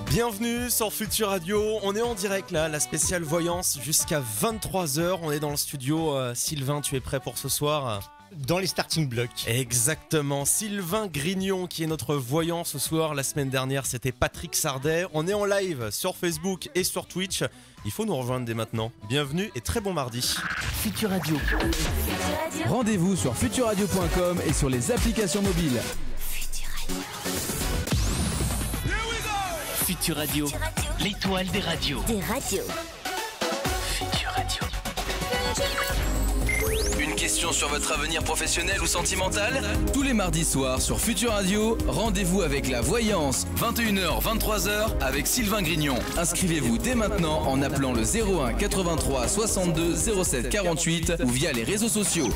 Bienvenue sur Futur Radio, on est en direct là, la spéciale voyance jusqu'à 23h, on est dans le studio. Sylvain, tu es prêt pour ce soir ? Dans les starting blocks. Exactement, Sylvain Grignon qui est notre voyant ce soir. La semaine dernière c'était Patrick Sardet. On est en live sur Facebook et sur Twitch. Il faut nous rejoindre dès maintenant. Bienvenue et très bon mardi. Futur Radio. Rendez-vous sur futurradio.com et sur les applications mobiles. Futur Radio, l'étoile des radios. Futur Radio. Une question sur votre avenir professionnel ou sentimental ? Tous les mardis soirs sur Futur Radio, rendez-vous avec la voyance. 21h, 23h avec Sylvain Grignon. Inscrivez-vous dès maintenant en appelant le 01 83 62 07 48 ou via les réseaux sociaux.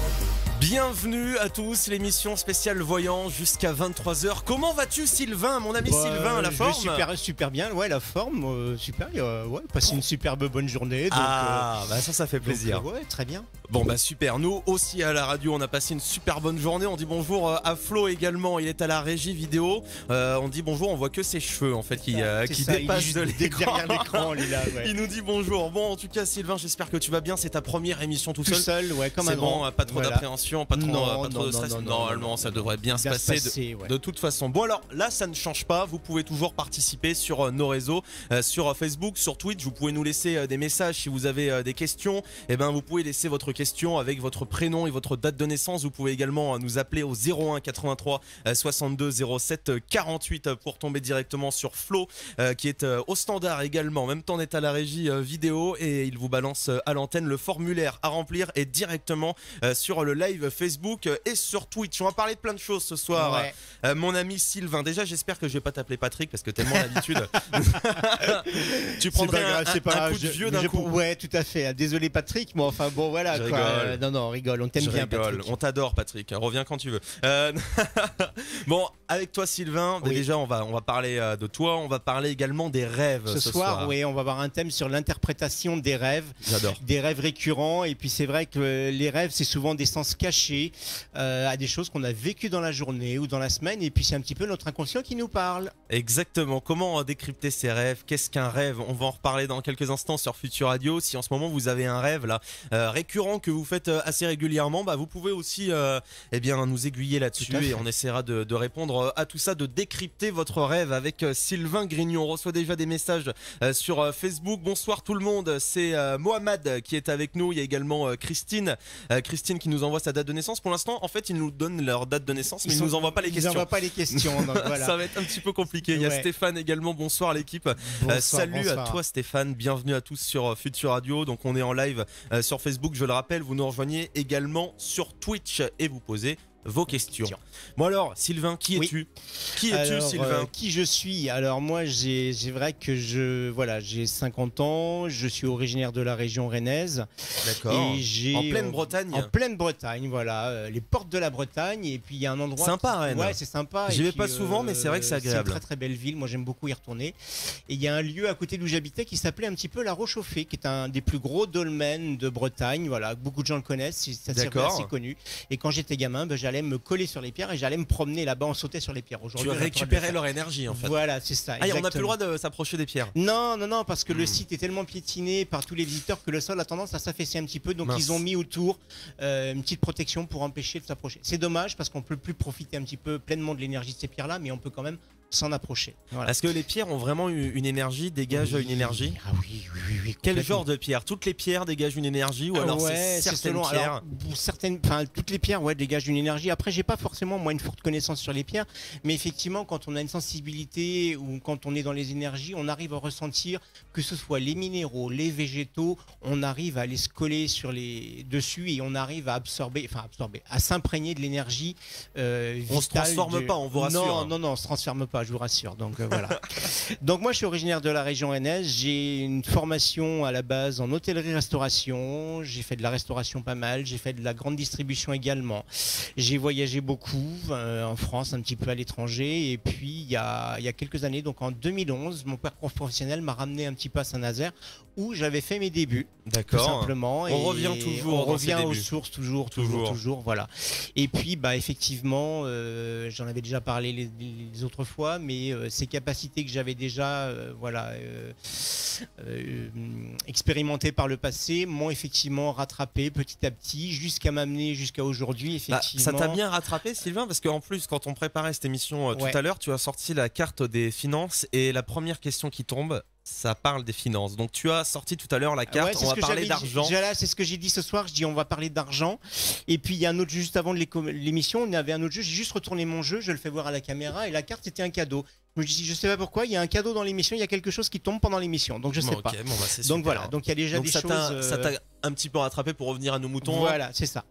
Bienvenue à tous, l'émission spéciale voyant jusqu'à 23h. Comment vas-tu Sylvain, mon ami Sylvain, la forme ? Super bien, ouais, la forme, super, ouais, passé une superbe bonne journée. Donc, bah ça fait plaisir. Donc, ouais, très bien. Bon bah super, nous aussi à la radio on a passé une super bonne journée. On dit bonjour à Flo également, il est à la régie vidéo. On dit bonjour, on voit que ses cheveux en fait qui dépassent de l'écran. Derrière l'écran, il est là, ouais. Il nous dit bonjour. Bon en tout cas Sylvain, j'espère que tu vas bien, c'est ta première émission tout seul. Ouais, comme c'est un grand. Bon, pas trop d'appréhension, pas trop de stress. Non, Normalement ça devrait bien se passer de toute façon. Bon alors là ça ne change pas, vous pouvez toujours participer sur nos réseaux, sur Facebook, sur Twitch. Vous pouvez nous laisser des messages si vous avez des questions. Et ben vous pouvez laisser votre question avec votre prénom et votre date de naissance. Vous pouvez également nous appeler au 01 83 62 07 48 pour tomber directement sur Flo qui est au standard également. En même temps on est à la régie vidéo et il vous balance à l'antenne le formulaire à remplir et directement sur le live Facebook et sur Twitch. On va parler de plein de choses ce soir. Ouais. Mon ami Sylvain, déjà j'espère que je vais pas t'appeler Patrick parce que tellement l'habitude. Tu prendrais un coup de vieux d'un coup. Ouais, tout à fait. Désolé Patrick, mais enfin bon voilà. Non, on rigole, on t'aime bien Patrick. On t'adore Patrick, reviens quand tu veux. Bon, avec toi Sylvain, oui. Déjà on va parler de toi, on va parler également des rêves ce soir. Oui, on va avoir un thème sur l'interprétation des rêves. J'adore. Des rêves récurrents, et puis c'est vrai que les rêves c'est souvent des sens cachés à des choses qu'on a vécues dans la journée ou dans la semaine, et puis c'est un petit peu notre inconscient qui nous parle. Exactement, comment décrypter ces rêves, qu'est-ce qu'un rêve? On va en reparler dans quelques instants sur Futur Radio. Si en ce moment vous avez un rêve là récurrent que vous faites assez régulièrement, bah vous pouvez aussi nous aiguiller là-dessus et on essaiera de répondre à tout ça, de décrypter votre rêve avec Sylvain Grignon. On reçoit déjà des messages sur Facebook. Bonsoir tout le monde, c'est Mohamed qui est avec nous. Il y a également Christine qui nous envoie sa date de naissance. Pour l'instant en fait ils nous donnent leur date de naissance mais ils nous envoient pas les questions. Ils n'envoient pas les questions, donc voilà. Ça va être un petit peu compliqué. Il y a Stéphane également, bonsoir l'équipe. Salut à toi Stéphane, bienvenue à tous sur Futur Radio. Donc on est en live sur Facebook, je le rappelle, vous nous rejoignez également sur Twitch et vous posez vos questions. Bon alors, Sylvain, qui es-tu ? Sylvain ? Qui je suis ? Alors moi, j'ai vrai que j'ai 50 ans, je suis originaire de la région rennaise. D'accord. Et en pleine Bretagne. En pleine Bretagne, voilà, les portes de la Bretagne. Et puis il y a un endroit sympa, Rennes. Ouais, c'est sympa. J'y vais pas souvent, mais c'est vrai que c'est agréable. C'est une très très belle ville. Moi, j'aime beaucoup y retourner. Et il y a un lieu à côté d'où j'habitais qui s'appelait un petit peu la Rochauffée, qui est un des plus gros dolmens de Bretagne. Voilà, beaucoup de gens le connaissent. C'est assez connu. Et quand j'étais gamin, j'allais me coller sur les pierres et j'allais me promener là-bas, on sautait sur les pierres. Tu récupérais leur énergie en fait. Voilà, c'est ça. Ah, on n'a plus le droit de s'approcher des pierres. Non, parce que le site est tellement piétiné par tous les visiteurs que le sol a tendance à s'affaisser un petit peu. Donc ils ont mis autour une petite protection pour empêcher de s'approcher. C'est dommage parce qu'on peut plus profiter un petit peu pleinement de l'énergie de ces pierres-là, mais on peut quand même s'en approcher. Voilà. Est-ce que les pierres ont vraiment une énergie, dégagent une énergie ? Ah oui. Quel genre de pierre ? Toutes les pierres dégagent une énergie ou alors c'est certaines pierres ? Toutes les pierres dégagent une énergie. Après, j'ai pas forcément moi une forte connaissance sur les pierres, mais effectivement, quand on a une sensibilité ou quand on est dans les énergies, on arrive à ressentir que ce soit les minéraux, les végétaux, on arrive à aller se coller sur les dessus et on arrive à à s'imprégner de l'énergie vitale. On se transforme pas, on vous rassure. Non, on se transforme pas. Je vous rassure. Donc voilà. Donc moi je suis originaire de la région rennaise. J'ai une formation à la base en hôtellerie-restauration. J'ai fait de la restauration pas mal. J'ai fait de la grande distribution également. J'ai voyagé beaucoup en France, un petit peu à l'étranger. Et puis il y a quelques années, donc en 2011, mon parcours professionnel m'a ramené un petit peu à Saint-Nazaire où j'avais fait mes débuts. D'accord. Tout simplement. On revient toujours. On revient aux sources toujours. Voilà. Et puis effectivement, j'en avais déjà parlé les autres fois. fois, mais ces capacités que j'avais déjà expérimentées par le passé m'ont effectivement rattrapé petit à petit jusqu'à m'amener jusqu'à aujourd'hui. Effectivement. Ça t'a bien rattrapé, Sylvain, parce qu'en plus, quand on préparait cette émission tout à l'heure, tu as sorti la carte des finances et la première question qui tombe, ça parle des finances. Donc tu as sorti tout à l'heure la carte, on va parler d'argent. C'est ce que j'ai dit ce soir, je dis on va parler d'argent. Et puis il y a un autre jeu juste avant de l'émission, on avait un autre jeu, j'ai juste retourné mon jeu, je le fais voir à la caméra et la carte c'était un cadeau. Je sais pas pourquoi, il y a un cadeau dans l'émission, il y a quelque chose qui tombe pendant l'émission, donc je sais pas. Donc voilà, donc il y a déjà des choses. Ça t'a un petit peu rattrapé pour revenir à nos moutons. Voilà, c'est ça.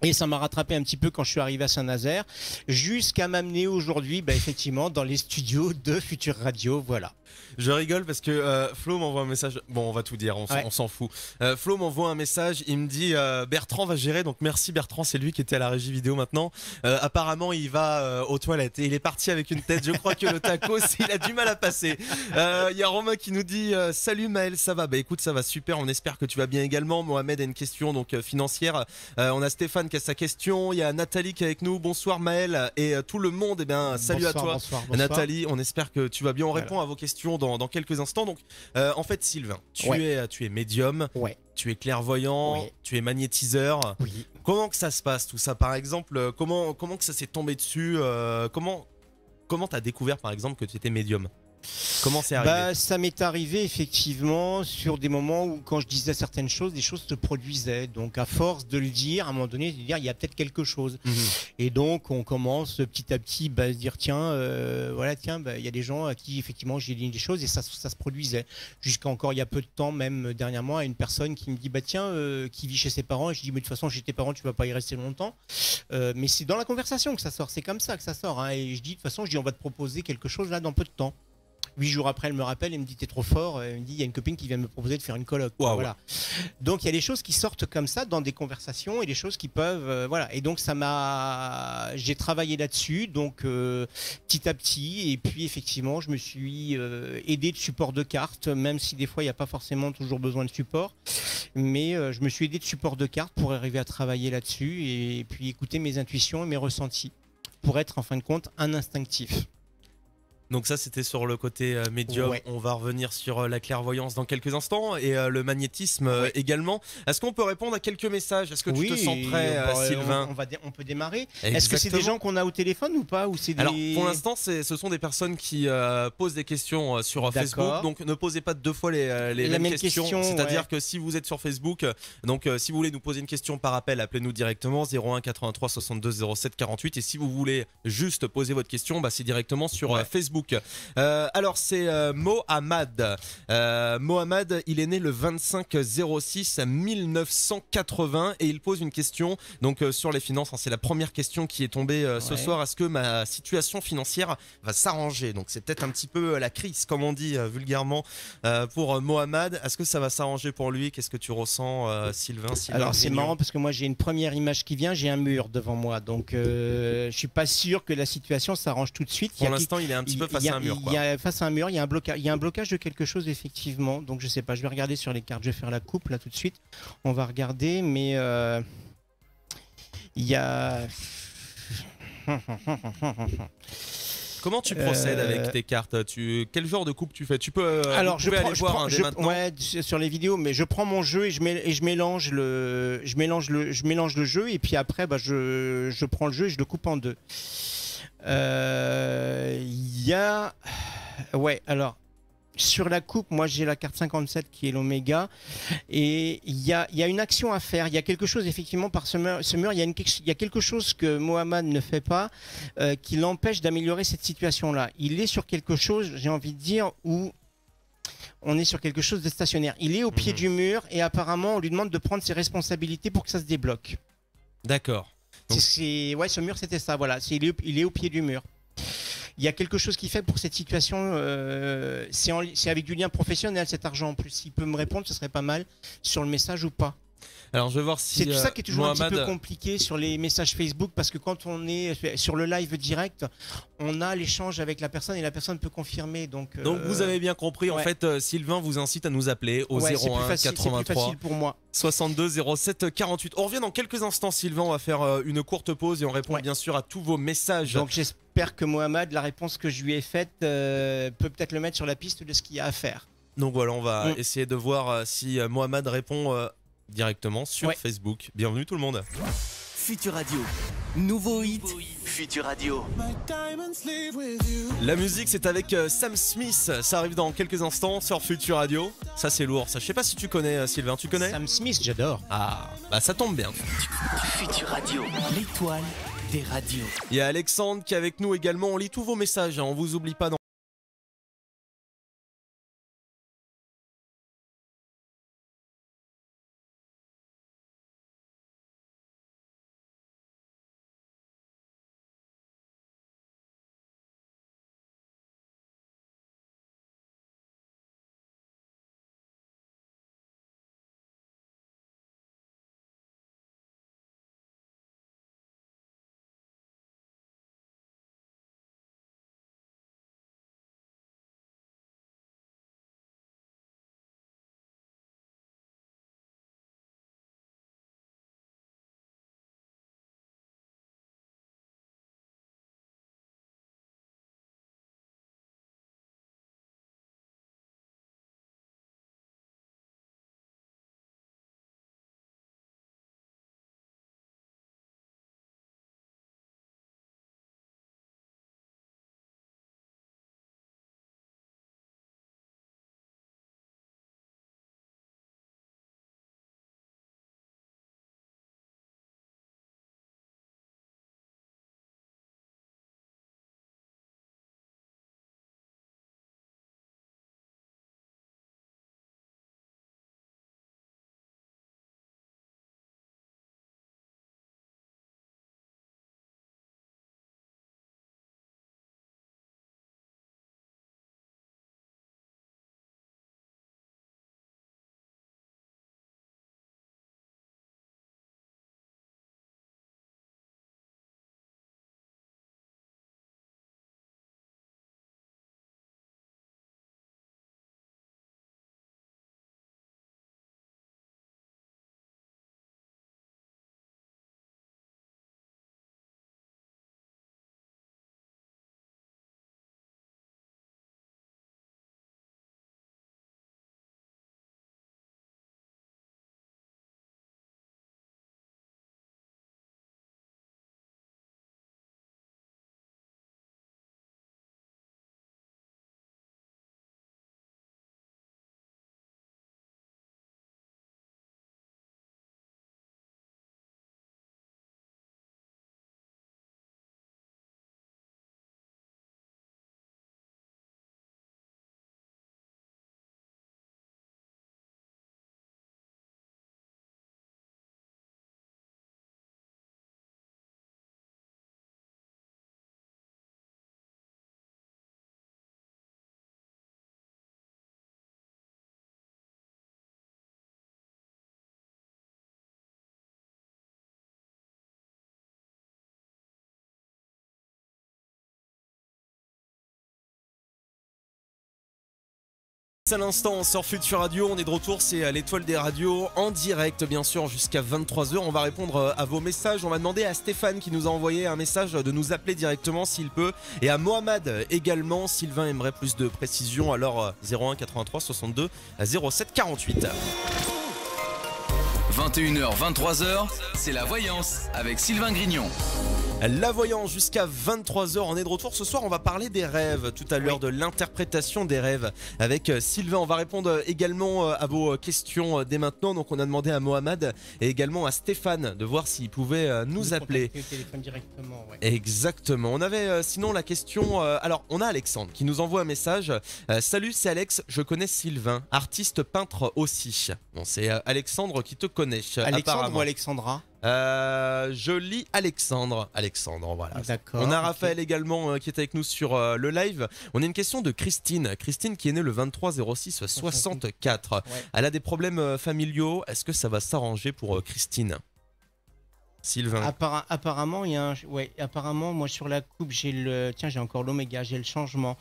Et ça m'a rattrapé un petit peu quand je suis arrivé à Saint-Nazaire, jusqu'à m'amener aujourd'hui, effectivement, dans les studios de Futur Radio, voilà. Je rigole parce que Flo m'envoie un message. Bon, on va tout dire, on s'en fout. Flo m'envoie un message, il me dit Bertrand va gérer, donc merci Bertrand, c'est lui qui était à la régie vidéo maintenant. Apparemment, il va aux toilettes et il est parti avec une tête. Je crois que le tacos, il a du mal à passer. Il y a Romain qui nous dit salut Maël, ça va? Bah écoute, ça va super, on espère que tu vas bien également. Mohamed a une question donc financière. On a Stéphane qui a sa question. Il y a Nathalie qui est avec nous. Bonsoir Maël et tout le monde. Eh bien, salut bonsoir, à toi, bonsoir. Nathalie. On espère que tu vas bien. On répond à vos questions dans quelques instants. Donc, en fait, Sylvain, tu es médium, tu es clairvoyant, tu es magnétiseur. Oui. Comment que ça se passe tout ça? Par exemple, comment que ça s'est tombé dessus? Comment t'as découvert par exemple que tu étais médium? Comment c'est arrivé? Ça m'est arrivé effectivement sur des moments où quand je disais certaines choses, des choses se produisaient. Donc à force de le dire, à un moment donné, de dire il y a peut-être quelque chose. Et donc on commence petit à petit à se dire tiens, il y a des gens à qui effectivement j'ai dit des choses et ça se produisait. Jusqu'à encore il y a peu de temps, même dernièrement, à une personne qui me dit qui vit chez ses parents, et je dis mais de toute façon chez tes parents tu vas pas y rester longtemps. Mais c'est dans la conversation que ça sort, c'est comme ça que ça sort. Hein. Et je dis de toute façon on va te proposer quelque chose là dans peu de temps. 8 jours après, elle me rappelle et me dit t'es trop fort. Elle me dit il y a une copine qui vient me proposer de faire une coloc. Wow. Voilà. Donc il y a des choses qui sortent comme ça dans des conversations et des choses qui peuvent Et donc j'ai travaillé là-dessus donc petit à petit et puis effectivement je me suis aidé de support de cartes même si des fois il n'y a pas forcément toujours besoin de support. Mais je me suis aidé de support de cartes pour arriver à travailler là-dessus et puis écouter mes intuitions et mes ressentis pour être en fin de compte un instinctif. Donc ça c'était sur le côté médium, on va revenir sur la clairvoyance dans quelques instants et le magnétisme également. Est-ce qu'on peut répondre à quelques messages? Est-ce que tu te sens prêt Sylvain? On peut démarrer. Exactement. Est-ce que c'est des gens qu'on a au téléphone ou pas ou c'est des... Alors pour l'instant ce sont des personnes qui posent des questions sur Facebook, donc ne posez pas deux fois les mêmes questions. C'est-à-dire que si vous êtes sur Facebook, donc si vous voulez nous poser une question par appel, appelez-nous directement 01 83 62 07 48 et si vous voulez juste poser votre question, c'est directement sur Facebook. Alors c'est Mohamed. Mohamed, il est né le 25/06/1980 et il pose une question donc sur les finances. C'est la première question qui est tombée ce soir. Est-ce que ma situation financière va s'arranger? Donc c'est peut-être un petit peu la crise, comme on dit vulgairement pour Mohamed. Est-ce que ça va s'arranger pour lui? Qu'est-ce que tu ressens, Sylvain? Alors c'est marrant parce que moi j'ai une première image qui vient. J'ai un mur devant moi, donc je suis pas sûr que la situation s'arrange tout de suite. Pour l'instant, il est un petit peu face à un mur. Face à un mur, il y a un blocage de quelque chose effectivement. Donc je sais pas, je vais regarder sur les cartes, je vais faire la coupe là tout de suite. On va regarder, mais il y a. Comment tu procèdes avec tes cartes? Quel genre de coupe tu fais? Tu peux alors je aller voir maintenant. Sur les vidéos, mais je prends mon jeu et je mélange le jeu et puis après je prends le jeu et je le coupe en deux. Alors sur la coupe, moi j'ai la carte 57 qui est l'oméga et il y a une action à faire, il y a quelque chose effectivement par ce mur, il y a quelque chose que Mohamed ne fait pas qui l'empêche d'améliorer cette situation-là. Il est sur quelque chose, j'ai envie de dire, où on est sur quelque chose de stationnaire. Il est au pied du mur et apparemment on lui demande de prendre ses responsabilités pour que ça se débloque. D'accord. Donc... ce mur c'était ça, voilà. Il est au pied du mur. Il y a quelque chose qui fait pour cette situation, c'est avec du lien professionnel cet argent en plus. S'il peut me répondre, ce serait pas mal sur le message ou pas. Alors je vais voir si c'est tout ça qui est toujours Mohamed... un petit peu compliqué sur les messages Facebook parce que quand on est sur le live direct, on a l'échange avec la personne et la personne peut confirmer. Donc vous avez bien compris, en fait Sylvain vous incite à nous appeler au 01 83 pour moi. 62 07 48. On revient dans quelques instants Sylvain, on va faire une courte pause et on répond bien sûr à tous vos messages. Donc j'espère que Mohamed, la réponse que je lui ai faite, peut peut-être le mettre sur la piste de ce qu'il y a à faire. Donc voilà, on va essayer de voir si Mohamed répond directement sur Facebook. Bienvenue tout le monde. Futur Radio. Nouveau hit. Futur Radio. La musique, c'est avec Sam Smith. Ça arrive dans quelques instants sur Futur Radio. Ça, c'est lourd. Ça, je sais pas si tu connais, Sylvain. Tu connais? Sam Smith, j'adore. Ah, bah ça tombe bien. Futur Radio. L'étoile des radios. Il y a Alexandre qui est avec nous également. On lit tous vos messages. On vous oublie pas. À l'instant sur Futur Radio, on est de retour, c'est l'étoile des radios en direct bien sûr jusqu'à 23h. On va répondre à vos messages, on va demander à Stéphane qui nous a envoyé un message de nous appeler directement s'il peut, et à Mohamed également. Sylvain aimerait plus de précision, alors 01 83 62 07 48. 21h, 23h, c'est la voyance avec Sylvain Grignon. La voyance jusqu'à 23h, on est de retour. Ce soir, on va parler des rêves tout à l'heure, de l'interprétation des rêves avec Sylvain. On va répondre également à vos questions dès maintenant. Donc, on a demandé à Mohamed et également à Stéphane de voir s'ils pouvaient nous appeler. Au téléphone directement, ouais. Exactement. On avait sinon la question. Alors, on a Alexandre qui nous envoie un message. Salut, c'est Alex. Je connais Sylvain, artiste peintre aussi. Bon, c'est Alexandre qui te connaît. Alexandre apparemment. ou Alexandra? Je lis Alexandre, voilà. D'accord. On a Raphaël également qui est avec nous sur le live. On a une question de Christine qui est née le 23/06/64. Ouais. Elle a des problèmes familiaux. Est-ce que ça va s'arranger pour Christine? Sylvain. Apparemment, il y a apparemment, moi sur la coupe, j'ai encore l'oméga, j'ai le changement.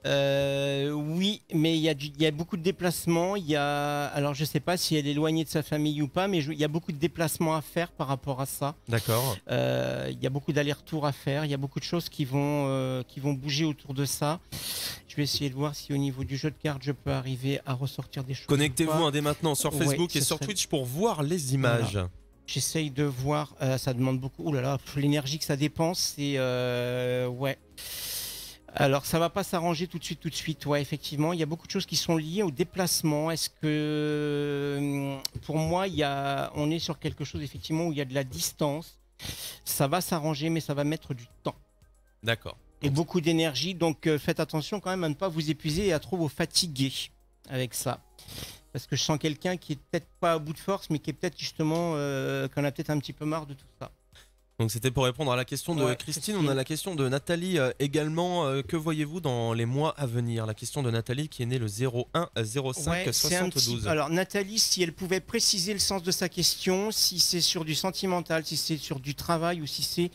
Oui, mais il y a beaucoup de déplacements. Alors je sais pas si elle est éloignée de sa famille ou pas, mais il y a beaucoup de déplacements à faire par rapport à ça. D'accord. Il y a beaucoup d'allers-retours à faire. Il y a beaucoup de choses qui vont bouger autour de ça. Je vais essayer de voir si au niveau du jeu de cartes, je peux arriver à ressortir des choses. Connectez-vous dès maintenant sur Facebook et sur Twitch pour voir les images. Voilà. J'essaye de voir, ça demande beaucoup. Ouh là là, l'énergie que ça dépense, c'est ouais. Alors ça va pas s'arranger tout de suite. Ouais, effectivement, il y a beaucoup de choses qui sont liées au déplacement. Est-ce que pour moi, on est sur quelque chose effectivement où il y a de la distance. Ça va s'arranger, mais ça va mettre du temps. D'accord. Et beaucoup d'énergie, donc faites attention quand même à ne pas vous épuiser et à trop vous fatiguer avec ça. Parce que je sens quelqu'un qui est peut-être pas à bout de force, mais qui est peut-être justement, qu'on a peut-être un petit peu marre de tout ça. Donc c'était pour répondre à la question de Christine. On a la question de Nathalie également. Que voyez-vous dans les mois à venir? La question de Nathalie qui est née le 01 05 72. Alors Nathalie, si elle pouvait préciser le sens de sa question, si c'est sur du sentimental, si c'est sur du travail ou si c'est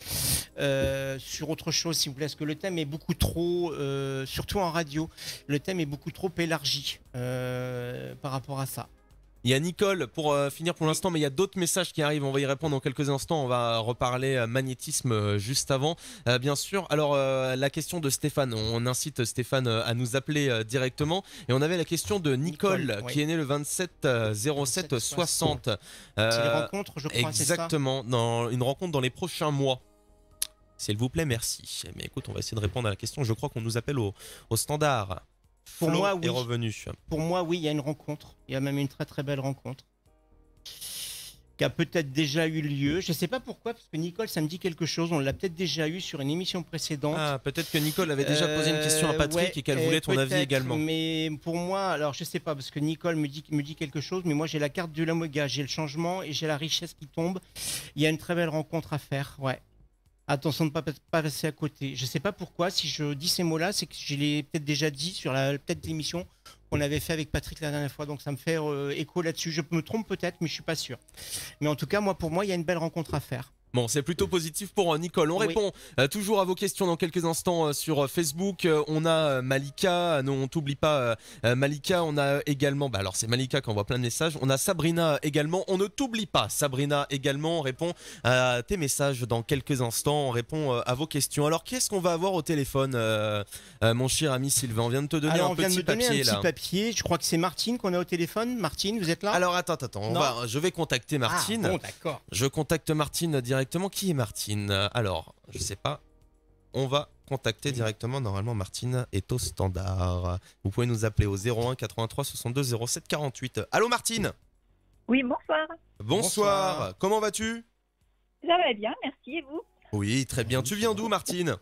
sur autre chose, s'il vous plaît. Parce que le thème est beaucoup trop, surtout en radio, le thème est beaucoup trop élargi par rapport à ça. Il y a Nicole pour finir pour l'instant, mais il y a d'autres messages qui arrivent. On va y répondre dans quelques instants. On va reparler magnétisme juste avant, bien sûr. Alors, la question de Stéphane. On incite Stéphane à nous appeler directement. Et on avait la question de Nicole qui est née le 27 07 60. C'est les rencontres, je crois, exactement, dans une rencontre dans les prochains mois. S'il vous plaît, merci. Mais écoute, on va essayer de répondre à la question. Je crois qu'on nous appelle au standard. Pour moi, oui. Est revenu. Pour moi, oui, il y a une rencontre. Il y a même une très très belle rencontre qui a peut-être déjà eu lieu. Je ne sais pas pourquoi, parce que Nicole, ça me dit quelque chose. On l'a peut-être déjà eu sur une émission précédente. Ah, peut-être que Nicole avait déjà posé une question à Patrick et qu'elle voulait ton avis également. Mais pour moi, alors je ne sais pas, parce que Nicole me dit quelque chose, mais moi j'ai la carte de l'Oméga, j'ai le changement et j'ai la richesse qui tombe. Il y a une très belle rencontre à faire, ouais. Attention de ne pas passer à côté. Je ne sais pas pourquoi, si je dis ces mots-là, c'est que je l'ai peut-être déjà dit sur peut-être l'émission qu'on avait fait avec Patrick la dernière fois. Donc ça me fait écho là-dessus. Je me trompe peut-être, mais je ne suis pas sûr. Mais en tout cas, pour moi, il y a une belle rencontre à faire. Bon, c'est plutôt positif pour Nicole. On répond toujours à vos questions dans quelques instants sur Facebook. On a Malika, non, on t'oublie pas Malika. On a également, alors c'est Malika qui envoie plein de messages. On a Sabrina également. On ne t'oublie pas, Sabrina également. On répond à tes messages dans quelques instants. On répond à vos questions. Alors, qu'est-ce qu'on va avoir au téléphone, mon cher ami Sylvain? On vient de te donner un petit papier là. Papier. Je crois que c'est Martine qu'on a au téléphone. Martine, vous êtes là? Alors attends. Je vais contacter Martine. Ah, bon, d'accord. Je contacte Martine directement. Qui est Martine? Alors, je sais pas. On va contacter directement. Normalement, Martine est au standard. Vous pouvez nous appeler au 01 83 62 07 48. Allô, Martine? Oui, bonsoir. Bonsoir. Comment vas-tu? Ça va bien, merci. Et vous? Oui, très bien. Tu viens d'où, Martine?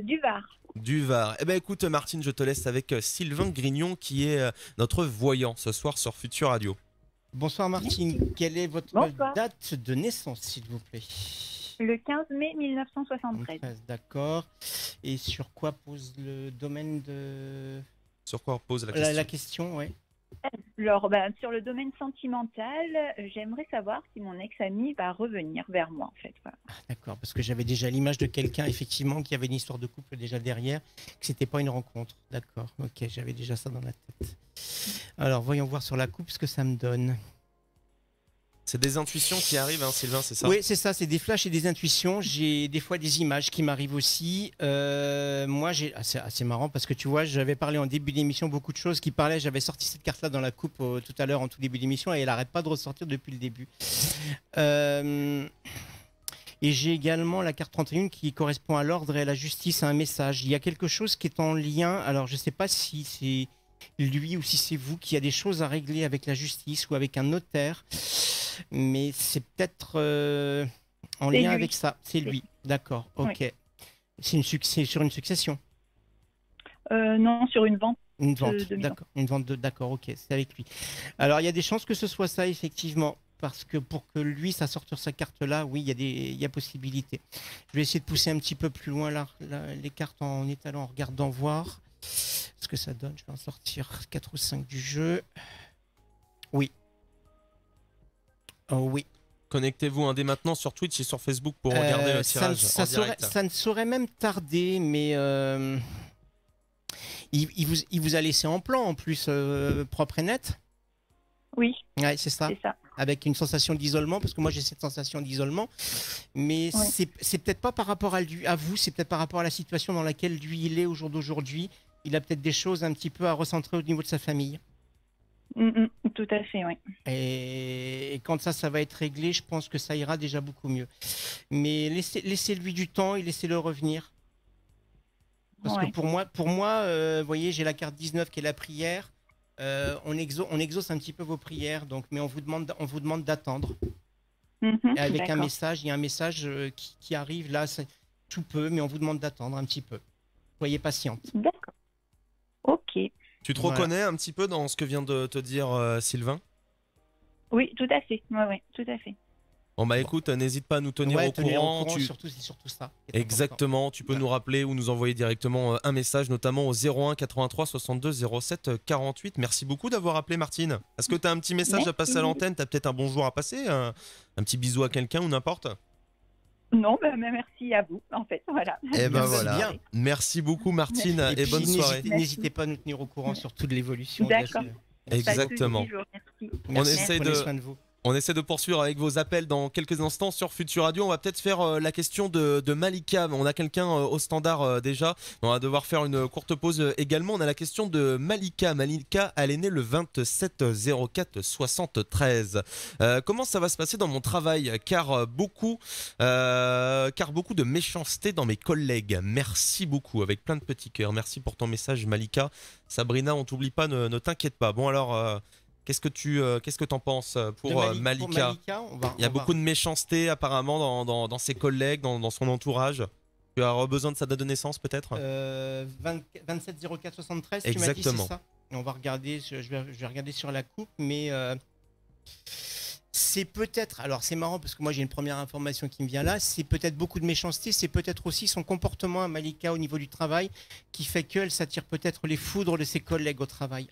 Du Var. Du Var. Eh ben, écoute, Martine, je te laisse avec Sylvain Grignon, qui est notre voyant ce soir sur Futur Radio. Bonsoir Martine, quelle est votre date de naissance s'il vous plaît? Le 15 mai 1973. D'accord. Et sur quoi pose le domaine de... Sur quoi pose la question? La question, oui. Alors, sur le domaine sentimental, j'aimerais savoir si mon ex-ami va revenir vers moi, en fait. Voilà. Ah, d'accord, parce que j'avais déjà l'image de quelqu'un, effectivement, qui avait une histoire de couple déjà derrière, que c'était pas une rencontre. D'accord, ok, j'avais déjà ça dans la tête. Alors, voyons voir sur la coupe ce que ça me donne. C'est des intuitions qui arrivent, hein, Sylvain, c'est ça? Oui, c'est ça, c'est des flashs et des intuitions. J'ai des fois des images qui m'arrivent aussi. Moi, c'est assez marrant parce que tu vois, j'avais parlé en début d'émission beaucoup de choses qui parlaient. J'avais sorti cette carte-là dans la coupe tout à l'heure en tout début d'émission et elle n'arrête pas de ressortir depuis le début. Et j'ai également la carte 31 qui correspond à l'ordre et à la justice, à un message. Il y a quelque chose qui est en lien. Alors, je ne sais pas si c'est lui ou si c'est vous qui a des choses à régler avec la justice ou avec un notaire. Mais c'est peut-être en lien avec ça. C'est lui. D'accord. Ok. Oui. C'est sur une succession? Non, sur une vente. Une vente. D'accord. Une vente de. D'accord. Ok. C'est avec lui. Alors, il y a des chances que ce soit ça, effectivement. Parce que pour que lui, ça sorte sur sa carte-là, oui, il y a possibilité. Je vais essayer de pousser un petit peu plus loin les cartes en étalant, en regardant voir ce que ça donne. Je vais en sortir 4 ou 5 du jeu. Oui. Oh oui. Connectez-vous dès maintenant sur Twitch et sur Facebook pour regarder le tirage en direct. Ça ne saurait même tarder, mais il vous a laissé en plan en plus, propre et net. Oui. Ouais, c'est ça. Avec une sensation d'isolement, parce que moi j'ai cette sensation d'isolement, mais c'est peut-être pas par rapport à vous, c'est peut-être par rapport à la situation dans laquelle lui il est au jour d'aujourd'hui. Il a peut-être des choses un petit peu à recentrer au niveau de sa famille. Tout à fait, oui. Et quand ça va être réglé, je pense que ça ira déjà beaucoup mieux. Mais laissez-lui du temps et laissez-le revenir. Parce que pour moi, vous voyez, j'ai la carte 19 qui est la prière. On exauce un petit peu vos prières, donc, mais on vous demande d'attendre. Avec un message, il y a un message qui arrive là, tout peu, mais on vous demande d'attendre un petit peu. Soyez patiente. D'accord. Ok. Tu te reconnais un petit peu dans ce que vient de te dire Sylvain? Oui, tout à fait. Oui, tout à fait. Bon bah écoute, n'hésite pas à nous tenir au courant. Surtout ça. Exactement, tu peux nous rappeler ou nous envoyer directement un message, notamment au 01 83 62 07 48. Merci beaucoup d'avoir appelé, Martine. Est-ce que tu as un petit message à passer à l'antenne? Tu as peut-être un bonjour à passer, un petit bisou à quelqu'un ou n'importe? Non, merci à vous, en fait. Voilà. Et ben voilà. Bien. Merci beaucoup, Martine, et bonne soirée. N'hésitez pas à nous tenir au courant sur toute l'évolution. D'accord. Exactement. Merci, prenez soin de vous. On essaie de poursuivre avec vos appels dans quelques instants sur Futur Radio. On va peut-être faire la question de Malika. On a quelqu'un au standard déjà. On va devoir faire une courte pause également. On a la question de Malika. Malika, elle est née le 27/04/73. Comment ça va se passer dans mon travail? Car beaucoup de méchanceté dans mes collègues. Merci beaucoup, avec plein de petits cœurs. Merci pour ton message, Malika. Sabrina, on t'oublie pas, ne t'inquiète pas. Bon alors... Qu'est-ce que t'en penses pour Malika? Il y a beaucoup de méchanceté apparemment dans ses collègues, dans son entourage. Tu as besoin de sa date de naissance peut-être? 27/04/73. Exactement. Tu m'as dit, c'est ça? On va regarder, je vais regarder sur la coupe, mais c'est peut-être, alors c'est marrant parce que moi j'ai une première information qui me vient là, c'est peut-être beaucoup de méchanceté, c'est peut-être aussi son comportement à Malika au niveau du travail qui fait qu'elle s'attire peut-être les foudres de ses collègues au travail.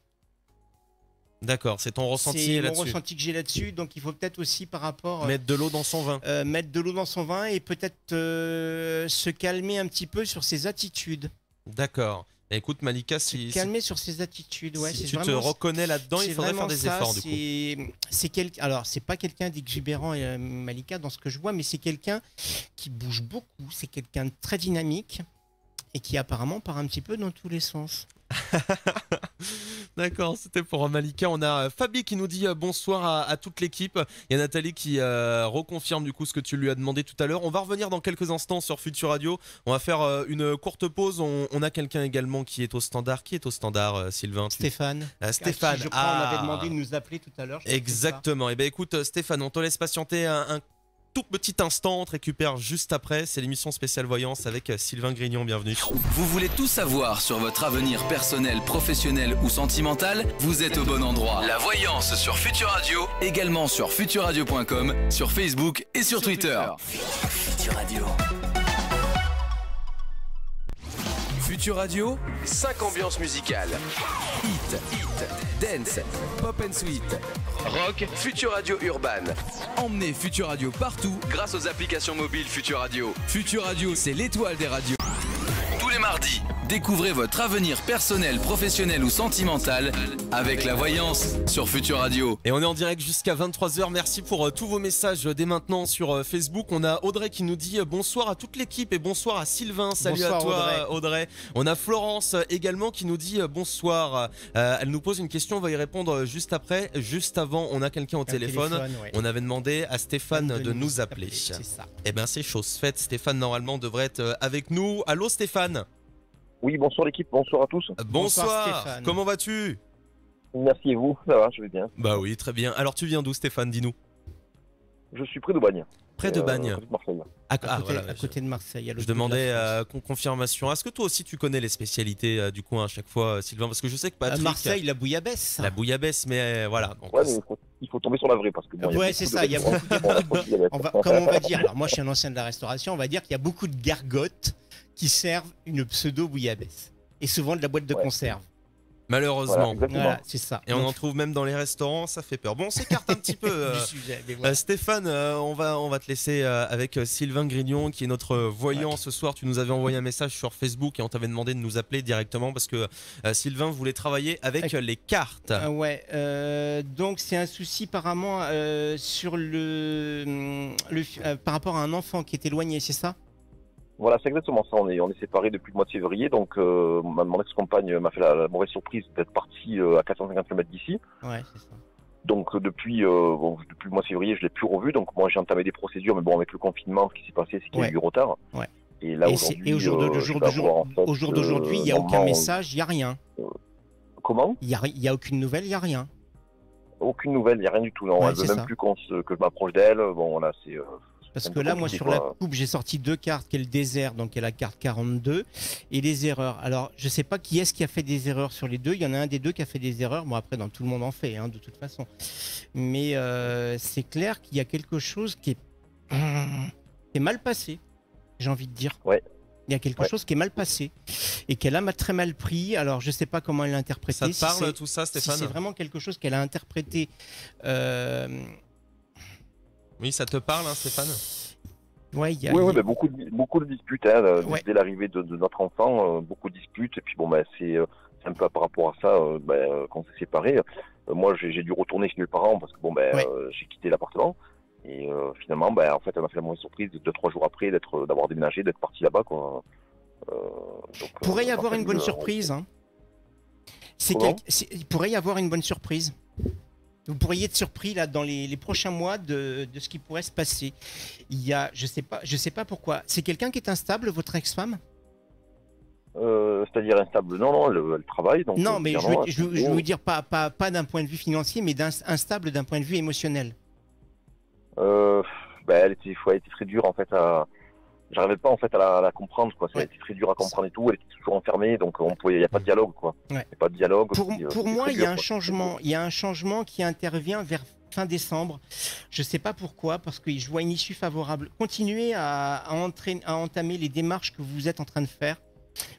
D'accord, c'est ton ressenti là-dessus. C'est mon ressenti que j'ai là-dessus, donc il faut peut-être aussi par rapport... mettre de l'eau dans son vin. Mettre de l'eau dans son vin et peut-être se calmer un petit peu sur ses attitudes. D'accord. Écoute Malika, se calmer sur ses attitudes, ouais. Si tu te reconnais là-dedans, il faudrait faire des efforts du coup. Alors, c'est pas quelqu'un d'exubérant, Malika, dans ce que je vois, mais c'est quelqu'un qui bouge beaucoup, c'est quelqu'un de très dynamique et qui apparemment part un petit peu dans tous les sens. D'accord, c'était pour Malika. On a Fabi qui nous dit bonsoir à toute l'équipe. Il y a Nathalie qui reconfirme du coup ce que tu lui as demandé tout à l'heure. On va revenir dans quelques instants sur Futur Radio. On va faire une courte pause. On a quelqu'un également qui est au standard. Qui est au standard, Sylvain? Stéphane. Stéphane. Je crois on avait demandé de nous appeler tout à l'heure. Exactement. Et écoute Stéphane, on te laisse patienter un tout petit instant, on te récupère juste après. C'est l'émission spéciale voyance avec Sylvain Grignon, bienvenue. Vous voulez tout savoir sur votre avenir personnel, professionnel ou sentimental? Vous êtes au bon endroit. La voyance sur Futur Radio, également sur futurradio.com, sur Facebook et sur Twitter. Futur Radio. Futur Radio, 5 ambiances musicales. Hit, dance, pop and sweet, rock, Futur Radio Urban. Emmenez Futur Radio partout grâce aux applications mobiles Futur Radio. Futur Radio, c'est l'étoile des radios. Tous les mardis, découvrez votre avenir personnel, professionnel ou sentimental avec la voyance sur Futur Radio. Et on est en direct jusqu'à 23h. Merci pour tous vos messages dès maintenant sur Facebook. On a Audrey qui nous dit bonsoir à toute l'équipe et bonsoir à Sylvain. Salut bonsoir à toi Audrey. On a Florence également qui nous dit bonsoir. Elle nous pose une question, on va y répondre juste après. Juste avant, on a quelqu'un au téléphone. Ouais. On avait demandé à Stéphane de nous appeler. C'est ça. Et bien c'est chose faite. Stéphane normalement devrait être avec nous. Allô Stéphane? Oui, bonsoir l'équipe, bonsoir à tous. Bonsoir, comment vas-tu? Merci et vous, ça va, je vais bien. Bah oui, très bien. Alors tu viens d'où Stéphane, dis-nous? Je suis près de Bagne. Près de Bagne. Marseille. À côté de Marseille. Je demandais confirmation. Est-ce que toi aussi tu connais les spécialités du coin à chaque fois, Sylvain? Parce que je sais que Patrick... Marseille, la bouillabaisse. La bouillabaisse, mais voilà. Donc, ouais, mais il faut tomber sur la vraie parce que... Bon, ouais, c'est ça, il y a beaucoup de... Comme on va dire, alors moi je suis un ancien de la restauration, on va dire qu'il y a beaucoup de gargotes qui servent une pseudo-bouillabaisse. Et souvent de la boîte de conserve. Malheureusement. Voilà, c'est ça. Et on en trouve même dans les restaurants, ça fait peur. Bon, on s'écarte un petit peu. Du sujet, mais voilà. Stéphane, on va te laisser avec Sylvain Grignon, qui est notre voyant ce soir. Tu nous avais envoyé un message sur Facebook et on t'avait demandé de nous appeler directement parce que Sylvain voulait travailler avec les cartes. Donc c'est un souci apparemment sur par rapport à un enfant qui est éloigné, c'est ça? Voilà, c'est exactement ça. On est séparés depuis le mois de février, donc mon ex-compagne m'a fait la mauvaise surprise d'être partie à 450 km d'ici. Ouais, c'est ça. Donc depuis le mois de février, je l'ai plus revu. Donc moi j'ai entamé des procédures, mais bon, avec le confinement, ce qui s'est passé, c'est qu'il y a eu du retard. Ouais. Et là au jour d'aujourd'hui, il n'y a aucun message, il n'y a rien. Comment? Il n'y a aucune nouvelle, il n'y a rien. Aucune nouvelle, il n'y a rien du tout. Non, elle veut même plus que je m'approche d'elle. Bon, voilà, c'est. Parce que là, moi, sur la coupe, j'ai sorti 2 cartes, qui est le désert, donc qui est la carte 42, et les erreurs. Alors, je ne sais pas qui est-ce qui a fait des erreurs sur les deux. Il y en a un des deux qui a fait des erreurs. Bon, après, tout le monde en fait, de toute façon. Mais c'est clair qu'il y a quelque chose qui est mal passé, j'ai envie de dire. Ouais. Il y a quelque chose qui est mal passé et qu'elle a très mal pris. Alors, je ne sais pas comment elle l'a interprété. Ça te parle tout ça, Stéphane? Si c'est vraiment quelque chose qu'elle a interprété... Oui, ça te parle, Stéphane? Oui, mais beaucoup de disputes dès l'arrivée de notre enfant, beaucoup de disputes. Et puis bon, c'est un peu par rapport à ça qu'on s'est séparés. Moi, j'ai dû retourner chez mes parents parce que j'ai quitté l'appartement. Et finalement, en fait, elle m'a fait la mauvaise surprise 2-3 jours après d'avoir déménagé, d'être parti là-bas, quoi. Pourrait y avoir une bonne surprise. Il pourrait y avoir une bonne surprise. Vous pourriez être surpris là dans les prochains mois de ce qui pourrait se passer. Il y a, je sais pas pourquoi. C'est quelqu'un qui est instable, votre ex-femme? C'est-à-dire instable? Non, elle travaille. Donc non, mais je veux dire pas d'un point de vue financier, mais instable d'un point de vue émotionnel. Elle était très dure en fait j'arrivais pas en fait à la comprendre, quoi. Ça a été très dur à comprendre et tout. Elle était toujours enfermée, donc il n'y a pas de dialogue, quoi. Il n'y a pas de dialogue. Pour moi, il y a un changement. Il y a un changement qui intervient vers fin décembre. Je sais pas pourquoi, parce que je vois une issue favorable. Continuez à entamer les démarches que vous êtes en train de faire,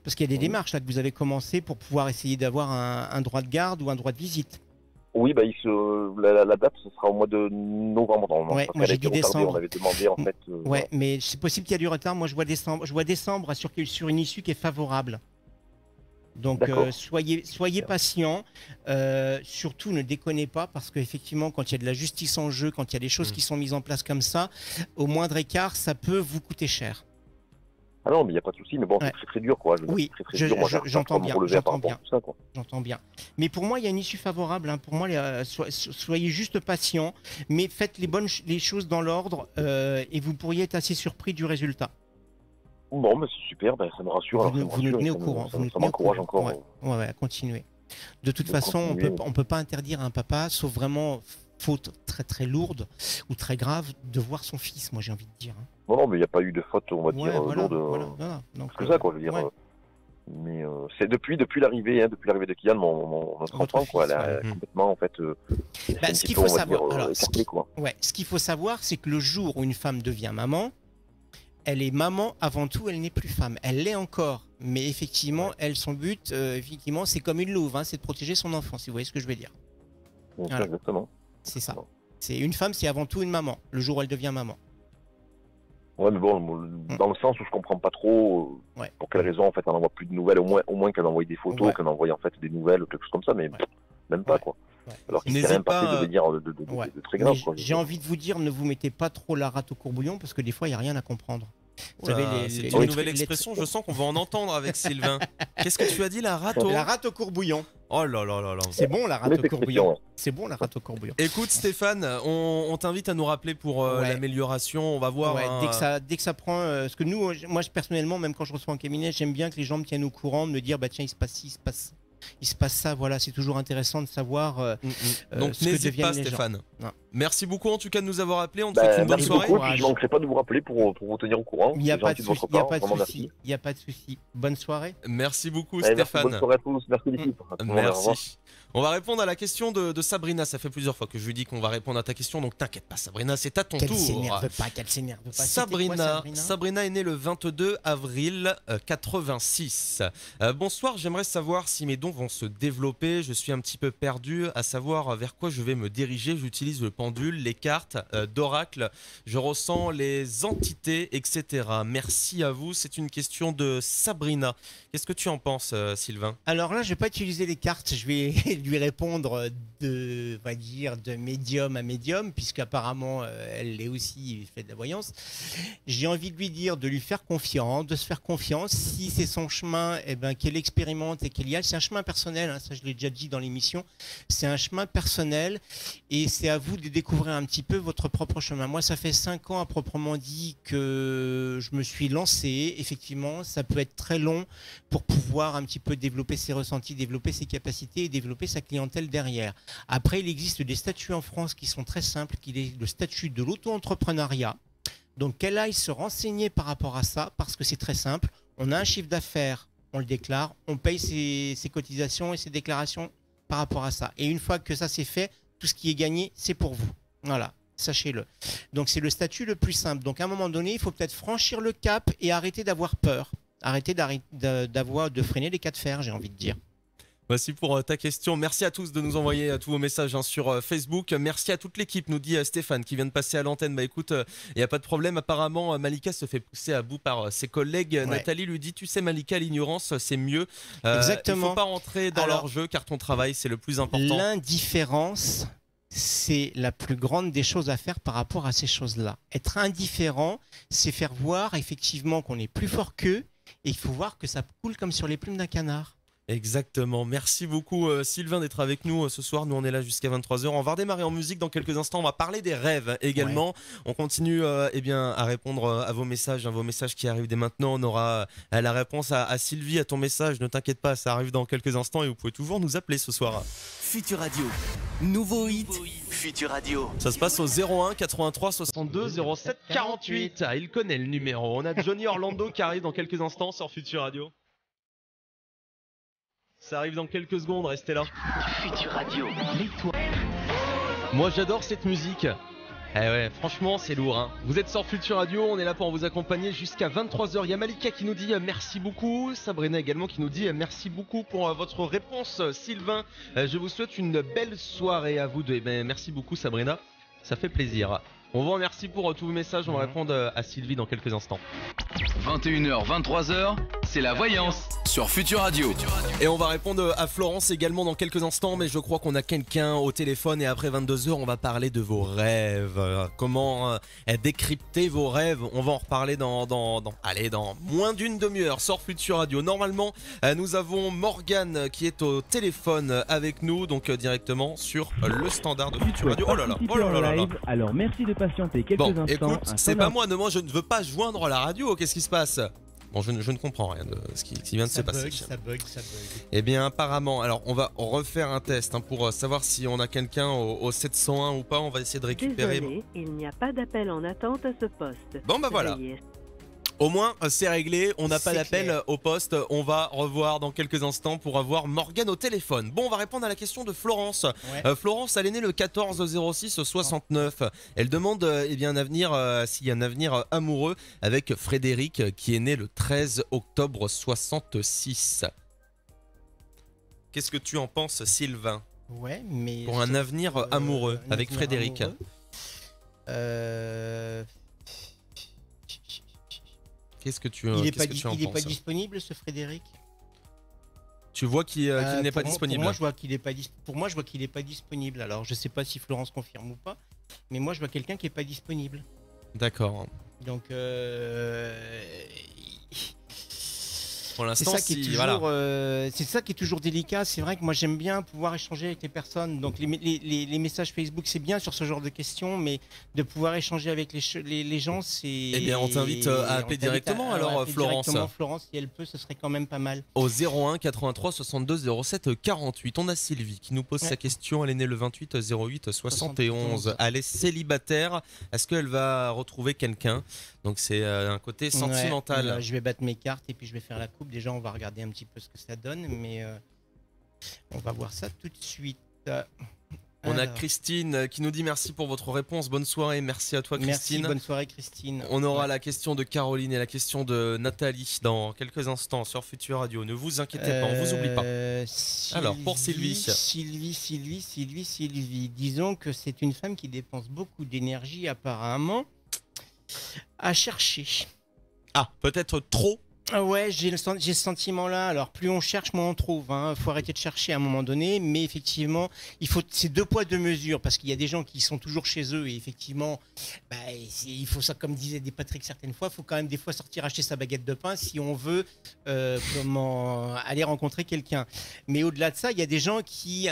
parce qu'il y a des démarches là que vous avez commencé pour pouvoir essayer d'avoir un droit de garde ou un droit de visite. Oui, la date, ce sera au mois de novembre. Moi j'ai dit décembre. On avait demandé en fait. Mais c'est possible qu'il y a du retard. Moi je vois décembre. Je vois décembre sur une issue qui est favorable. Donc soyez patient. Surtout ne déconnez pas, parce qu'effectivement, quand il y a de la justice en jeu, quand il y a des choses qui sont mises en place comme ça, au moindre écart, ça peut vous coûter cher. Ah non, mais il n'y a pas de souci, mais bon, c'est très dur, quoi. J'entends bien. Mais pour moi, il y a une issue favorable. Pour moi, soyez juste patient, mais faites les choses dans l'ordre et vous pourriez être assez surpris du résultat. Bon, mais c'est super, ça me rassure. Vous nous tenez au courant. Ça m'encourage encore. Ouais, continuez. De toute façon, on peut pas interdire à un papa, sauf vraiment faute très très lourde ou très grave, de voir son fils, moi j'ai envie de dire. Non, mais il n'y a pas eu de faute, on va dire, lourde. Donc, c'est ça, quoi, je veux dire. Mais c'est depuis l'arrivée de Kylian, notre enfant, quoi, elle a complètement, en fait, ce qu'il faut savoir, ce qu'il faut savoir, c'est que le jour où une femme devient maman, elle est maman avant tout, elle n'est plus femme. Elle l'est encore, mais effectivement, son but, effectivement, c'est comme une louve, c'est de protéger son enfant, si vous voyez ce que je veux dire. Voilà. Exactement. C'est ça. C'est une femme, c'est avant tout une maman, le jour où elle devient maman. Ouais, mais bon, dans le sens où je comprends pas trop pour quelle raison en fait elle n'envoie plus de nouvelles, au moins qu'elle envoie des photos, qu'elle envoie en fait des nouvelles ou quelque chose comme ça, mais même pas, quoi. Alors qu'il s'est rien passé de très grave, quoi. J'ai envie de vous dire, ne vous mettez pas trop la rate au courbouillon, parce que des fois il n'y a rien à comprendre. C'est une nouvelle expression, je sens qu'on va en entendre avec Sylvain. Qu'est-ce que tu as dit, la rate au courbouillon. Oh là là là là. C'est bon, la rate au courbouillon. C'est bon, la rate au courbouillon. Écoute Stéphane, on t'invite à nous rappeler pour l'amélioration. On va voir. Dès que ça prend. Parce que moi personnellement, même quand je reçois un cabinet, j'aime bien que les gens me tiennent au courant, de me dire tiens, il se passe ça, voilà, c'est toujours intéressant de savoir donc n'hésite pas, Stéphane. Merci beaucoup en tout cas de nous avoir appelés, on te souhaite une bonne soirée. Beaucoup, je ne manquerai pas de vous rappeler pour vous tenir au courant. Il n'y a pas de souci. Bonne soirée. Merci beaucoup Stéphane. Bonne soirée à tous, merci l'équipe. Merci. On va répondre à la question de Sabrina. Ça fait plusieurs fois que je lui dis qu'on va répondre à ta question, donc t'inquiète pas Sabrina, c'est à ton tour. Qu'elle s'énerve pas. Sabrina est née le 22 avril 86. Bonsoir, j'aimerais savoir si mes dons donc vont se développer. Je suis un petit peu perdu à savoir vers quoi je vais me diriger. J'utilise le pendule, les cartes d'oracle. Je ressens les entités, etc. Merci à vous. C'est une question de Sabrina. Qu'est-ce que tu en penses, Sylvain? Alors là, je vais pas utiliser les cartes. Je vais lui répondre on va dire, de médium à médium, puisqu'apparemment, elle est aussi fait de la voyance. J'ai envie de lui dire de lui faire confiance, de se faire confiance. Si c'est son chemin, qu'elle expérimente et qu'elle y aille. C'est un chemin personnel, hein, ça je l'ai déjà dit dans l'émission. C'est un chemin personnel et c'est à vous de découvrir un petit peu votre propre chemin. Moi, ça fait 5 ans à proprement dit que je me suis lancé. Effectivement, ça peut être très long pour pouvoir un petit peu développer ses ressentis, développer ses capacités et développer sa clientèle derrière. Après, il existe des statuts en France qui sont très simples, qui est le statut de l'auto-entrepreneuriat. Donc, qu'elle aille se renseigner par rapport à ça, parce que c'est très simple. On a un chiffre d'affaires, on le déclare, on paye ses cotisations et ses déclarations par rapport à ça. Et une fois que ça c'est fait, tout ce qui est gagné, c'est pour vous. Voilà, sachez-le. Donc, c'est le statut le plus simple. Donc, à un moment donné, il faut peut-être franchir le cap et arrêter d'avoir peur. Arrêter de freiner les cas de fer, j'ai envie de dire. Voici pour ta question. Merci à tous de nous envoyer tous vos messages sur Facebook. Merci à toute l'équipe, nous dit Stéphane, qui vient de passer à l'antenne. Bah écoute, il n'y a pas de problème. Apparemment, Malika se fait pousser à bout par ses collègues. Ouais. Nathalie lui dit, tu sais Malika, l'ignorance, c'est mieux. Exactement. Il ne faut pas rentrer dans leur jeu, car ton travail, c'est le plus important. L'indifférence, c'est la plus grande des choses à faire par rapport à ces choses-là. Être indifférent, c'est faire voir effectivement qu'on est plus fort qu'eux. Et il faut voir que ça coule comme sur les plumes d'un canard. Exactement. Merci beaucoup Sylvain d'être avec nous ce soir. Nous on est là jusqu'à 23h. On va redémarrer en musique dans quelques instants. On va parler des rêves également. Ouais. On continue à répondre à vos messages qui arrivent dès maintenant. On aura la réponse à Sylvie, à ton message. Ne t'inquiète pas, ça arrive dans quelques instants et vous pouvez toujours nous appeler ce soir. Futur Radio. Nouveau hit. Futur Radio. Ça se passe au 01 83 62 07 48. Ah, il connaît le numéro. On a Johnny Orlando qui arrive dans quelques instants sur Futur Radio. Ça arrive dans quelques secondes, restez là. Futur Radio, l'étoile. Moi j'adore cette musique. Eh ouais, franchement c'est lourd hein. Vous êtes sur Futur Radio, on est là pour vous accompagner jusqu'à 23h. Il y a Malika qui nous dit merci beaucoup. Sabrina également qui nous dit merci beaucoup pour votre réponse. Sylvain, je vous souhaite une belle soirée à vous deux. Merci beaucoup Sabrina, ça fait plaisir. On vous remercie pour tous vos messages, on va répondre à Sylvie dans quelques instants. 21h, 23h, c'est la voyance sur Futur Radio. Et on va répondre à Florence également dans quelques instants, mais je crois qu'on a quelqu'un au téléphone et après 22h, on va parler de vos rêves. Comment décrypter vos rêves. On va en reparler dans moins d'une demi-heure sur Futur Radio. Normalement, nous avons Morgane qui est au téléphone avec nous, donc directement sur le standard de Futur Radio. Oh là là. Alors merci de patienter quelques instants. Écoute, c'est pas moi, je ne veux pas joindre la radio. Qu'est-ce qui se passe? Bon, je ne comprends rien de ce qui vient de se passer. Ça bug. Eh bien, apparemment, alors on va refaire un test pour savoir si on a quelqu'un au 701 ou pas. On va essayer de récupérer. Désolé, il n'y a pas d'appel en attente à ce poste. Bon, bah voilà. Au moins, c'est réglé, on n'a pas d'appel clair. au poste, on va revoir dans quelques instants pour avoir Morgane au téléphone. Bon, on va répondre à la question de Florence. Ouais. Florence, elle est née le 14/06/69. Elle demande s'il y a un avenir amoureux avec Frédéric qui est né le 13 octobre 66. Qu'est-ce que tu en penses, Sylvain? Ouais, mais... Pour un avenir amoureux avec Frédéric. Qu'est-ce que tu en penses? Il n'est pas disponible, ce Frédéric? Tu vois qu'il n'est pas disponible. Pour moi, je vois qu'il n'est pas disponible. Alors, je ne sais pas si Florence confirme ou pas, mais moi, je vois quelqu'un qui n'est pas disponible. D'accord. Donc, pour l'instant, c'est ça qui est toujours délicat. C'est vrai que moi j'aime bien pouvoir échanger avec les personnes. Donc les messages Facebook c'est bien sur ce genre de questions, mais de pouvoir échanger avec les gens c'est. Eh bien, on t'invite à appeler directement Florence. Directement Florence, si elle peut, ce serait quand même pas mal. Au 01 83 62 07 48. On a Sylvie qui nous pose sa question. Elle est née le 28 08 71. Elle est célibataire. Est-ce qu'elle va retrouver quelqu'un? Donc c'est un côté sentimental. Je vais battre mes cartes et puis je vais faire la coupe. Déjà, on va regarder un petit peu ce que ça donne, mais on va voir ça tout de suite. On a Christine qui nous dit merci pour votre réponse. Bonne soirée. Merci à toi, Christine. Merci, bonne soirée, Christine. On aura la question de Caroline et la question de Nathalie dans quelques instants sur Futur Radio. Ne vous inquiétez pas, on vous oublie pas. Alors, pour Sylvie. Sylvie. Disons que c'est une femme qui dépense beaucoup d'énergie, apparemment, à chercher. Ah, peut-être trop. Ouais, j'ai ce sentiment-là. Alors, plus on cherche, moins on trouve. Faut arrêter de chercher à un moment donné. Mais effectivement, c'est 2 poids 2 mesures parce qu'il y a des gens qui sont toujours chez eux et effectivement, il faut ça, comme disait des Patrick certaines fois, il faut quand même des fois sortir acheter sa baguette de pain si on veut aller rencontrer quelqu'un. Mais au-delà de ça, il y a des gens qui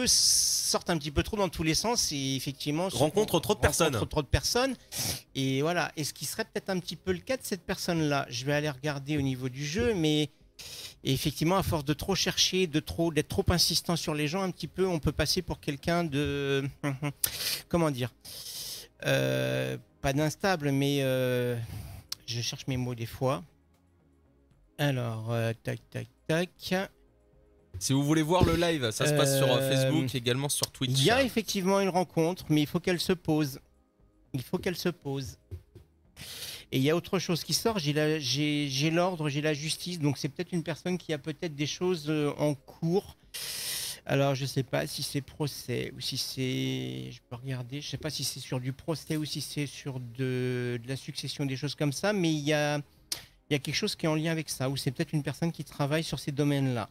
sortent un petit peu trop dans tous les sens et effectivement rencontrent trop de personnes. Et voilà. Et ce qui serait peut-être un petit peu le cas de cette personne-là. Je vais aller regarder au niveau du jeu, mais effectivement, à force de trop chercher, d'être trop insistant sur les gens, un petit peu, on peut passer pour quelqu'un de, comment dire, pas d'instable, mais je cherche mes mots des fois. Alors, tac. Si vous voulez voir le live, ça se passe sur Facebook, également sur Twitch. Il y a effectivement une rencontre, mais il faut qu'elle se pose. Et il y a autre chose qui sort, j'ai l'ordre, j'ai la justice, donc c'est peut-être une personne qui a peut-être des choses en cours. Alors je sais pas si c'est procès ou si c'est... Je peux regarder, je sais pas si c'est sur du procès ou si c'est sur de la succession, des choses comme ça, mais il y a quelque chose qui est en lien avec ça, ou c'est peut-être une personne qui travaille sur ces domaines-là.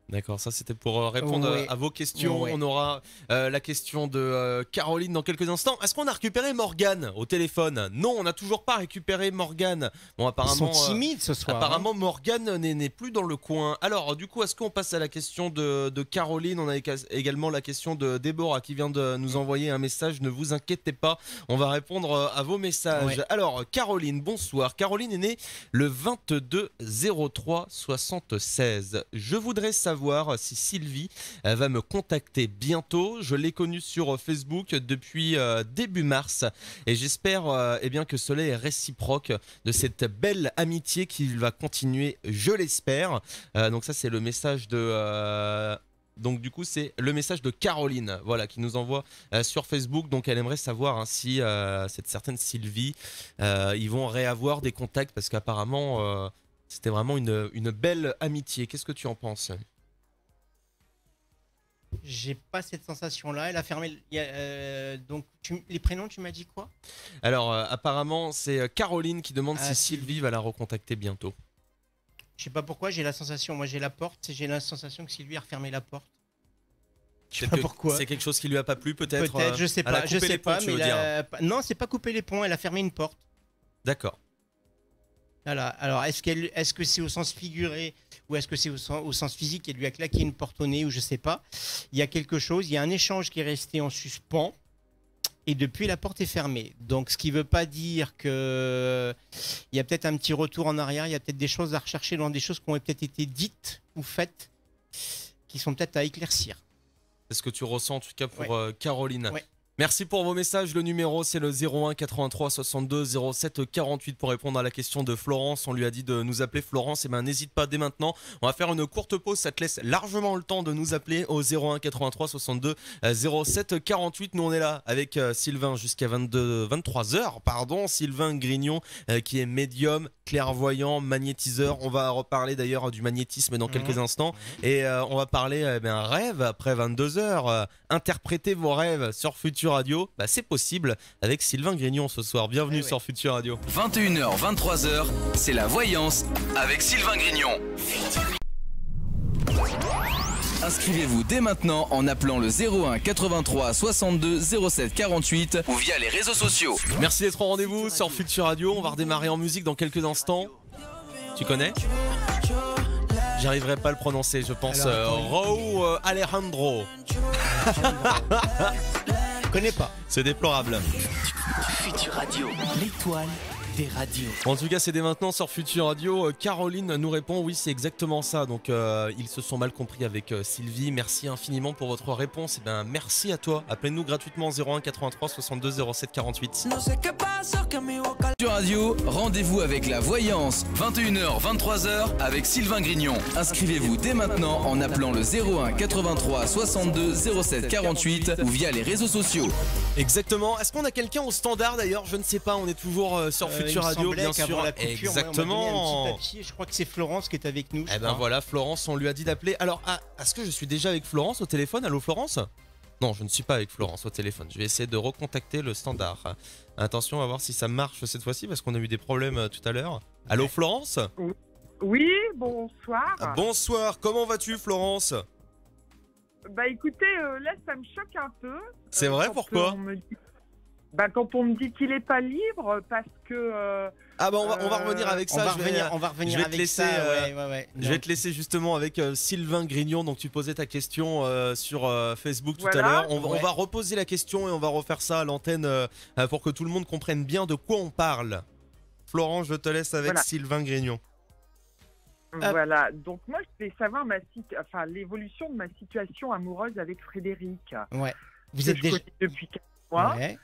D'accord, ça c'était pour répondre à vos questions. On aura la question de Caroline dans quelques instants. Est-ce qu'on a récupéré Morgane au téléphone? Non, on n'a toujours pas récupéré Morgane. Bon, apparemment, ils sont timides ce soir. Apparemment, Morgane n'est plus dans le coin. Alors, du coup, est-ce qu'on passe à la question de Caroline? On a également la question de Déborah qui vient de nous envoyer un message. Ne vous inquiétez pas, on va répondre à vos messages. Alors, Caroline, bonsoir. Caroline est née le 22/03/76. Je voudrais savoir si Sylvie va me contacter bientôt. Je l'ai connue sur Facebook depuis début mars et j'espère bien que cela est réciproque de cette belle amitié qui va continuer, je l'espère. Donc ça c'est le message de... Donc du coup c'est le message de Caroline, voilà, qui nous envoie sur Facebook. Donc elle aimerait savoir si cette certaine Sylvie, ils vont réavoir des contacts parce qu'apparemment c'était vraiment une belle amitié. Qu'est-ce que tu en penses? J'ai pas cette sensation-là. Elle a fermé. Donc, les prénoms, tu m'as dit quoi? Alors, apparemment, c'est Caroline qui demande si Sylvie va la recontacter bientôt. Je sais pas pourquoi, j'ai la sensation. Moi, j'ai la porte. J'ai la sensation que Sylvie a refermé la porte. Je sais pas pourquoi. C'est quelque chose qui lui a pas plu, peut-être. Peut-être, je sais pas. Je sais pas. Mais non, c'est pas couper les ponts. Elle a fermé une porte. D'accord. Voilà. Alors, est-ce que c'est au sens figuré ou est-ce que c'est au sens physique? Elle lui a claqué une porte au nez ou je sais pas. Il y a quelque chose, il y a un échange qui est resté en suspens et depuis la porte est fermée. Donc, ce qui veut pas dire que il y a peut-être un petit retour en arrière, il y a peut-être des choses à rechercher dans des choses qui ont peut-être été dites ou faites qui sont peut-être à éclaircir. C'est ce que tu ressens en tout cas pour Caroline. Ouais. Merci pour vos messages. Le numéro, c'est le 01 83 62 07 48 pour répondre à la question de Florence. On lui a dit de nous appeler Florence. Et ben, n'hésite pas dès maintenant. On va faire une courte pause. Ça te laisse largement le temps de nous appeler au 01 83 62 07 48. Nous, on est là avec Sylvain jusqu'à 23h. Pardon, Sylvain Grignon qui est médium, clairvoyant, magnétiseur. On va reparler d'ailleurs du magnétisme dans quelques instants. Et on va parler rêve après 22h. Interprétez vos rêves sur Futur Radio, c'est possible avec Sylvain Grignon ce soir. Bienvenue sur Futur Radio. 21h, 23h, c'est la voyance avec Sylvain Grignon. Inscrivez-vous dès maintenant en appelant le 01 83 62 07 48 ou via les réseaux sociaux. Merci d'être au rendez-vous sur Futur Radio. On va redémarrer en musique dans quelques instants. Tu connais? J'arriverai pas à le prononcer, je pense. Raúl Alejandro. Je connais pas. C'est déplorable. Futur Radio, l'étoile des radios. En tout cas, c'est dès maintenant sur Futur Radio. Caroline nous répond, oui, c'est exactement ça. Donc, ils se sont mal compris avec Sylvie. Merci infiniment pour votre réponse. Et ben, merci à toi. Appelez-nous gratuitement 01 83 62 07 48. Futur Radio, rendez-vous avec la voyance. 21h, 23h avec Sylvain Grignon. Inscrivez-vous dès maintenant en appelant le 01 83 62 07 48 ou via les réseaux sociaux. Exactement. Est-ce qu'on a quelqu'un au standard d'ailleurs? Je ne sais pas. On est toujours sur Futur Radio, bien sûr. La coupure, exactement. un petit papier. Je crois que c'est Florence qui est avec nous. Eh ben voilà, Florence, on lui a dit d'appeler. Alors, est-ce que je suis déjà avec Florence au téléphone? Allô, Florence? Non, je ne suis pas avec Florence au téléphone. Je vais essayer de recontacter le standard. Attention, on va voir si ça marche cette fois-ci parce qu'on a eu des problèmes tout à l'heure. Allô, Florence? Oui, bonsoir. Bonsoir. Comment vas-tu, Florence? Bah écoutez, là ça me choque un peu. C'est vrai, pourquoi? Quand on me dit qu'il est pas libre, parce que... on va revenir avec ça. On va revenir avec ça. Je vais te laisser justement avec Sylvain Grignon. Donc tu posais ta question sur Facebook tout à l'heure. On va reposer la question et on va refaire ça à l'antenne pour que tout le monde comprenne bien de quoi on parle. Florence, je te laisse avec Sylvain Grignon. Voilà, donc moi je voulais savoir l'évolution de ma situation amoureuse avec Frédéric. Ouais. Vous êtes déjà depuis 4 mois. Ouais.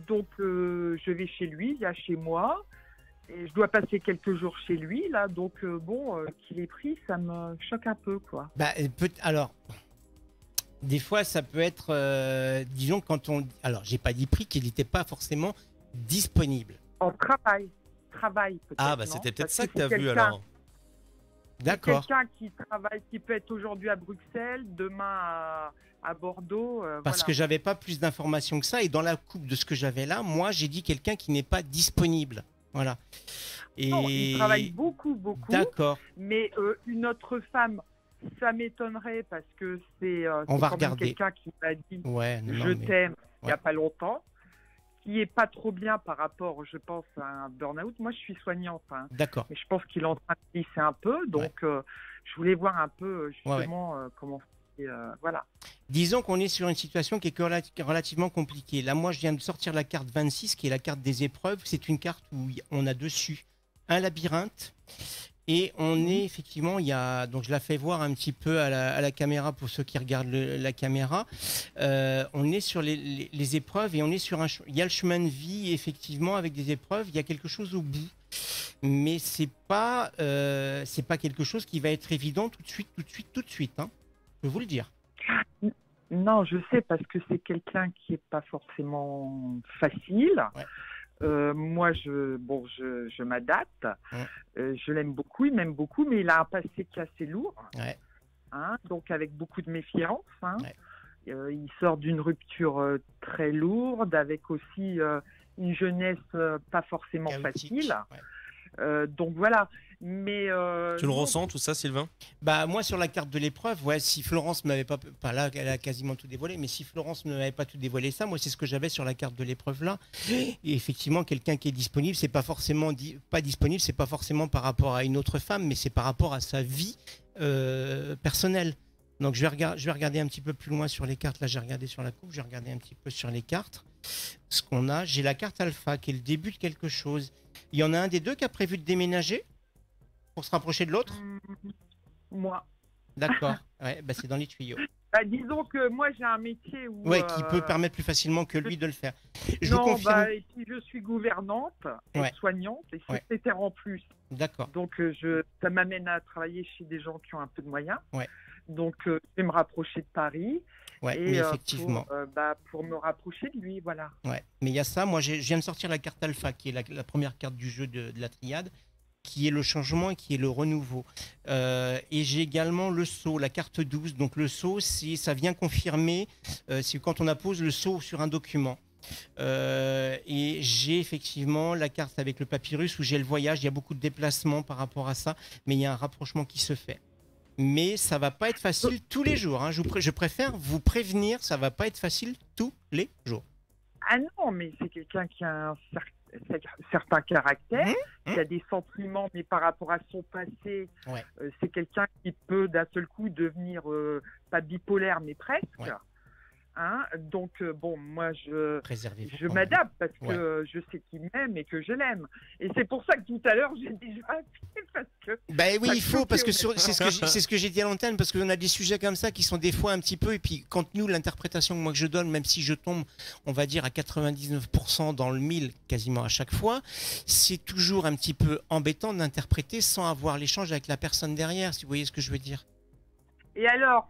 Donc je vais chez lui, il y a chez moi, et je dois passer quelques jours chez lui là. Donc qu'il ait pris, ça me choque un peu, quoi. Alors, des fois ça peut être, disons quand on, alors j'ai pas dit prix, qu'il n'était pas forcément disponible. En travail peut-être. Ah bah c'était peut-être ça que tu as vu alors. D'accord. Quelqu'un qui travaille, qui peut être aujourd'hui à Bruxelles, demain à Bordeaux. Parce que j'avais pas plus d'informations que ça, et dans la coupe de ce que j'avais là, moi j'ai dit quelqu'un qui n'est pas disponible. Voilà. Et... Non, il travaille beaucoup. D'accord. Mais une autre femme, ça m'étonnerait parce que c'est quelqu'un qui m'a dit je t'aime il n'y a pas longtemps, qui est pas trop bien par rapport, je pense, à un burn-out. Moi, je suis soignante. D'accord. Mais je pense qu'il est en train de glisser un peu. Donc, je voulais voir un peu, justement, comment... voilà. Disons qu'on est sur une situation qui est relativement compliquée. Là, moi, je viens de sortir la carte 26, qui est la carte des épreuves. C'est une carte où on a dessus un labyrinthe. Et on est effectivement, donc je la fais voir un petit peu à la caméra pour ceux qui regardent la caméra. On est sur les épreuves et on est sur il y a le chemin de vie effectivement avec des épreuves. Il y a quelque chose au bout, mais c'est pas quelque chose qui va être évident tout de suite. Hein. Je peux vous le dire. Non, je sais parce que c'est quelqu'un qui est pas forcément facile. Ouais. Moi, je m'adapte. Je l'aime beaucoup, il m'aime beaucoup, mais il a un passé qui est assez lourd. Ouais. Donc, avec beaucoup de méfiance. Ouais. Il sort d'une rupture très lourde, avec aussi une jeunesse pas forcément facile. Ouais. Donc, voilà. Mais tu le ressens tout ça, Sylvain? Moi sur la carte de l'épreuve, si Florence m'avait pas là, elle a quasiment tout dévoilé, mais si Florence ne m'avait pas tout dévoilé ça, moi c'est ce que j'avais sur la carte de l'épreuve là. Et effectivement, quelqu'un qui est disponible, c'est pas forcément pas disponible, c'est pas forcément par rapport à une autre femme, mais c'est par rapport à sa vie personnelle. Donc je vais regarder un petit peu plus loin sur les cartes. Là, j'ai regardé sur la coupe, je vais regarder un petit peu sur les cartes. Ce qu'on a, j'ai la carte alpha qui est le début de quelque chose. Il y en a un des deux qui a prévu de déménager pour se rapprocher de l'autre? Moi. D'accord. C'est dans les tuyaux. Disons que moi j'ai un métier où... qui peut permettre plus facilement que lui de le faire. Et puis je suis gouvernante et soignante et secrétaire en plus. D'accord. Donc ça m'amène à travailler chez des gens qui ont un peu de moyens. Ouais. Donc je vais me rapprocher de Paris. Ouais, mais effectivement. Pour me rapprocher de lui, voilà. Ouais. Mais il y a ça, moi je viens de sortir la carte alpha qui est la première carte du jeu de la triade, qui est le changement et qui est le renouveau. Et j'ai également le sceau, la carte 12. Donc le sceau, ça vient confirmer, c'est quand on appose le sceau sur un document. Et j'ai effectivement la carte avec le papyrus où j'ai le voyage. Il y a beaucoup de déplacements par rapport à ça, mais il y a un rapprochement qui se fait. Mais ça va pas être facile tous les jours. Hein. Je préfère vous prévenir, ça va pas être facile tous les jours. Ah non, mais c'est quelqu'un qui a un certain caractère, qui a des sentiments, mais par rapport à son passé, c'est quelqu'un qui peut d'un seul coup devenir pas bipolaire, mais presque. Ouais. Hein, donc bon, moi je m'adapte parce que je sais qu'il m'aime et que je l'aime. Et c'est pour ça que tout à l'heure j'ai déjà appelé parce que. Ben oui, il faut parce que c'est ce que j'ai dit à l'antenne, parce qu'on a des sujets comme ça qui sont des fois un petit peu, et puis quand nous l'interprétation que moi que je donne, même si je tombe, on va dire à 99% dans le 1000 quasiment à chaque fois, c'est toujours un petit peu embêtant d'interpréter sans avoir l'échange avec la personne derrière, si vous voyez ce que je veux dire. Et alors,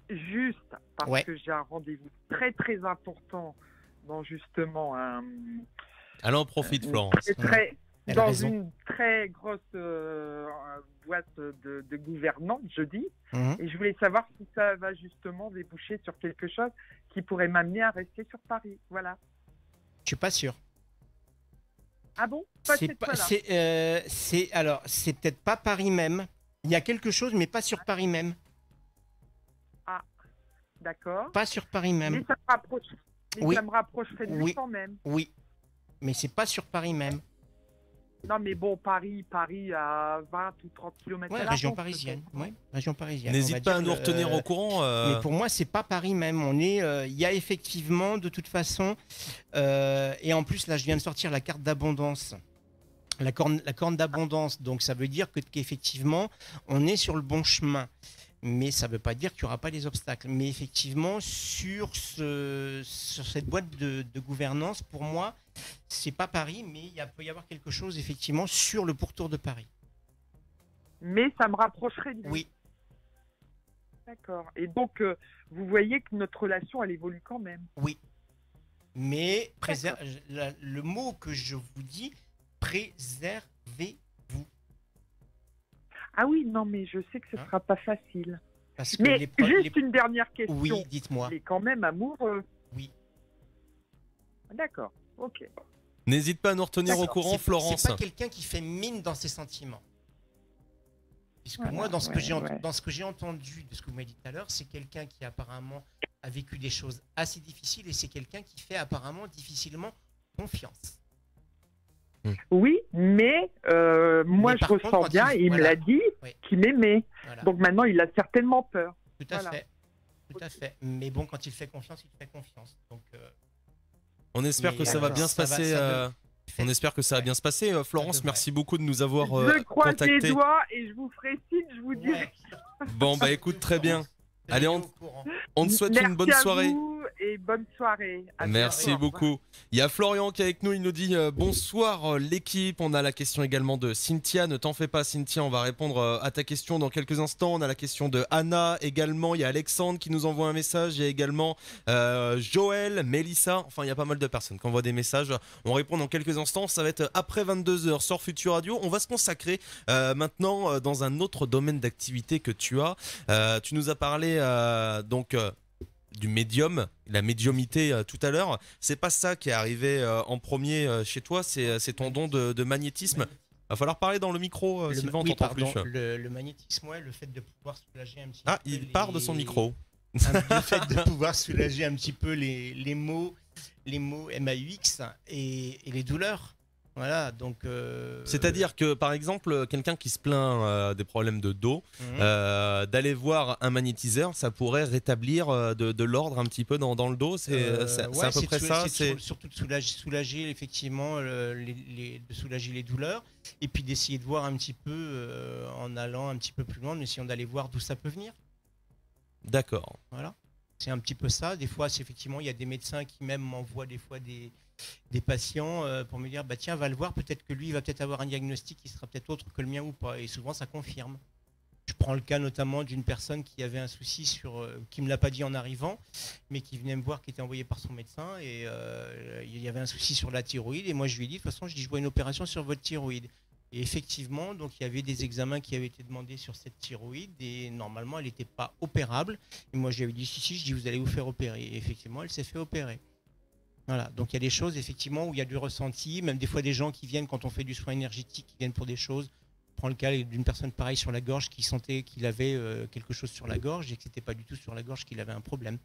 juste parce que j'ai un rendez-vous très très important dans justement un. Alors on profite, Florence. Dans une très grosse boîte de gouvernance, je dis. Et je voulais savoir si ça va justement déboucher sur quelque chose qui pourrait m'amener à rester sur Paris. Voilà. Je suis pas sûr. Ah bon? C'est peut-être pas Paris même. Il y a quelque chose, mais pas sur Paris même. Ah, d'accord. Pas sur Paris même. Mais ça me rapproche. Mais ça me rapprocherait de lui quand même. Oui, mais c'est pas sur Paris même. Non, mais bon, Paris à 20 ou 30 km. Ouais, région parisienne. Ouais, région parisienne. N'hésite pas à nous retenir au courant. Mais pour moi, c'est pas Paris même. Il y a effectivement, de toute façon, et en plus, là, je viens de sortir la carte d'abondance. La corne d'abondance. Donc, ça veut dire qu'effectivement, on est sur le bon chemin. Mais ça ne veut pas dire qu'il n'y aura pas des obstacles. Mais effectivement, sur cette boîte de gouvernance, pour moi, c'est pas Paris, mais il peut y avoir quelque chose, effectivement, sur le pourtour de Paris. Mais ça me rapprocherait de lui. Oui. D'accord. Et donc, vous voyez que notre relation, elle évolue quand même. Oui. Mais le mot que je vous dis, préservez-vous. Ah oui, non, mais je sais que ce ne sera pas facile. Mais juste une dernière question. Oui, dites-moi. Il est quand même amoureux. Oui. D'accord, ok. N'hésite pas à nous retenir au courant, Florence. C'est pas quelqu'un qui fait mine dans ses sentiments. Puisque moi, dans ce que j'ai entendu de ce que vous m'avez dit tout à l'heure, c'est quelqu'un qui apparemment a vécu des choses assez difficiles, et c'est quelqu'un qui fait apparemment difficilement confiance. Oui, mais moi je ressens bien, il me l'a dit, qu'il m'aimait. Voilà. Donc maintenant il a certainement peur. Tout à fait. Tout à fait. Mais bon, quand il fait confiance, il fait confiance. Donc, on espère que ça va bien se passer. On espère que ça va bien se passer. Florence, merci beaucoup de nous avoir je croise contactés. Les doigts et je vous ferai signe, je vous dirai. Bon, bah écoute, très bien. Allez, on te souhaite une bonne soirée. Merci à vous et bonne soirée. Merci beaucoup. Il y a Florian qui est avec nous, il nous dit bonsoir l'équipe. On a la question également de Cynthia. Ne t'en fais pas, Cynthia, on va répondre à ta question dans quelques instants. On a la question de Anna également. Il y a Alexandre qui nous envoie un message. Il y a également Joël, Mélissa. Enfin, il y a pas mal de personnes qui envoient des messages. On répond dans quelques instants. Ça va être après 22h sur Futur Radio. On va se consacrer maintenant dans un autre domaine d'activité que tu as. Tu nous as parlé du médium, la médiumité tout à l'heure. C'est pas ça qui est arrivé en premier chez toi, c'est ton don de magnétisme. Va falloir parler dans le micro, Sylvain, on t'entend plus. Le magnétisme, le fait de pouvoir soulager un petit peu. Ah, il part de son micro. Le fait de pouvoir soulager un petit peu les mots MAUX et les douleurs. Voilà, donc. C'est-à-dire que, par exemple, quelqu'un qui se plaint des problèmes de dos, d'aller voir un magnétiseur, ça pourrait rétablir de l'ordre un petit peu dans le dos. C'est à peu près ça. C'est surtout de soulager effectivement, de soulager les douleurs, et puis d'essayer de voir un petit peu, en allant un petit peu plus loin, en essayant d'aller voir d'où ça peut venir. D'accord. Voilà, c'est un petit peu ça. Des fois, effectivement, il y a des médecins qui même m'envoient des fois des patients pour me dire tiens, va le voir, peut-être que lui il va peut-être avoir un diagnostic qui sera peut-être autre que le mien ou pas, et souvent ça confirme. Je prends le cas notamment d'une personne qui avait un souci qui me l'a pas dit en arrivant, mais qui venait me voir, qui était envoyé par son médecin, et il y avait un souci sur la thyroïde, et moi je lui ai dit de toute façon, je vois une opération sur votre thyroïde. Et effectivement, donc il y avait des examens qui avaient été demandés sur cette thyroïde, et normalement elle n'était pas opérable, et moi je lui avais dit si, je dis vous allez vous faire opérer, et effectivement elle s'est fait opérer. Voilà, donc il y a des choses effectivement où il y a du ressenti, même des fois des gens qui viennent quand on fait du soin énergétique, qui viennent pour des choses. Je prends le cas d'une personne pareille sur la gorge qui sentait qu'il avait quelque chose sur la gorge et que c'était pas du tout sur la gorge qu'il avait un problème.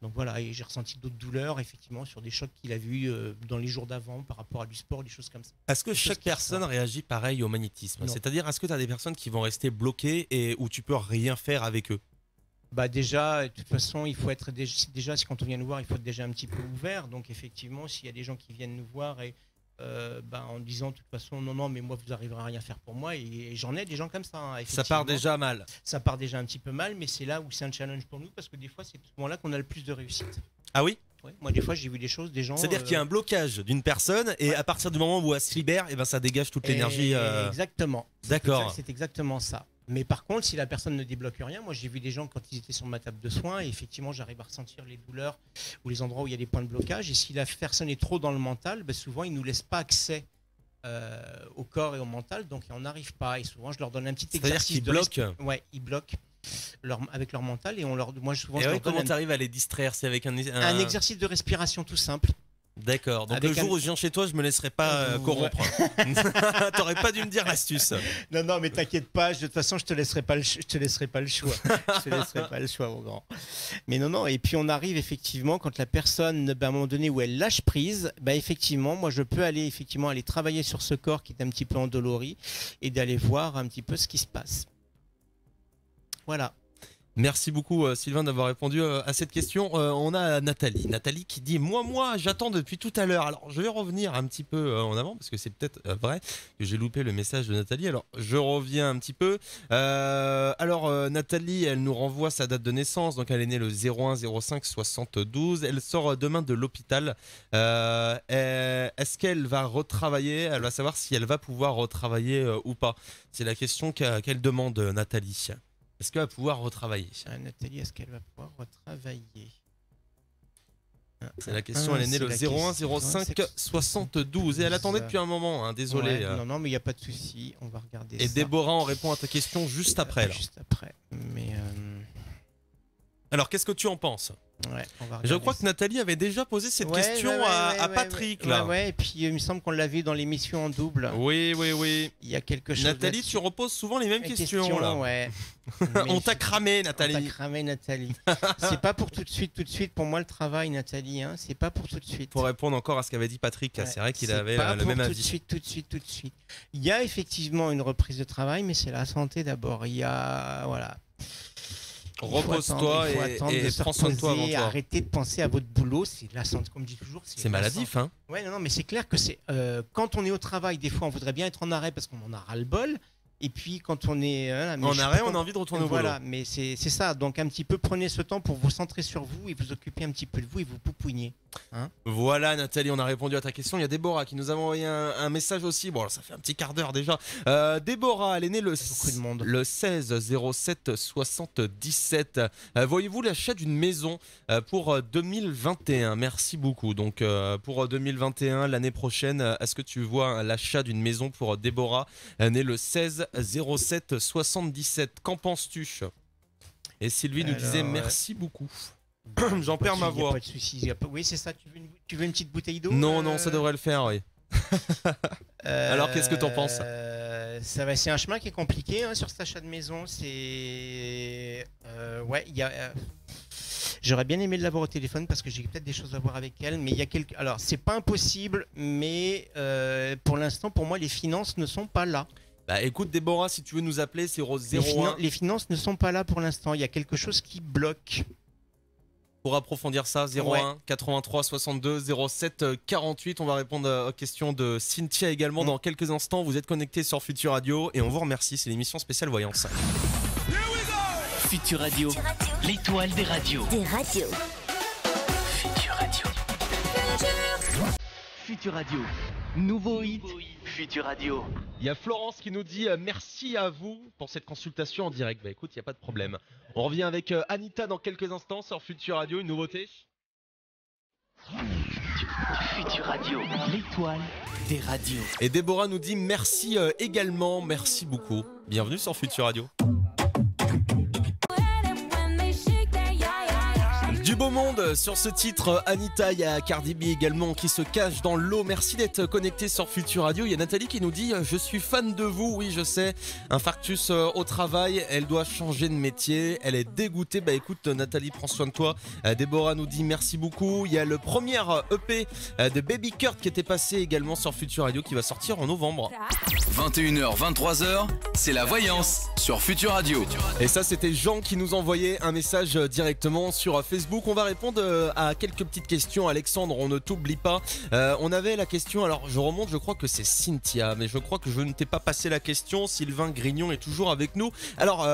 Donc voilà, et j'ai ressenti d'autres douleurs effectivement sur des chocs qu'il avait eu dans les jours d'avant par rapport à du sport, des choses comme ça. Est-ce que chaque personne réagit pareil au magnétisme? C'est-à-dire, est-ce que tu as des personnes qui vont rester bloquées et où tu peux rien faire avec eux? Bah déjà, de toute façon, il faut être déjà, quand on vient nous voir, il faut être déjà un petit peu ouvert. Donc effectivement, s'il y a des gens qui viennent nous voir et en disant de toute façon non mais moi vous n'arriverez à rien faire pour moi, et j'en ai des gens comme ça. Hein, ça part déjà mal. Ça part déjà un petit peu mal, mais c'est là où c'est un challenge pour nous parce que des fois c'est à ce moment-là qu'on a le plus de réussite. Ah oui? Ouais, moi des fois j'ai vu des choses, des gens. C'est-à-dire qu'il y a un blocage d'une personne et à partir du moment où elle se libère, et ben ça dégage toute l'énergie. Exactement. D'accord. C'est exactement ça. Mais par contre, si la personne ne débloque rien, moi j'ai vu des gens quand ils étaient sur ma table de soins et effectivement j'arrive à ressentir les douleurs ou les endroits où il y a des points de blocage. Et si la personne est trop dans le mental, souvent ils ne nous laissent pas accès au corps et au mental, donc on n'arrive pas. Et souvent je leur donne un petit exercice. C'est-à-dire qu'ils bloquent. Ouais, ils bloquent avec leur mental et moi souvent. Et comment tu arrives à les distraire? C'est avec un exercice de respiration tout simple. D'accord, donc le jour où je viens chez toi, je me laisserai pas corrompre. T'aurais pas dû me dire l'astuce. Non, mais t'inquiète pas, de toute façon, je te laisserai pas le choix. Je te laisserai pas le choix, mon grand. Mais non, et puis on arrive effectivement quand la personne, à un moment donné où elle lâche prise, effectivement, moi je peux aller travailler sur ce corps qui est un petit peu endolori et d'aller voir un petit peu ce qui se passe. Voilà. Merci beaucoup Sylvain d'avoir répondu à cette question. On a Nathalie qui dit moi j'attends depuis tout à l'heure. Alors je vais revenir un petit peu en avant parce que c'est peut-être vrai que j'ai loupé le message de Nathalie. Alors je reviens un petit peu. Nathalie, elle nous renvoie sa date de naissance, donc elle est née le 01/05/72. Elle sort demain de l'hôpital. Est-ce qu'elle va retravailler? Elle va savoir si elle va pouvoir retravailler ou pas. C'est la question qu'elle demande, Nathalie. Est-ce qu'elle va pouvoir retravailler? Nathalie, est-ce qu'elle va pouvoir retravailler? C'est la question, elle est née le 01/05/72 et elle attendait depuis un moment, désolé. Ouais, non, mais il n'y a pas de souci, on va regarder ça. Et Déborah, on répond à ta question juste après. Juste après, mais... Alors, qu'est-ce que tu en penses? Ouais, je crois que Nathalie avait déjà posé cette question à Patrick. Et puis il me semble qu'on l'a vu dans l'émission en double. Oui. Il y a quelque chose. Nathalie, tu reposes souvent les mêmes questions là. Ouais. On t'a cramé, Nathalie. C'est pas pour tout de suite. Pour moi, le travail, Nathalie, c'est pas pour tout de suite. Pour répondre encore à ce qu'avait dit Patrick, c'est vrai qu'il avait le même avis. Tout de suite. Il y a effectivement une reprise de travail, mais c'est la santé d'abord. Il y a repose-toi et prends soin de toi avant toi. Arrêtez de penser à votre boulot, c'est la santé, comme je dis toujours. C'est maladif, hein. Ouais, non, mais c'est clair que c'est quand on est au travail, des fois, on voudrait bien être en arrêt parce qu'on en a ras le bol. Et puis quand on est en arrêt, on a envie de retourner au boulot. Voilà, mais c'est ça. Donc un petit peu, prenez ce temps pour vous centrer sur vous et vous occuper un petit peu de vous et vous poupougner. Voilà, Nathalie, on a répondu à ta question. Il y a Déborah qui nous a envoyé un message aussi. Bon, alors, ça fait un petit quart d'heure déjà. Déborah, elle est née le 16/07/77. Voyez-vous l'achat d'une maison pour 2021? Merci beaucoup. Donc pour 2021, l'année prochaine, est-ce que tu vois l'achat d'une maison pour Déborah, née le 16/07/77? Qu'en penses-tu? Et Sylvie nous disait merci beaucoup. J'en perds ma voix. Pas de soucis. Oui, c'est ça. Tu veux une petite bouteille d'eau? Non, ça devrait le faire, oui. Alors, qu'est-ce que t'en penses? C'est un chemin qui est compliqué sur cet achat de maison. J'aurais bien aimé l'avoir au téléphone parce que j'ai peut-être des choses à voir avec elle, mais il y a quelques. Alors, c'est pas impossible, mais pour l'instant, pour moi, les finances ne sont pas là. Écoute, Déborah, si tu veux nous appeler, c'est 01. Les finances ne sont pas là pour l'instant. Il y a quelque chose qui bloque. Pour approfondir ça, 01 83 62 07 48. On va répondre aux questions de Cynthia également dans quelques instants. Vous êtes connectés sur Futur Radio et on vous remercie. C'est l'émission spéciale Voyance. Futur Radio, l'étoile des radios. Futur Radio. Futur Radio, nouveau hit. Futur Radio. Il y a Florence qui nous dit merci à vous pour cette consultation en direct. Écoute, il n'y a pas de problème. On revient avec Anita dans quelques instants sur Futur Radio, une nouveauté. Futur Radio, l'étoile des radios. Et Déborah nous dit merci également, merci beaucoup. Bienvenue sur Futur Radio. Du beau monde sur ce titre. Anita, il y a Cardi B également qui se cache dans l'eau. Merci d'être connecté sur Futur Radio. Il y a Nathalie qui nous dit je suis fan de vous. Oui, je sais, infarctus au travail, elle doit changer de métier, elle est dégoûtée. Bah écoute Nathalie, prends soin de toi. Déborah nous dit merci beaucoup. Il y a le premier EP de Baby Kurt qui était passé également sur Futur Radio qui va sortir en novembre. 21h, 23h, c'est la voyance sur Futur Radio. Et ça c'était Jean qui nous envoyait un message directement sur Facebook. On va répondre à quelques petites questions. Alexandre, on ne t'oublie pas. On avait la question, alors je remonte, je crois que c'est Cynthia, mais je crois que je ne t'ai pas passé la question. Sylvain Grignon est toujours avec nous. Alors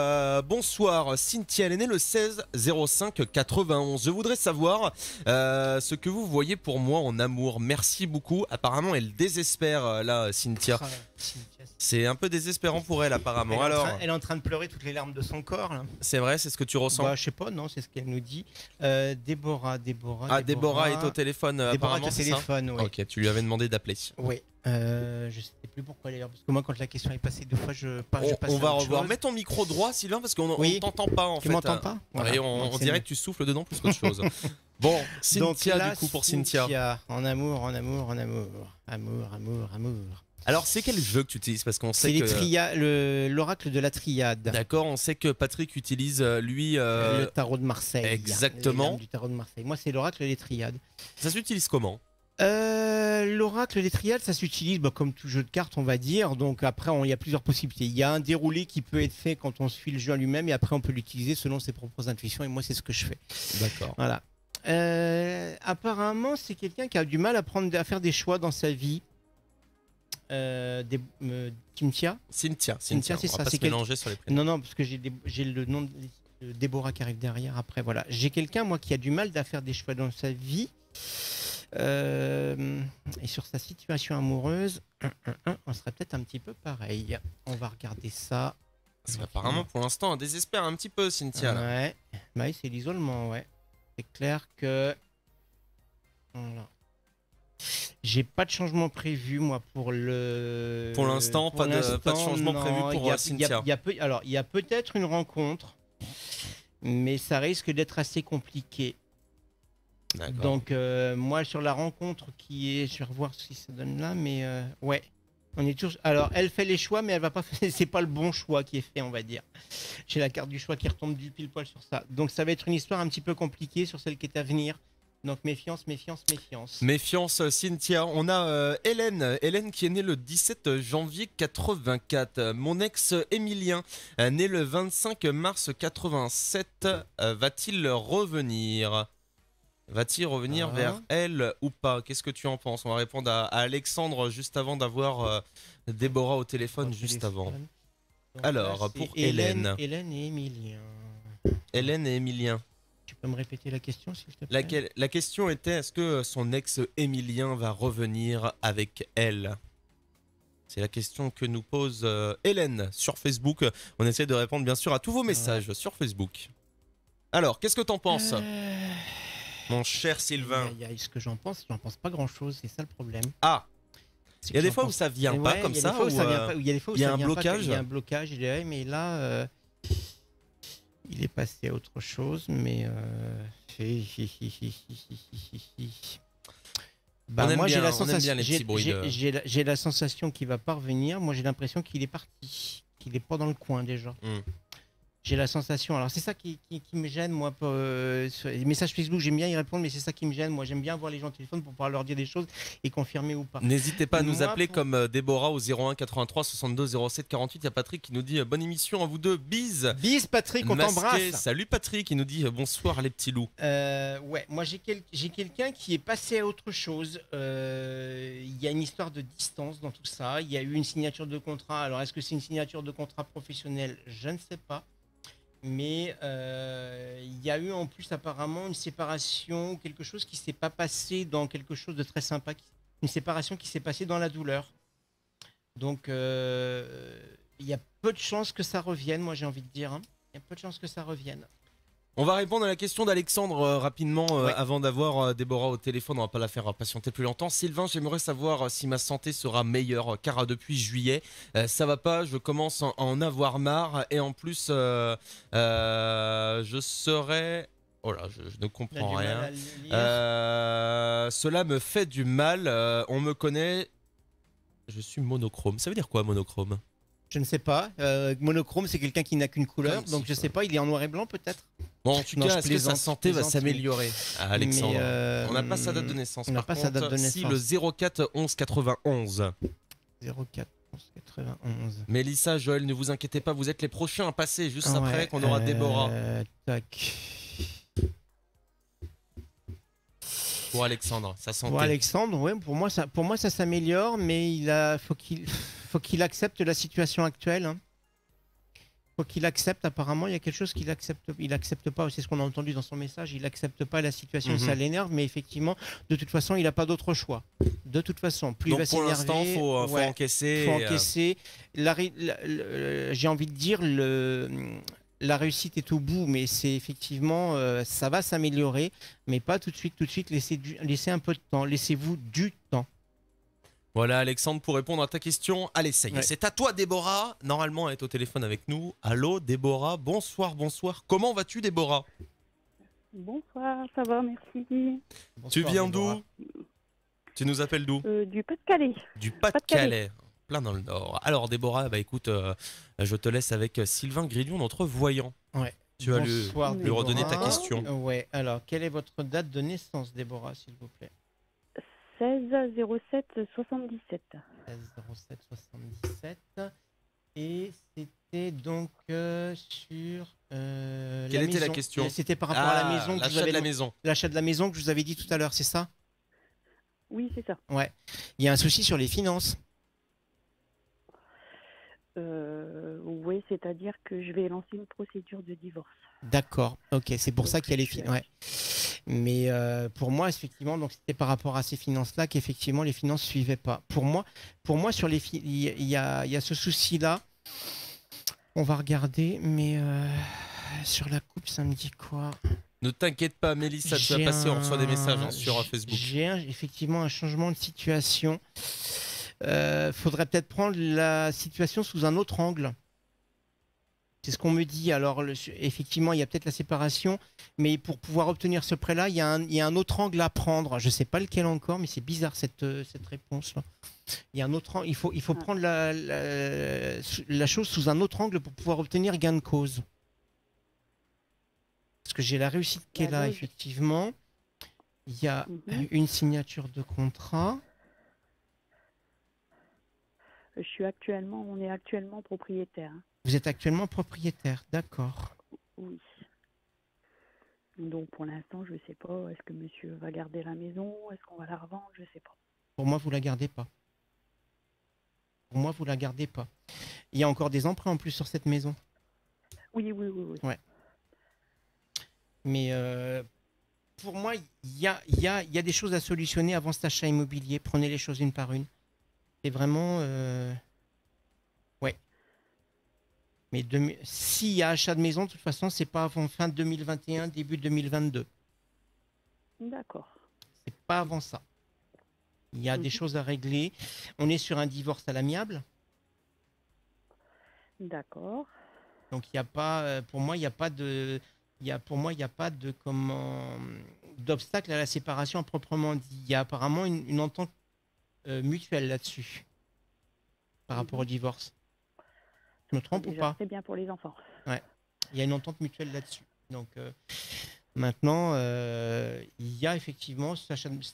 bonsoir Cynthia, elle est née le 16-05-91. Je voudrais savoir ce que vous voyez pour moi en amour. Merci beaucoup. Apparemment elle désespère là Cynthia. C'est un peu désespérant pour elle apparemment. Elle est en train de pleurer toutes les larmes de son corps là. C'est vrai, c'est ce que tu ressens? Bah, je sais pas, non, c'est ce qu'elle nous dit. Déborah. Ah, Déborah est au téléphone apparemment, est au téléphone, oui. Ok, tu lui avais demandé d'appeler. Oui. Je sais plus pourquoi d'ailleurs, parce que moi quand la question est passée deux fois, je passe. On va revoir. Mets ton micro droit, Sylvain, parce qu'on t'entend pas en fait. Tu m'entends pas? Voilà. Et on dirait que tu souffles dedans plus qu'autre chose. Bon, Cynthia, donc là, du coup pour Cynthia. En amour. Alors c'est quel jeu que tu utilises? Parce qu'on sait que l'oracle de la triade. D'accord, on sait que Patrick utilise lui le tarot de Marseille. Exactement. Du tarot de Marseille. Moi c'est l'oracle des triades. Ça s'utilise comment? L'oracle des triades, ça s'utilise comme tout jeu de cartes, on va dire. Donc après, il y a plusieurs possibilités. Il y a un déroulé qui peut être fait quand on suit le jeu lui-même, et après on peut l'utiliser selon ses propres intuitions. Et moi, c'est ce que je fais. D'accord. Voilà. Apparemment, c'est quelqu'un qui a du mal à faire des choix dans sa vie. Cynthia, c'est ça. C'est mélanger sur les prénoms. Non, parce que j'ai le nom de Déborah qui arrive derrière. Après, voilà, j'ai quelqu'un moi qui a du mal à faire des choix dans sa vie. Et sur sa situation amoureuse, on serait peut-être un petit peu pareil. On va regarder ça. Apparemment, pour l'instant, on désespère un petit peu, Cynthia. Ouais, bah, c'est l'isolement, ouais. C'est clair que. Voilà. J'ai pas de changement prévu, moi, pour le. Pour l'instant, pas de changement prévu pour Cynthia. Il y a peut-être une rencontre, mais ça risque d'être assez compliqué. D'accord. Donc, moi, sur la rencontre je vais revoir si ça donne là, mais ouais. On est toujours. Alors, elle fait les choix, mais elle va pas. C'est pas le bon choix qui est fait, on va dire. J'ai la carte du choix qui retombe du pile poil sur ça. Donc, ça va être une histoire un petit peu compliquée sur celle qui est à venir. Donc méfiance. Méfiance, Cynthia. On a Hélène qui est née le 17 janvier 84. Mon ex Émilien, né le 25 mars 87, va-t-il revenir vers elle ou pas? Qu'est-ce que tu en penses? On va répondre à Alexandre juste avant d'avoir Déborah au téléphone avant. Donc alors, là, pour Hélène et Émilien. Hélène et Émilien. Tu peux me répéter la question, s'il te plaît? La question était, est-ce que son ex Émilien va revenir avec elle? C'est la question que nous pose Hélène sur Facebook. On essaie de répondre bien sûr à tous vos messages sur Facebook. Alors, qu'est-ce que t'en penses, mon cher Sylvain? Ce que j'en pense pas grand-chose, c'est ça le problème. Ah, il y a des fois où ça vient pas comme ça, il y a des fois où il y a ça un vient blocage. Il y a un blocage, mais là, il est passé à autre chose, mais moi j'ai la sensation qu'il va pas revenir. Moi j'ai l'impression qu'il est parti, qu'il est pas dans le coin déjà. J'ai la sensation. Alors c'est ça qui me gêne, moi. Sur les messages Facebook, j'aime bien y répondre, mais c'est ça qui me gêne. Moi, j'aime bien voir les gens au téléphone pour pouvoir leur dire des choses et confirmer ou pas. N'hésitez pas à nous appeler comme Déborah au 01 83 62 07 48. Il y a Patrick qui nous dit bonne émission à vous deux. Bise. Bise Patrick, on t'embrasse. Salut Patrick, il nous dit bonsoir les petits loups. Ouais, moi j'ai quelqu'un qui est passé à autre chose. Il y a une histoire de distance dans tout ça. Il y a eu une signature de contrat. Alors est-ce que c'est une signature de contrat professionnel? Je ne sais pas. Mais il y a eu en plus apparemment une séparation, quelque chose qui ne s'est pas passé dans quelque chose de très sympa, une séparation qui s'est passée dans la douleur. Donc il y a peu de chances que ça revienne, moi j'ai envie de dire. Il y a peu de chances que ça revienne. On va répondre à la question d'Alexandre rapidement avant d'avoir Déborah au téléphone. On va pas la faire patienter plus longtemps. Sylvain, j'aimerais savoir si ma santé sera meilleure car depuis juillet, ça va pas. Je commence à en avoir marre et en plus, je serai Oh là, je ne comprends rien. Cela me fait du mal. On me connaît. Je suis monochrome. Ça veut dire quoi, monochrome? Je ne sais pas. Monochrome, c'est quelqu'un qui n'a qu'une couleur. Donc je ne sais pas, il est en noir et blanc peut-être. Bon, en tout cas, est-ce que sa santé va s'améliorer, Alexandre? On n'a pas sa date de naissance. On n'a pas sa date de naissance. Si, le 04 11 91. 04 11 91. Mélissa, Joël, ne vous inquiétez pas, vous êtes les prochains à passer juste après qu'on aura Déborah. Tac. Pour Alexandre, sa santé. Pour Alexandre, ouais, pour moi ça s'améliore, mais faut qu'il accepte la situation actuelle. Hein. Faut qu'il accepte. Apparemment, il y a quelque chose qu'il accepte. Il accepte pas. C'est ce qu'on a entendu dans son message. Il accepte pas la situation. Ça l'énerve, mais effectivement, de toute façon, il n'a pas d'autre choix. De toute façon, plus donc il va s'énerver. Pour l'instant, faut encaisser. Faut encaisser. J'ai envie de dire la réussite est au bout, mais c'est effectivement, ça va s'améliorer, mais pas tout de suite. Tout de suite, laissez un peu de temps. Laissez-vous du temps. Voilà, Alexandre, pour répondre à ta question, allez, ça y est, Ouais. c'est à toi, Déborah. Normalement, elle est au téléphone avec nous. Allô, Déborah, bonsoir. Comment vas-tu, Déborah? Bonsoir, ça va, merci. Bonsoir, tu viens Déborah. d'où? Tu nous appelles d'où? Du Pas-de-Calais. Du Pas-de-Calais. Plein dans le Nord. Alors, Déborah, écoute, je te laisse avec Sylvain Grignon, notre voyant. Ouais. Tu vas Bonsoir, lui redonner ta Déborah. question. Ouais. Alors, quelle est votre date de naissance, Déborah, s'il vous plaît? 16 07 77. 16 07 77. Et c'était donc sur Quelle était la question? C'était par rapport à la maison. L'achat de la maison. L'achat de la maison que je vous avais dit tout à l'heure, c'est ça? Oui, c'est ça. Ouais. Il y a un souci sur les finances. Oui, c'est-à-dire que je vais lancer une procédure de divorce. D'accord, ok, c'est pour ça qu'il y a les finances. Ouais. Mais pour moi, effectivement, donc c'était par rapport à ces finances-là qu'effectivement les finances ne suivaient pas. Pour moi sur les il y a ce souci-là. On va regarder, mais sur la coupe, ça me dit quoi? Ne t'inquiète pas, Mélissa, tu vas passer, on reçoit des messages sur Facebook. J'ai effectivement un changement de situation. Faudrait peut-être prendre la situation sous un autre angle. C'est ce qu'on me dit. Alors, effectivement, il y a peut-être la séparation, mais pour pouvoir obtenir ce prêt-là, il y a un autre angle à prendre. Je ne sais pas lequel encore, mais c'est bizarre cette réponse-là. Il y a un autre angle. Il faut prendre la chose sous un autre angle pour pouvoir obtenir gain de cause. Parce que j'ai la réussite qui est là, effectivement. Il y a une signature de contrat. On est actuellement propriétaire. Vous êtes actuellement propriétaire, d'accord. Oui. Donc pour l'instant, je ne sais pas. Est-ce que monsieur va garder la maison? Est-ce qu'on va la revendre? Je ne sais pas. Pour moi, vous la gardez pas. Pour moi, vous la gardez pas. Il y a encore des emprunts en plus sur cette maison. Oui. Ouais. Mais pour moi, il y a des choses à solutionner avant cet achat immobilier. Prenez les choses une par une. C'est vraiment... Ouais. Mais s'il y a achat de maison, de toute façon, c'est pas avant fin 2021, début 2022. D'accord. C'est pas avant ça. Il y a des choses à régler. On est sur un divorce à l'amiable. D'accord. Donc il n'y a pas, pour moi, il n'y a pas de, d'obstacle à la séparation à proprement dit. Il y a apparemment une entente mutuelle là-dessus par rapport au divorce. Je me trompe ou pas? C'est bien pour les enfants. Ouais. Il y a une entente mutuelle là-dessus. Donc maintenant, il y a effectivement cet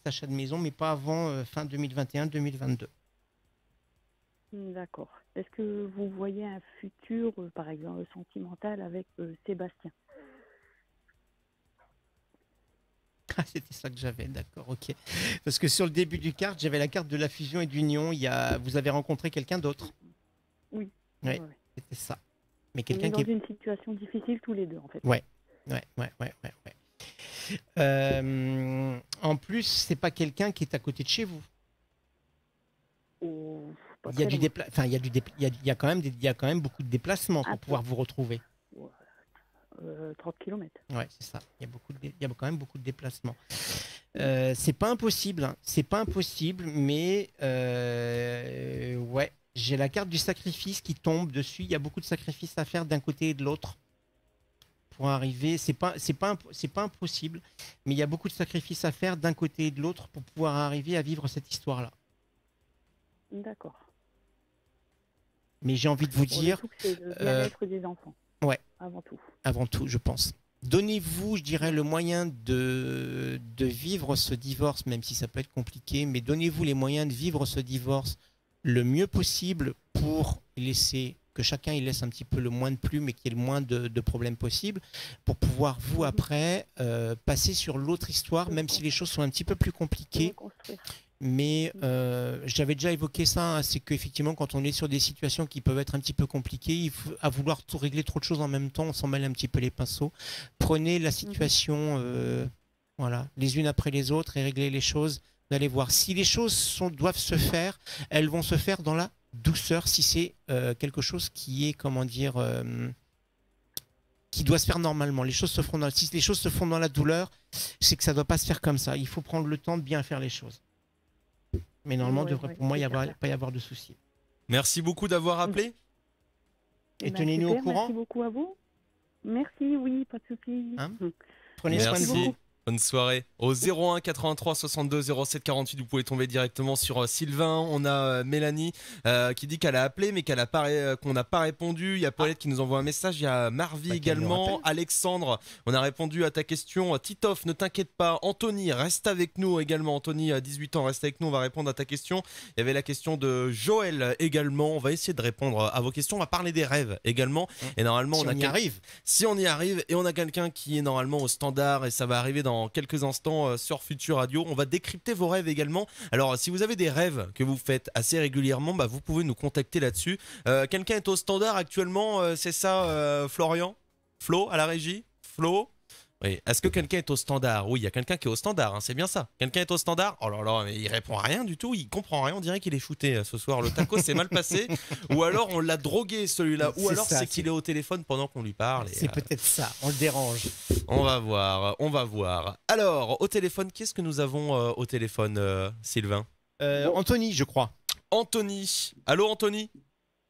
achat de maison, mais pas avant fin 2021-2022. D'accord. Est-ce que vous voyez un futur, par exemple, sentimental avec Sébastien? Ah, c'était ça que j'avais, d'accord, ok. Parce que sur le début du carte, j'avais la carte de la fusion et d'union. Vous avez rencontré quelqu'un d'autre? Oui. Ouais, c'était ça. Mais On quelqu'un est dans une situation difficile tous les deux, en fait. Ouais. En plus, c'est pas quelqu'un qui est à côté de chez vous. Il y a quand même beaucoup de déplacements pour pouvoir vous retrouver. 30 km. Ouais, c'est ça. Il y a quand même beaucoup de déplacements. C'est pas impossible, hein. C'est pas impossible, mais ouais, j'ai la carte du sacrifice qui tombe dessus. Il y a beaucoup de sacrifices à faire d'un côté et de l'autre pour arriver. C'est pas impossible, mais il y a beaucoup de sacrifices à faire d'un côté et de l'autre pour pouvoir arriver à vivre cette histoire-là. D'accord. Mais j'ai envie de vous dire, c'est le bien-être des enfants. Ouais. Avant tout. Avant tout, je pense. Donnez-vous, je dirais, le moyen de vivre ce divorce, même si ça peut être compliqué, mais donnez-vous les moyens de vivre ce divorce le mieux possible pour laisser que chacun il laisse un petit peu le moins de plumes et qu'il y ait le moins de problèmes possibles pour pouvoir vous après passer sur l'autre histoire, même si les choses sont un petit peu plus compliquées. Mais j'avais déjà évoqué ça, hein, c'est qu'effectivement quand on est sur des situations qui peuvent être un petit peu compliquées, à vouloir tout régler trop de choses en même temps, on s'en mêle un petit peu les pinceaux. Prenez la situation voilà, les unes après les autres et réglez les choses. Vous allez voir, si les choses doivent se faire, elles vont se faire dans la douceur, si c'est quelque chose qui est, comment dire, qui doit se faire normalement. Les choses se feront si les choses se font dans la douleur, c'est que ça ne doit pas se faire comme ça. Il faut prendre le temps de bien faire les choses. Mais normalement, il devrait pour moi pas y avoir de soucis. Merci beaucoup d'avoir appelé. Et tenez-nous au courant. Merci beaucoup à vous. Merci, oui, pas de soucis. Hein, prenez soin de vous. Bonne soirée. Au 01 83 62 07 48, vous pouvez tomber directement sur Sylvain. On a Mélanie qui dit qu'elle a appelé mais qu'on n'a pas répondu. Il y a Paulette qui nous envoie un message. Il y a Marvie également. Alexandre, on a répondu à ta question. Titoff, ne t'inquiète pas. Anthony, reste avec nous également. Anthony, à 18 ans, reste avec nous. On va répondre à ta question. Il y avait la question de Joël également. On va essayer de répondre à vos questions. On va parler des rêves également. Et normalement, si on y arrive. Si on y arrive, et on a quelqu'un qui est normalement au standard et ça va arriver dans quelques instants sur Futur Radio. On va décrypter vos rêves également. Alors, si vous avez des rêves que vous faites assez régulièrement, bah, vous pouvez nous contacter là-dessus. Quelqu'un est au standard actuellement, c'est ça, Florian? Flo, à la régie? Flo? Oui. Est-ce que quelqu'un est au standard? Oui, il y a quelqu'un qui est au standard, hein, c'est bien ça. Quelqu'un est au standard? Oh là là, mais il répond à rien du tout, il comprend rien, on dirait qu'il est shooté ce soir. Le taco s'est mal passé, ou alors on l'a drogué celui-là, ou alors c'est qu'il est au téléphone pendant qu'on lui parle. C'est peut-être ça, on le dérange. On va voir, on va voir. Alors, au téléphone, qu'est-ce que nous avons au téléphone, Sylvain? Anthony, je crois. Anthony. Allô, Anthony?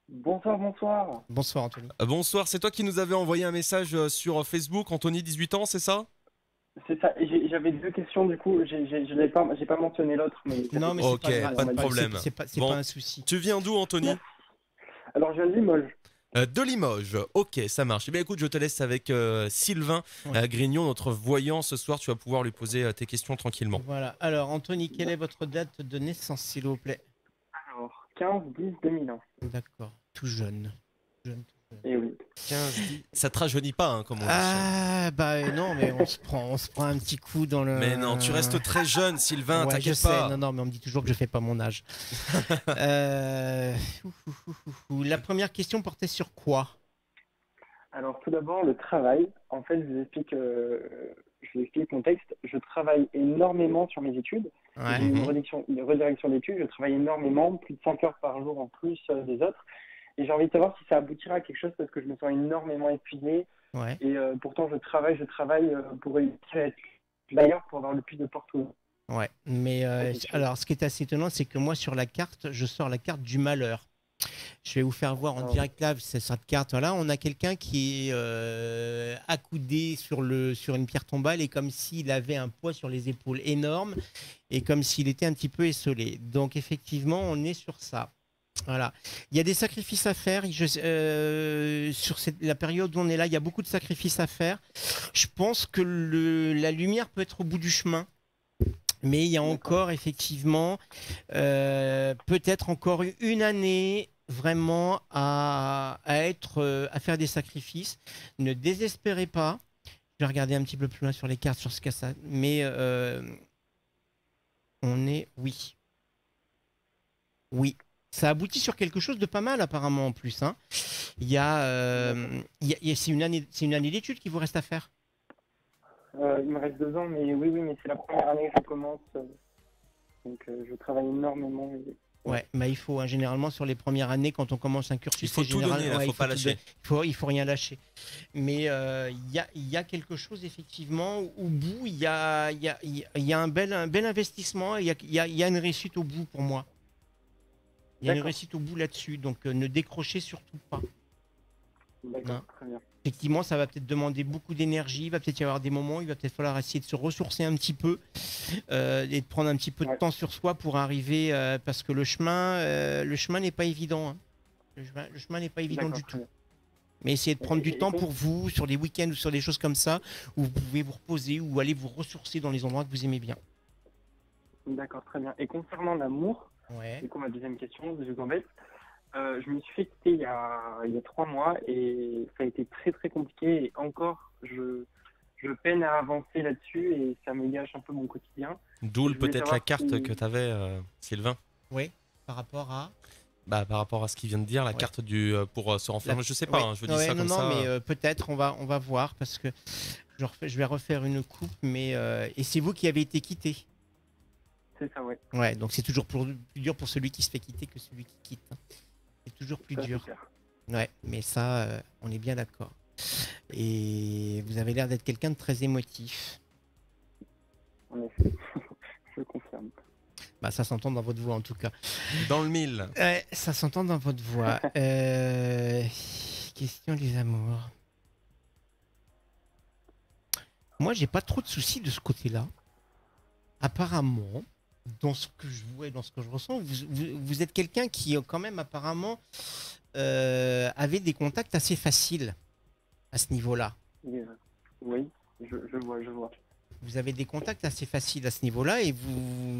Bonsoir, bonsoir. Bonsoir, Anthony. Bonsoir, c'est toi qui nous avais envoyé un message sur Facebook. Anthony, 18 ans, c'est ça? C'est ça, j'avais deux questions du coup, j'ai pas mentionné l'autre. Non, mais c'est pas de problème. C'est pas un souci. Tu viens d'où, Anthony? Alors, je viens de Limoges. De Limoges, ok, ça marche. Eh bien, écoute, je te laisse avec Sylvain Grignon, notre voyant. Ce soir, tu vas pouvoir lui poser tes questions tranquillement. Voilà. Alors, Anthony, quelle est votre date de naissance, s'il vous plaît? Alors, 15-10-2001. D'accord, tout jeune. Et oui. 15-10. Ça te rajeunit pas, hein, comme on dit. Ah, bah non, mais on se prend un petit coup dans le. Mais non, tu restes très jeune, Sylvain, t'inquiète pas. Non, mais on me dit toujours que je fais pas mon âge. La première question portait sur quoi? Alors, tout d'abord, le travail. En fait, je vous explique le contexte. Je travaille énormément sur mes études. Ouais. J'ai une redirection d'études. Je travaille énormément, plus de 5 heures par jour en plus des autres. Et j'ai envie de savoir si ça aboutira à quelque chose parce que je me sens énormément épuisé. Ouais. Et pourtant, je travaille pour réussir à être meilleur, pour avoir le plus de portes. Ouais, mais alors ce qui est assez étonnant, c'est que moi sur la carte, je sors la carte du malheur. Je vais vous faire voir en direct là, cette carte-là. On a quelqu'un qui est accoudé sur une pierre tombale et comme s'il avait un poids sur les épaules énorme et comme s'il était un petit peu esselé. Donc effectivement, on est sur ça. Voilà. Il y a des sacrifices à faire. Sur la période où on est là, il y a beaucoup de sacrifices à faire. Je pense que la lumière peut être au bout du chemin. Mais il y a encore effectivement peut-être encore une année vraiment à faire des sacrifices. Ne désespérez pas. Je vais regarder un petit peu plus loin sur les cartes, sur ce que ça. Mais on est oui. Ça aboutit sur quelque chose de pas mal apparemment en plus. Hein. C'est une année d'études qui vous reste à faire. Il me reste 2 ans, mais oui, mais c'est la première année que je commence. Donc je travaille énormément. Ouais, mais il faut généralement sur les premières années, quand on commence un cursus, il faut tout donner, il faut pas lâcher. Il faut rien lâcher. Mais il y a quelque chose effectivement au bout. Il y a un bel investissement. Il y a une réussite au bout pour moi. Il y a une réussite au bout là-dessus, donc ne décrochez surtout pas. D'accord, très bien. Effectivement, ça va peut-être demander beaucoup d'énergie. Il va peut-être y avoir des moments où il va peut-être falloir essayer de se ressourcer un petit peu et de prendre un petit peu de temps sur soi pour arriver, parce que le chemin n'est pas évident. Hein. Le chemin n'est pas évident du tout. Mais essayez de prendre du temps pour vous, sur les week-ends ou sur des choses comme ça, où vous pouvez vous reposer ou aller vous ressourcer dans les endroits que vous aimez bien. D'accord, très bien. Et concernant l'amour, c'est quoi ma deuxième question, je vous embête. Je me suis fait quitter il y a 3 mois et ça a été très très compliqué et encore je peine à avancer là-dessus et ça me gâche un peu mon quotidien. D'où peut-être la carte que tu avais, Sylvain. Oui, par rapport à... par rapport à ce qu'il vient de dire, la carte pour se renfermer, je sais pas, je dis ça comme ça. Non, mais peut-être, on va voir, parce que je vais refaire une coupe, mais et c'est vous qui avez été quitté. C'est ça, ouais. Ouais, donc c'est toujours plus dur pour celui qui se fait quitter que celui qui quitte. Hein. C'est toujours plus dur. Ouais, mais ça, on est bien d'accord. Et vous avez l'air d'être quelqu'un de très émotif. En effet, je confirme. Bah, ça s'entend dans votre voix en tout cas. Dans le mille. Ça s'entend dans votre voix. Question des amours. Moi, j'ai pas trop de soucis de ce côté-là. Apparemment, dans ce que je vois et dans ce que je ressens, vous êtes quelqu'un qui, quand même, apparemment, avait des contacts assez faciles à ce niveau-là. Oui, je vois. Vous avez des contacts assez faciles à ce niveau-là et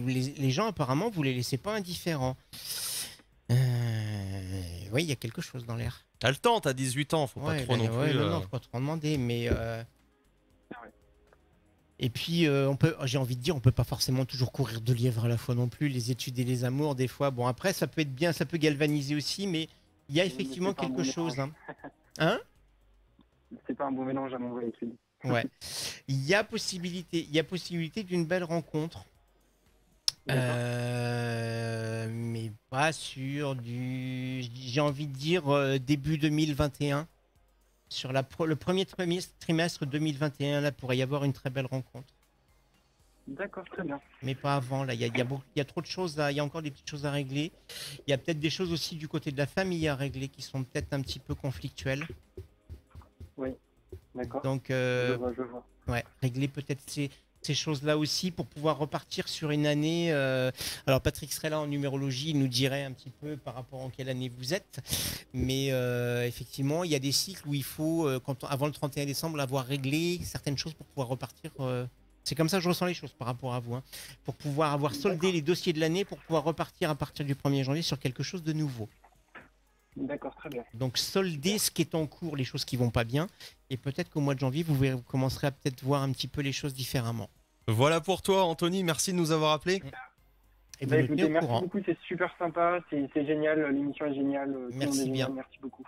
les gens, apparemment, vous les laissez pas indifférents. Oui, il y a quelque chose dans l'air. T'as le temps, t'as 18 ans, faut pas trop non plus. Non, faut pas trop demander, mais... Et puis, j'ai envie de dire, on peut pas forcément toujours courir 2 lièvres à la fois non plus. Les études et les amours, des fois, bon, après, ça peut être bien, ça peut galvaniser aussi, mais il y a effectivement quelque chose. Hein? C'est pas un bon mélange à mon vrai étude. Ouais. Il y a possibilité d'une belle rencontre. Mais pas sur j'ai envie de dire début 2021. Sur le premier trimestre 2021, là, pourrait y avoir une très belle rencontre. D'accord, très bien. Mais pas avant, là. Il y a trop de choses, il y a encore des petites choses à régler. Il y a peut-être des choses aussi du côté de la famille à régler qui sont peut-être un petit peu conflictuelles. Oui, d'accord. Donc, je vois. Ouais, régler peut-être ces choses-là aussi pour pouvoir repartir sur une année. Alors Patrick serait là en numérologie, il nous dirait un petit peu par rapport en quelle année vous êtes. Mais effectivement, il y a des cycles où il faut, avant le 31 décembre, avoir réglé certaines choses pour pouvoir repartir. C'est comme ça que je ressens les choses par rapport à vous. Hein, pour pouvoir avoir soldé les dossiers de l'année, pour pouvoir repartir à partir du 1er janvier sur quelque chose de nouveau. D'accord, très bien. Donc solder ce qui est en cours, les choses qui vont pas bien. Et peut-être qu'au mois de janvier, vous commencerez à peut-être voir un petit peu les choses différemment. Voilà pour toi, Anthony. Merci de nous avoir appelés. Et écoutez, merci beaucoup, c'est super sympa, c'est génial, l'émission est géniale. Merci bien. Merci beaucoup.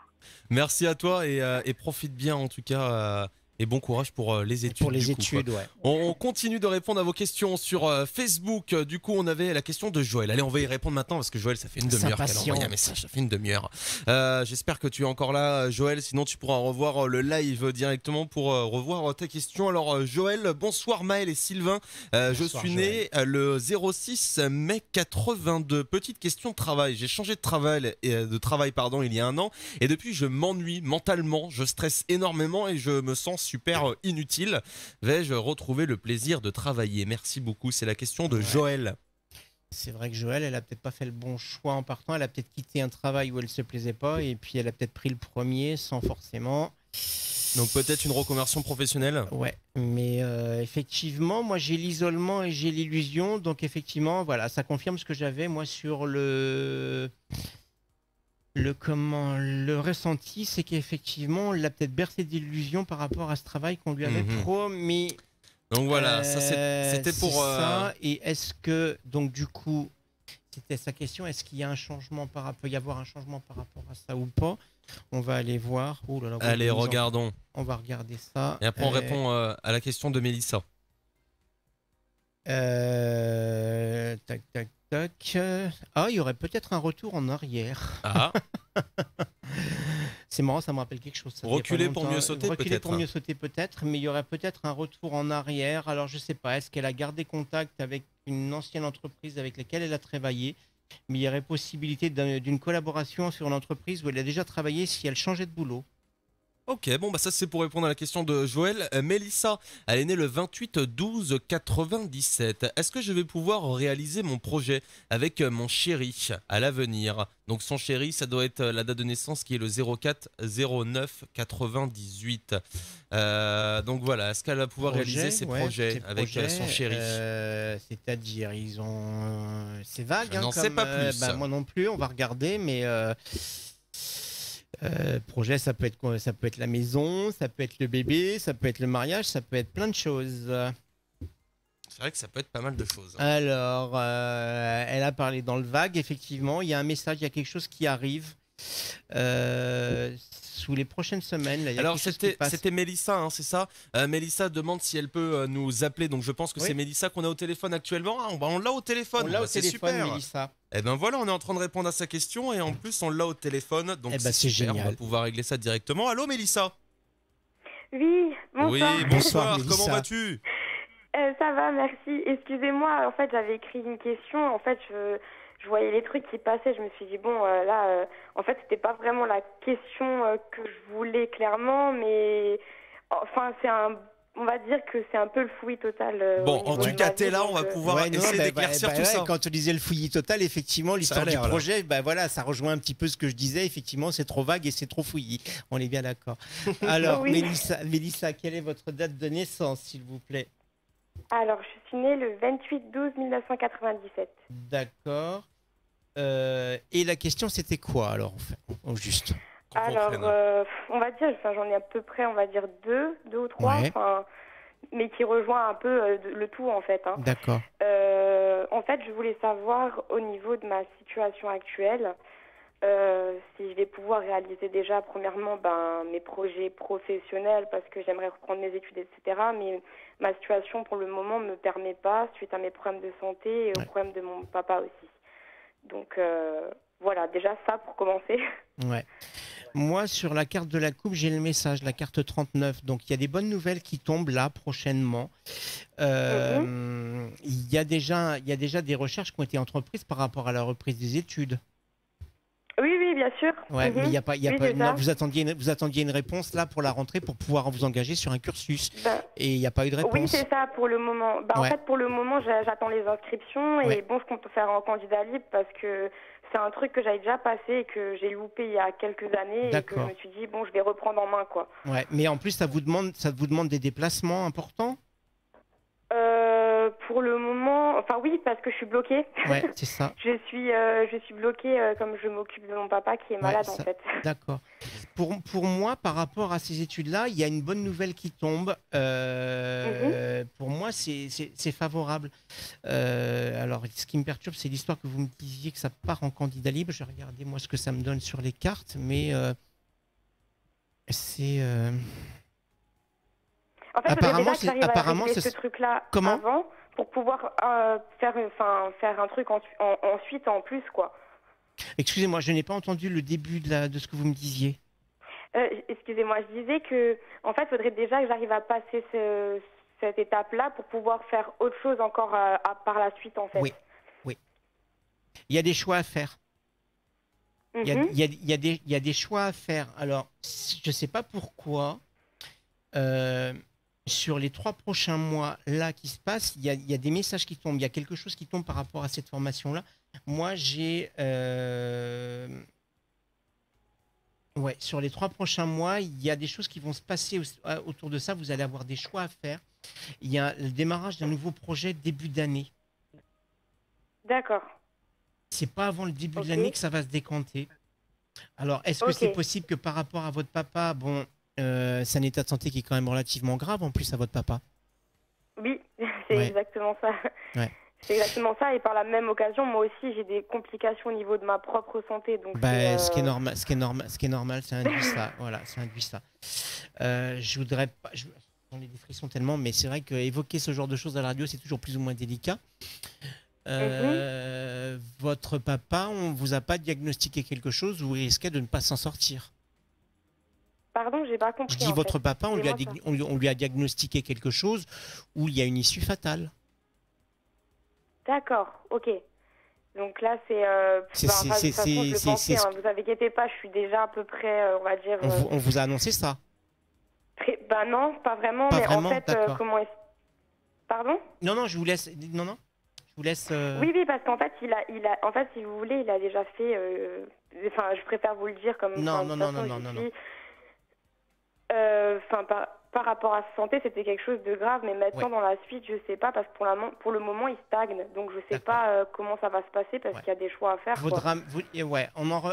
Merci à toi et profite bien en tout cas. Et bon courage pour les études. Pour les études, ouais. On continue de répondre à vos questions sur Facebook. Du coup, on avait la question de Joël. Allez, on va y répondre maintenant parce que Joël, ça fait une demi-heure qu'elle a envoyé un message. Ça fait une demi-heure. J'espère que tu es encore là, Joël. Sinon, tu pourras revoir le live directement pour revoir ta question. Alors, Joël, bonsoir Maël et Sylvain. Je suis né le 06 mai 82. Petite question de travail. J'ai changé de travail, il y a 1 an. Et depuis, je m'ennuie mentalement. Je stresse énormément et je me sens super inutile. Vais-je retrouver le plaisir de travailler? Merci beaucoup. C'est la question de Joël. C'est vrai que Joël, elle a peut-être pas fait le bon choix en partant. Elle a peut-être quitté un travail où elle se plaisait pas et puis elle a peut-être pris le premier sans forcément. Donc peut-être une reconversion professionnelle. Ouais, mais effectivement, moi j'ai l'isolement et j'ai l'illusion. Donc effectivement, voilà, ça confirme ce que j'avais moi sur le ressenti, c'est qu'effectivement, on l'a peut-être bercé d'illusions par rapport à ce travail qu'on lui avait promis. Donc voilà, ça c'était pour ça. Et est-ce que, donc du coup, c'était sa question, est-ce qu'il y a un changement peut y avoir un changement par rapport à ça ou pas? On va aller voir. Oh là là, allez, regardons. On va regarder ça. Et après, on répond à la question de Mélissa. Tac, tac, tac. Ah, il y aurait peut-être un retour en arrière. Ah. C'est marrant, ça me rappelle quelque chose. Reculer pour mieux sauter, peut-être. Reculer pour mieux sauter, peut-être. Mais il y aurait peut-être un retour en arrière. Alors, je sais pas. Est-ce qu'elle a gardé contact avec une ancienne entreprise avec laquelle elle a travaillé? Mais il y aurait possibilité d'une collaboration sur une entreprise où elle a déjà travaillé si elle changeait de boulot. Ok, bon bah ça c'est pour répondre à la question de Joël. Mélissa, elle est née le 28/12/97. Est-ce que je vais pouvoir réaliser mon projet avec mon chéri à l'avenir? Donc son chéri, ça doit être la date de naissance qui est le 04/09/98. Donc voilà, est-ce qu'elle va pouvoir réaliser ses projets avec son chéri? C'est-à-dire, ils ont... c'est vague, je n'en sais pas plus. Moi non plus, on va regarder, mais... projet, ça peut être la maison, ça peut être le bébé, ça peut être le mariage, ça peut être plein de choses. C'est vrai que ça peut être pas mal de choses. Alors, elle a parlé dans le vague, effectivement. Il y a un message, il y a quelque chose qui arrive sous les prochaines semaines. Là, alors, c'était Mélissa, hein, c'est ça? Mélissa demande si elle peut nous appeler. Donc, je pense que c'est Mélissa qu'on a au téléphone actuellement. Ah, on l'a au téléphone. On l'a au téléphone, super. Mélissa. Eh ben voilà, on est en train de répondre à sa question et en plus, on l'a au téléphone. Donc, c'est super, génial. On va pouvoir régler ça directement. Allô, Mélissa? Oui, bonsoir. Oui, bonsoir. Comment vas-tu? Ça va, merci. Excusez-moi, en fait, j'avais écrit une question. En fait, je voyais les trucs qui passaient. Je me suis dit, bon, là, en fait, c'était pas vraiment la question que je voulais clairement, mais enfin, on va dire que c'est un peu le fouillis total. Bon, en tout cas, t'es là, on va pouvoir essayer d'éclaircir tout ça. Quand tu disais le fouillis total, effectivement, l'histoire du projet, voilà, ça rejoint un petit peu ce que je disais. Effectivement, c'est trop vague et c'est trop fouillis. On est bien d'accord. Alors, oui. Mélissa, quelle est votre date de naissance, s'il vous plaît? Alors, je suis née le 28/12/1997. D'accord. Et la question, c'était quoi, alors, au juste? Alors, on va dire, j'en ai à peu près, on va dire deux ou trois, mais qui rejoint un peu le tout, en fait. Hein. D'accord. En fait, je voulais savoir, au niveau de ma situation actuelle, si je vais pouvoir réaliser déjà, premièrement, mes projets professionnels, parce que j'aimerais reprendre mes études, etc. Mais ma situation, pour le moment, ne me permet pas, suite à mes problèmes de santé et aux problèmes de mon papa aussi. Donc, voilà, déjà ça pour commencer. Ouais. Moi, sur la carte de la coupe, j'ai le message, la carte 39. Donc, il y a des bonnes nouvelles qui tombent là, prochainement. Il y a déjà des recherches qui ont été entreprises par rapport à la reprise des études. Oui, bien sûr. Ouais, mais il y a pas, non, vous attendiez une réponse là pour la rentrée pour pouvoir vous engager sur un cursus. Et il n'y a pas eu de réponse. Oui, c'est ça pour le moment. En fait, pour le moment, j'attends les inscriptions et bon, je compte faire un candidat libre parce que c'est un truc que j'avais déjà passé et que j'ai loupé il y a quelques années et que je me suis dit bon, je vais reprendre en main, quoi. Ouais, mais en plus, ça vous demande des déplacements importants. Pour le moment, enfin oui, parce que je suis bloquée. Ouais, c'est ça. je suis bloquée comme je m'occupe de mon papa qui est malade en fait. D'accord. Pour moi, par rapport à ces études-là, il y a une bonne nouvelle qui tombe. Pour moi, c'est favorable. Alors, ce qui me perturbe, c'est l'histoire que vous me disiez que ça part en candidat libre. Je vais regarder moi ce que ça me donne sur les cartes, mais c'est... En fait, apparemment, ce truc-là avant pour pouvoir faire un truc ensuite en plus, quoi. Excusez-moi, je n'ai pas entendu le début de ce que vous me disiez. Excusez-moi, je disais que en fait, il faudrait déjà que j'arrive à passer cette étape-là pour pouvoir faire autre chose encore par la suite, en fait. Oui. Il y a des choix à faire. Il y a des choix à faire. Alors, je ne sais pas pourquoi. Sur les 3 prochains mois là qui se passent, il y a des messages qui tombent, il y a quelque chose qui tombe par rapport à cette formation-là. Moi, j'ai... sur les 3 prochains mois, il y a des choses qui vont se passer autour de ça. Vous allez avoir des choix à faire. Il y a le démarrage d'un nouveau projet début d'année. D'accord. C'est pas avant le début de l'année que ça va se décanter. Alors, est-ce que c'est possible que par rapport à votre papa, c'est un état de santé qui est quand même relativement grave en plus à votre papa? Oui, c'est exactement ça. Ouais. C'est exactement ça, et par la même occasion, moi aussi, j'ai des complications au niveau de ma propre santé. Donc ce qui est normal, ça induit ça. Voilà, ça induit ça. Je voudrais pas. J'en ai des frissons tellement, mais c'est vrai qu'évoquer ce genre de choses à la radio, c'est toujours plus ou moins délicat. Votre papa, on vous a pas diagnostiqué quelque chose où il risquait de ne pas s'en sortir? Pardon, j'ai pas compris. Je dis votre papa, on lui a diagnostiqué quelque chose où il y a une issue fatale. D'accord, ok. Donc là, c'est... vous inquiétez pas, je suis déjà à peu près, on va dire... On vous a annoncé ça? Bah non, pas vraiment. Pas mais vraiment, en fait, comment est-ce... Pardon ? Non, je vous laisse. Non. Je vous laisse. Oui, parce qu'en fait, en fait, si vous voulez, il a déjà fait. Enfin, je préfère vous le dire comme. Non. Par rapport à sa santé, c'était quelque chose de grave, mais maintenant dans la suite, je sais pas parce que pour le moment, il stagne, donc je sais pas comment ça va se passer parce qu'il y a des choix à faire.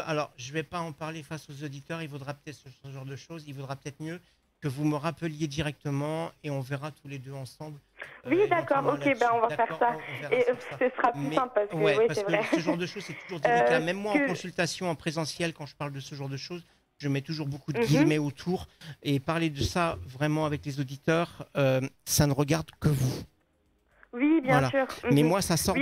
Alors, je vais pas en parler face aux auditeurs. Il vaudra peut-être ce genre de choses. Il vaudra peut-être mieux que vous me rappeliez directement et on verra tous les deux ensemble. Oui, d'accord. Ok, on va faire ça. Et ce sera plus simple parce que c'est vrai. Ce genre de choses, c'est toujours délicat. Même moi, en consultation, en présentiel, quand je parle de ce genre de choses, je mets toujours beaucoup de guillemets autour. Et parler de ça vraiment avec les auditeurs, ça ne regarde que vous. Oui, bien sûr. Mais moi, ça sort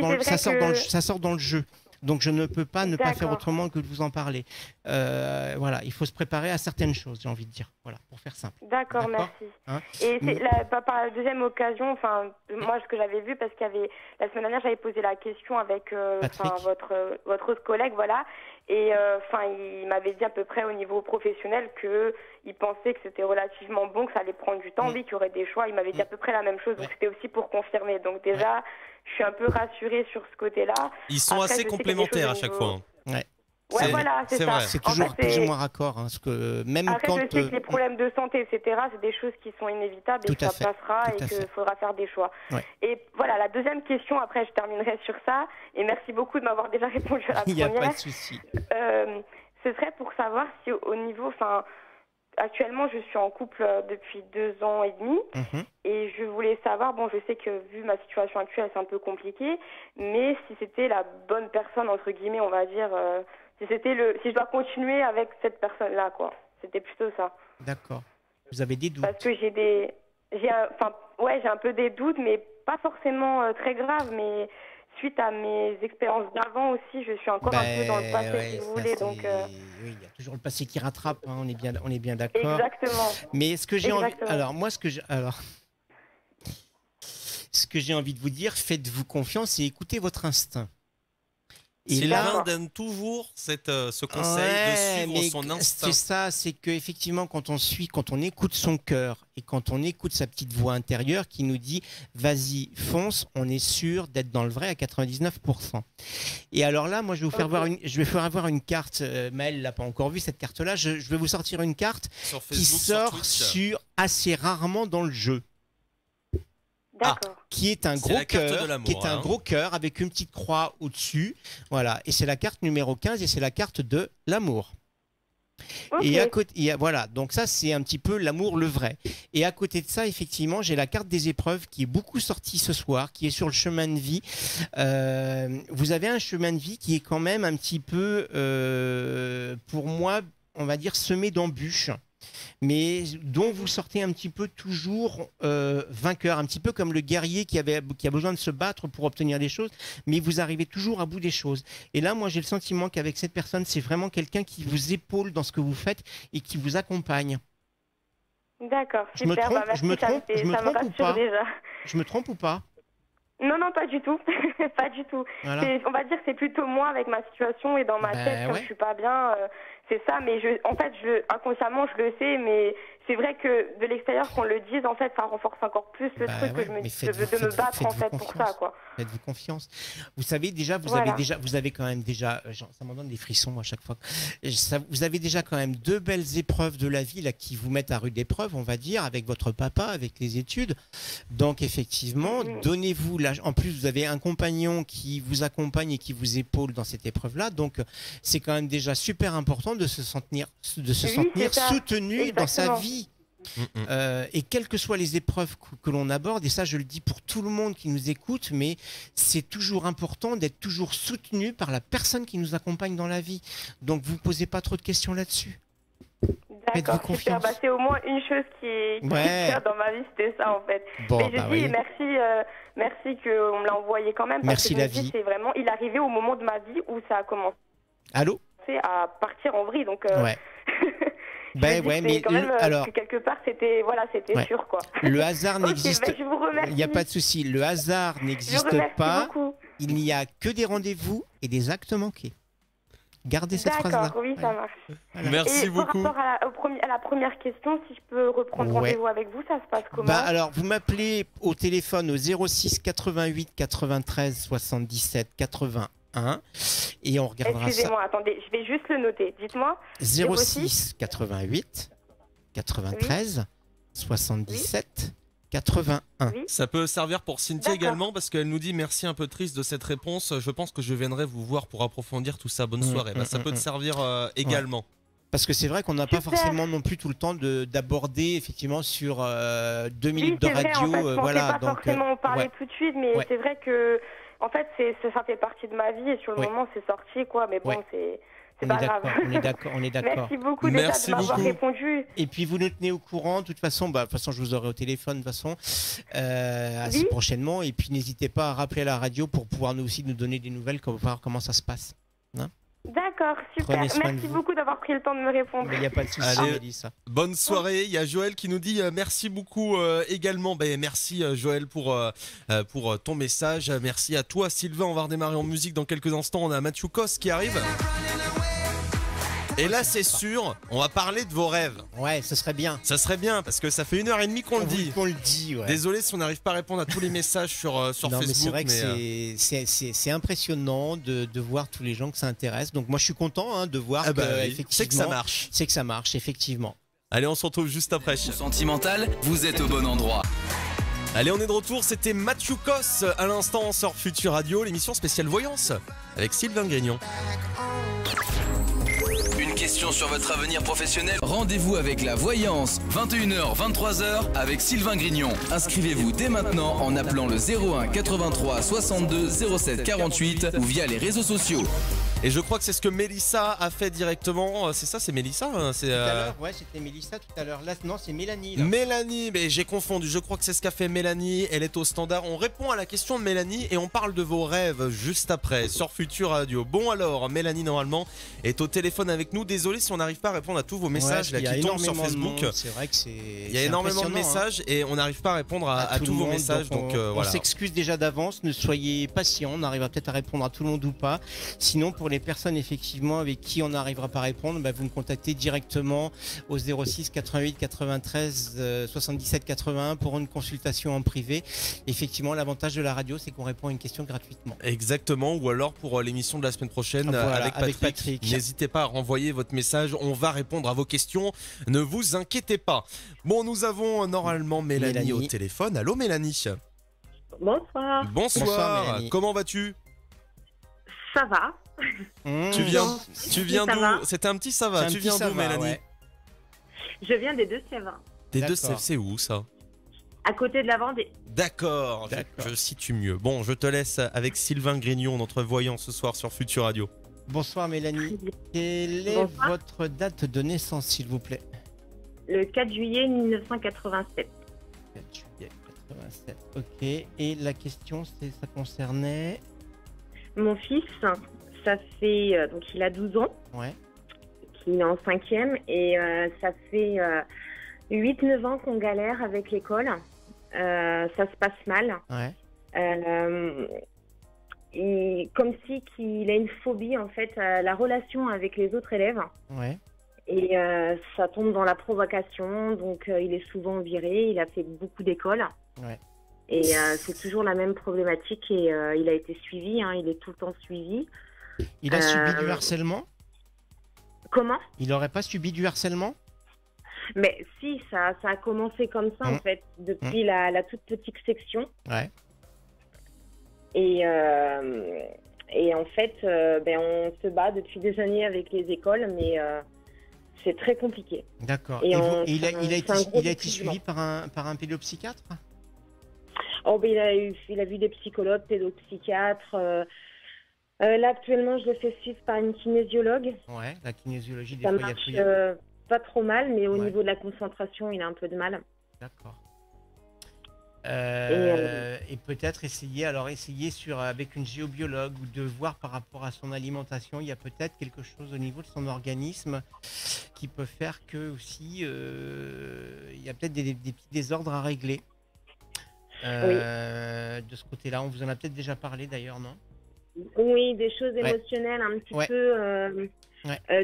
dans le jeu. Donc, je ne peux pas ne pas faire autrement que de vous en parler. Voilà, il faut se préparer à certaines choses, j'ai envie de dire. Voilà, pour faire simple. D'accord, merci. Et par la deuxième occasion, enfin, moi, ce que j'avais vu, parce qu'il y avait la semaine dernière, j'avais posé la question avec votre collègue, voilà. Et il m'avait dit à peu près au niveau professionnel qu'il pensait que c'était relativement bon, que ça allait prendre du temps, qu'il y aurait des choix. Il m'avait dit à peu près la même chose, donc c'était aussi pour confirmer. Donc déjà, je suis un peu rassurée sur ce côté-là. Ils sont assez complémentaires à chaque fois. Ouais, voilà, c'est ça. C'est toujours plus ou moins raccord. Parce que même après, quand, je sais que les problèmes de santé, etc., c'est des choses qui sont inévitables et que ça passera et qu'il faudra faire des choix. Et voilà, la deuxième question, après, je terminerai sur ça. Et merci beaucoup de m'avoir déjà répondu à la première. Il n'y a pas de souci. Ce serait pour savoir si au niveau... Actuellement, je suis en couple depuis 2 ans et demi et je voulais savoir, je sais que vu ma situation actuelle, c'est un peu compliqué, mais si c'était la bonne personne, entre guillemets, on va dire, si je dois continuer avec cette personne-là, quoi. C'était plutôt ça. D'accord. Vous avez des doutes? Parce que j'ai un peu des doutes, mais pas forcément très graves, mais suite à mes expériences d'avant aussi, je suis encore un peu dans le passé, si vous voulez. Donc, oui, il y a toujours le passé qui rattrape, hein, on est bien d'accord. Exactement. Mais ce que j'ai envie... ce que j'ai envie de vous dire, faites-vous confiance et écoutez votre instinct. Sylvain donne toujours ce conseil de suivre son instinct. C'est ça, c'est qu'effectivement, quand on écoute son cœur et quand on écoute sa petite voix intérieure qui nous dit « vas-y, fonce », on est sûr d'être dans le vrai à 99%. Et alors là, moi, je vais vous faire voir une carte. Maëlle l'a pas encore vue, cette carte-là. Je vais vous sortir une carte qui sort assez rarement dans le jeu. Qui est un gros cœur, avec une petite croix au-dessus. Voilà, et c'est la carte numéro 15 et c'est la carte de l'amour. Et à côté, voilà, donc ça c'est un petit peu l'amour, le vrai. Et à côté de ça, effectivement, j'ai la carte des épreuves qui est beaucoup sortie ce soir, qui est sur le chemin de vie. Vous avez un chemin de vie qui est quand même un petit peu, pour moi, on va dire semé d'embûches, mais dont vous sortez un petit peu toujours vainqueur, un petit peu comme le guerrier qui a besoin de se battre pour obtenir des choses, mais vous arrivez toujours à bout des choses. Et là, moi, j'ai le sentiment qu'avec cette personne, c'est vraiment quelqu'un qui vous épaule dans ce que vous faites et qui vous accompagne. D'accord, super. Je me trompe ou pas déjà. Je me trompe ou pas? Non, pas du tout. Pas du tout. Voilà. On va dire que c'est plutôt moi avec ma situation et dans ma tête, quand je suis pas bien, c'est ça. Mais inconsciemment, je le sais, mais c'est vrai que de l'extérieur, qu'on le dise, en fait, ça renforce encore plus le truc que je de me battre, en fait, pour ça, quoi. Faites-vous confiance. Vous savez, déjà, vous avez quand même déjà, ça m'en donne des frissons, moi, à chaque fois. Vous avez déjà quand même 2 belles épreuves de la vie, là, qui vous mettent à rude épreuve, on va dire, avec votre papa, avec les études. Donc, effectivement, donnez-vous en plus, vous avez un compagnon qui vous accompagne et qui vous épaule dans cette épreuve-là. Donc, c'est quand même déjà super important de se sentir soutenu dans sa vie. Et quelles que soient les épreuves que l'on aborde, et ça je le dis pour tout le monde qui nous écoute, mais c'est toujours important d'être toujours soutenu par la personne qui nous accompagne dans la vie. Donc vous ne posez pas trop de questions là-dessus. D'accord, super. C'est au moins une chose qui est dans ma vie, c'était ça en fait. Mais je dis merci qu'on me l'a envoyé quand même. Parce que la vie. C'est vraiment, il arrivait au moment de ma vie où ça a commencé. Allô? À partir en vrille, donc. Mais quand même, alors quelque part c'était sûr quoi. Le hasard n'existe. Il n'y a pas de souci. Le hasard n'existe pas. Il n'y a que des rendez-vous et des actes manqués. Gardez cette phrase-là. D'accord, oui, ça marche. Voilà. Merci beaucoup. Par rapport à la première question, si je peux reprendre rendez-vous avec vous, ça se passe comment? Alors, vous m'appelez au téléphone au 06 88 93 77 81 et on regardera ça. Excusez-moi, attendez, je vais juste le noter. Dites-moi. 06 88 93 77 81. Ça peut servir pour Cynthia également parce qu'elle nous dit merci, un peu triste de cette réponse. Je pense que je viendrai vous voir pour approfondir tout ça. Bonne soirée. Ça peut te servir également. Ouais. Parce que c'est vrai qu'on n'a pas forcément non plus tout le temps d'aborder effectivement sur 2 minutes de radio. Vrai, en fait, voilà. pas forcément en parler tout de suite, mais c'est vrai que en fait ça fait partie de ma vie et sur le moment c'est sorti quoi. Mais bon c'est pas grave. On est d'accord. Merci beaucoup déjà de m'avoir répondu. Et puis vous nous tenez au courant. De toute façon, je vous aurai au téléphone de toute façon assez prochainement. Et puis n'hésitez pas à rappeler à la radio pour pouvoir nous donner des nouvelles, pour voir comment ça se passe. Hein? D'accord, super. Merci beaucoup d'avoir pris le temps de me répondre. Il n'y a pas de souci, Mélissa. Bonne soirée. Il y a Joël qui nous dit merci beaucoup également. Merci Joël pour ton message. Merci à toi Sylvain. On va redémarrer en musique dans quelques instants. On a Mathieu Kos qui arrive. Et là, c'est sûr, on va parler de vos rêves. Ouais, ce serait bien. Ça serait bien, parce que ça fait 1h30 qu'on le dit. Ouais. Désolé si on n'arrive pas à répondre à tous les messages sur Facebook. Mais c'est vrai que c'est impressionnant de voir tous les gens que ça intéresse. Donc moi, je suis content de voir effectivement, c'est que ça marche. C'est que ça marche, effectivement. Allez, on se retrouve juste après. Sentimental, vous êtes au bon endroit. Allez, on est de retour. C'était Mathieu Kos à l'instant sur Futur Radio, l'émission spéciale Voyance avec Sylvain Grignon. Une question sur votre avenir professionnel? Rendez-vous avec la Voyance, 21h, 23h avec Sylvain Grignon. Inscrivez-vous dès maintenant en appelant le 01 83 62 07 48 ou via les réseaux sociaux. Et je crois que c'est ce que Mélissa a fait directement. C'est ça, c'est Mélissa Tout à l'heure, ouais, c'était Mélissa tout à l'heure. Là, non, c'est Mélanie. Là. Mélanie, mais j'ai confondu. Je crois que c'est ce qu'a fait Mélanie. Elle est au standard. On répond à la question de Mélanie et on parle de vos rêves juste après sur Futur Radio. Bon alors, Mélanie normalement est au téléphone avec nous. Désolé si on n'arrive pas à répondre à tous vos messages qui tombent sur Facebook. C'est vrai que il y a énormément de messages et on n'arrive pas à répondre à tous vos messages. Donc on s'excuse déjà d'avance. Ne soyez patients. On arrivera peut-être à répondre à tout le monde ou pas. Sinon, pour les personnes effectivement avec qui on n'arrivera pas à répondre, vous me contactez directement au 06 88 93 77 81 pour une consultation en privé. Effectivement, l'avantage de la radio, c'est qu'on répond à une question gratuitement. Exactement, ou alors pour l'émission de la semaine prochaine avec Patrick. N'hésitez pas à renvoyer votre message, on va répondre à vos questions, ne vous inquiétez pas. Bon, nous avons normalement Mélanie au téléphone. Allô Mélanie. Bonsoir. Bonsoir. Comment vas-tu? Ça va. Tu viens d'où? C'était un petit ça va. Tu viens d'où, Mélanie? Je viens des Deux-Sèvres. Des Deux-Sèvres, c'est où ça? À côté de la Vendée. D'accord. Je situe mieux. Bon, je te laisse avec Sylvain Grignon, notre voyant ce soir sur Futur Radio. Bonsoir Mélanie. Quelle est votre date de naissance, s'il vous plaît? Le 4 juillet 1987. 4 juillet 87. Ok. Et la question, ça concernait mon fils. Ça fait donc il a 12 ans. Ouais. Qu'il est en 5e et ça fait 8-9 ans qu'on galère avec l'école. Ça se passe mal. Ouais. Et comme si qu'il a une phobie en fait à la relation avec les autres élèves. Ouais. Et ça tombe dans la provocation, donc il est souvent viré. Il a fait beaucoup d'écoles. Ouais. Et c'est toujours la même problématique et il a été suivi. Il est tout le temps suivi. Il a subi du harcèlement? Comment? Il n'aurait pas subi du harcèlement? Mais si, ça a commencé comme ça en fait, depuis la toute petite section. Ouais. Et en fait, on se bat depuis des années avec les écoles, mais c'est très compliqué. D'accord. Et il a été suivi par un pédopsychiatre? Oh, il a vu des psychologues, pédopsychiatres. Là, actuellement, je le fais suivre par une kinésiologue. Ouais, la kinésiologie, ça marche pas trop mal, mais au niveau de la concentration, il a un peu de mal. D'accord. Et peut-être essayer avec une géobiologue ou de voir par rapport à son alimentation, il y a peut-être quelque chose au niveau de son organisme qui peut faire que aussi il y a peut-être des petits désordres à régler. De ce côté-là, on vous en a peut-être déjà parlé d'ailleurs, non? Oui, des choses émotionnelles, un petit peu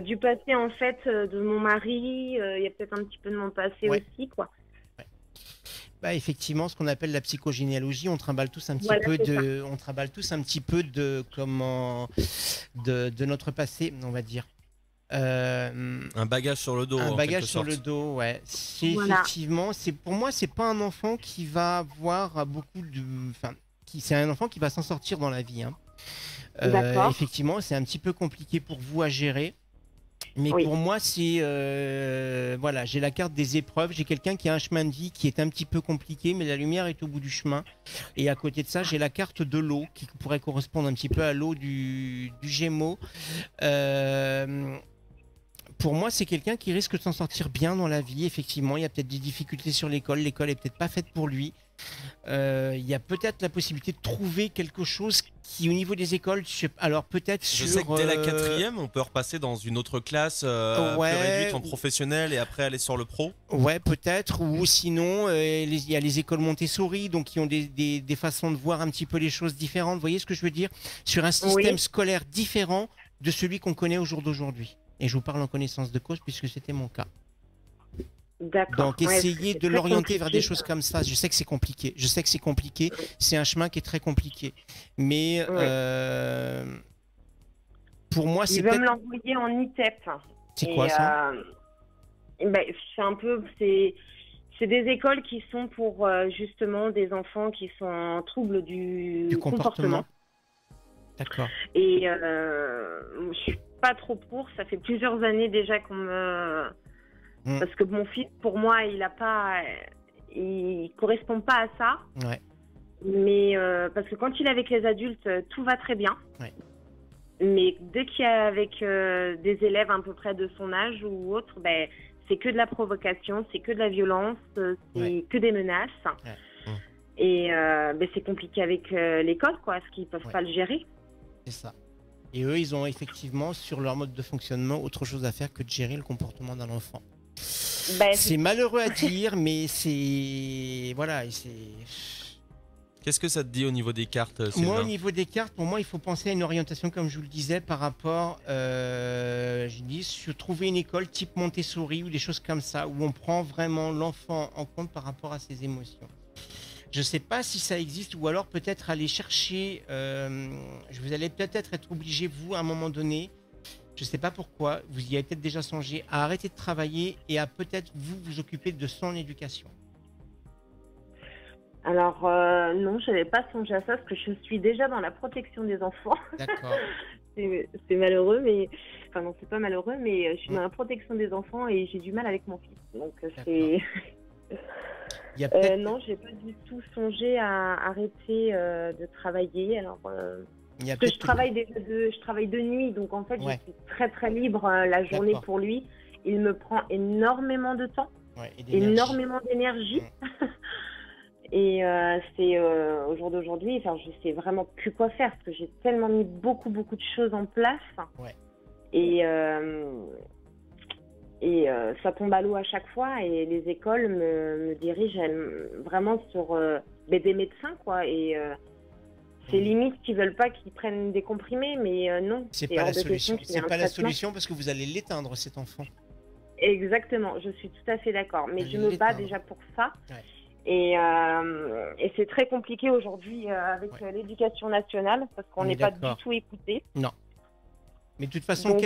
du passé en fait, de mon mari. Il y a peut-être un petit peu de mon passé aussi, quoi. Bah effectivement, ce qu'on appelle la psychogénéalogie, on trimballe tous un petit peu de notre passé, on va dire. Un bagage sur le dos. Un bagage sur le dos, ouais. Effectivement, pour moi, c'est pas un enfant qui va avoir c'est un enfant qui va s'en sortir dans la vie. Hein. Effectivement, c'est un petit peu compliqué pour vous à gérer. Mais pour moi, c'est j'ai la carte des épreuves. J'ai quelqu'un qui a un chemin de vie qui est un petit peu compliqué, mais la lumière est au bout du chemin. Et à côté de ça, j'ai la carte de l'eau qui pourrait correspondre un petit peu à l'eau du Gémeaux. Pour moi, c'est quelqu'un qui risque de s'en sortir bien dans la vie. Effectivement, il y a peut-être des difficultés sur l'école. L'école est peut-être pas faite pour lui. Il y a peut-être la possibilité de trouver quelque chose qui, au niveau des écoles, alors peut-être Je sais que dès la 4e, on peut repasser dans une autre classe plus réduite en professionnel et après aller sur le pro. Ouais, peut-être. Ou sinon, il y a les écoles Montessori, donc qui ont des façons de voir un petit peu les choses différentes. Vous voyez ce que je veux dire? Sur un système scolaire différent de celui qu'on connaît au jour d'aujourd'hui. Et je vous parle en connaissance de cause puisque c'était mon cas. D'accord. Donc, essayez de l'orienter vers des choses comme ça. Je sais que c'est compliqué. C'est un chemin qui est très compliqué. Mais pour moi, c'est Il va me l'envoyer en ITEP. C'est quoi ça? C'est des écoles qui sont pour justement des enfants qui sont en trouble du comportement. D'accord. Et je suis pas trop pour. Ça fait plusieurs années déjà qu'on me... Parce que mon fils, pour moi, il correspond pas à ça. Ouais. Mais parce que quand il est avec les adultes, tout va très bien. Ouais. Mais dès qu'il est avec des élèves à peu près de son âge ou autre, c'est que de la provocation, c'est que de la violence, c'est que des menaces. Ouais. Et c'est compliqué avec l'école, quoi, parce qu'ils peuvent pas le gérer. C'est ça. Et eux, ils ont effectivement, sur leur mode de fonctionnement, autre chose à faire que de gérer le comportement d'un enfant. C'est malheureux à dire, mais c'est... Voilà. Qu'est-ce que ça te dit au niveau des cartes, Sylvain? Moi, au niveau des cartes, pour moi, il faut penser à une orientation, comme je vous le disais, par rapport, sur trouver une école type Montessori ou des choses comme ça, où on prend vraiment l'enfant en compte par rapport à ses émotions. Je ne sais pas si ça existe, ou alors peut-être aller chercher, vous allez peut-être être obligé, vous, à un moment donné, je ne sais pas pourquoi, vous y avez peut-être déjà songé, à arrêter de travailler et à peut-être vous occuper de son éducation. Alors, non, je n'avais pas songé à ça, parce que je suis déjà dans la protection des enfants. D'accord. c'est malheureux, mais... Enfin, non, c'est pas malheureux, mais je suis dans la protection des enfants et j'ai du mal avec mon fils. Donc, c'est... non, j'ai pas du tout songé à arrêter de travailler. Alors, parce que je travaille de nuit, donc en fait, je suis très très libre la journée pour lui. Il me prend énormément de temps, énormément d'énergie. Et c'est au jour d'aujourd'hui, enfin, je sais vraiment plus quoi faire parce que j'ai tellement mis beaucoup de choses en place. Et ça tombe à l'eau à chaque fois et les écoles me dirigent vraiment sur des médecins, quoi. Et c'est limite qu'ils veulent pas qu'ils prennent des comprimés, mais non. C'est pas la solution. C'est pas la solution parce que vous allez l'éteindre, cet enfant. Exactement, je suis tout à fait d'accord. Mais je me bats déjà pour ça. Ouais. Et c'est très compliqué aujourd'hui avec l'éducation nationale parce qu'on n'est pas du tout écouté. Non. Mais de toute façon,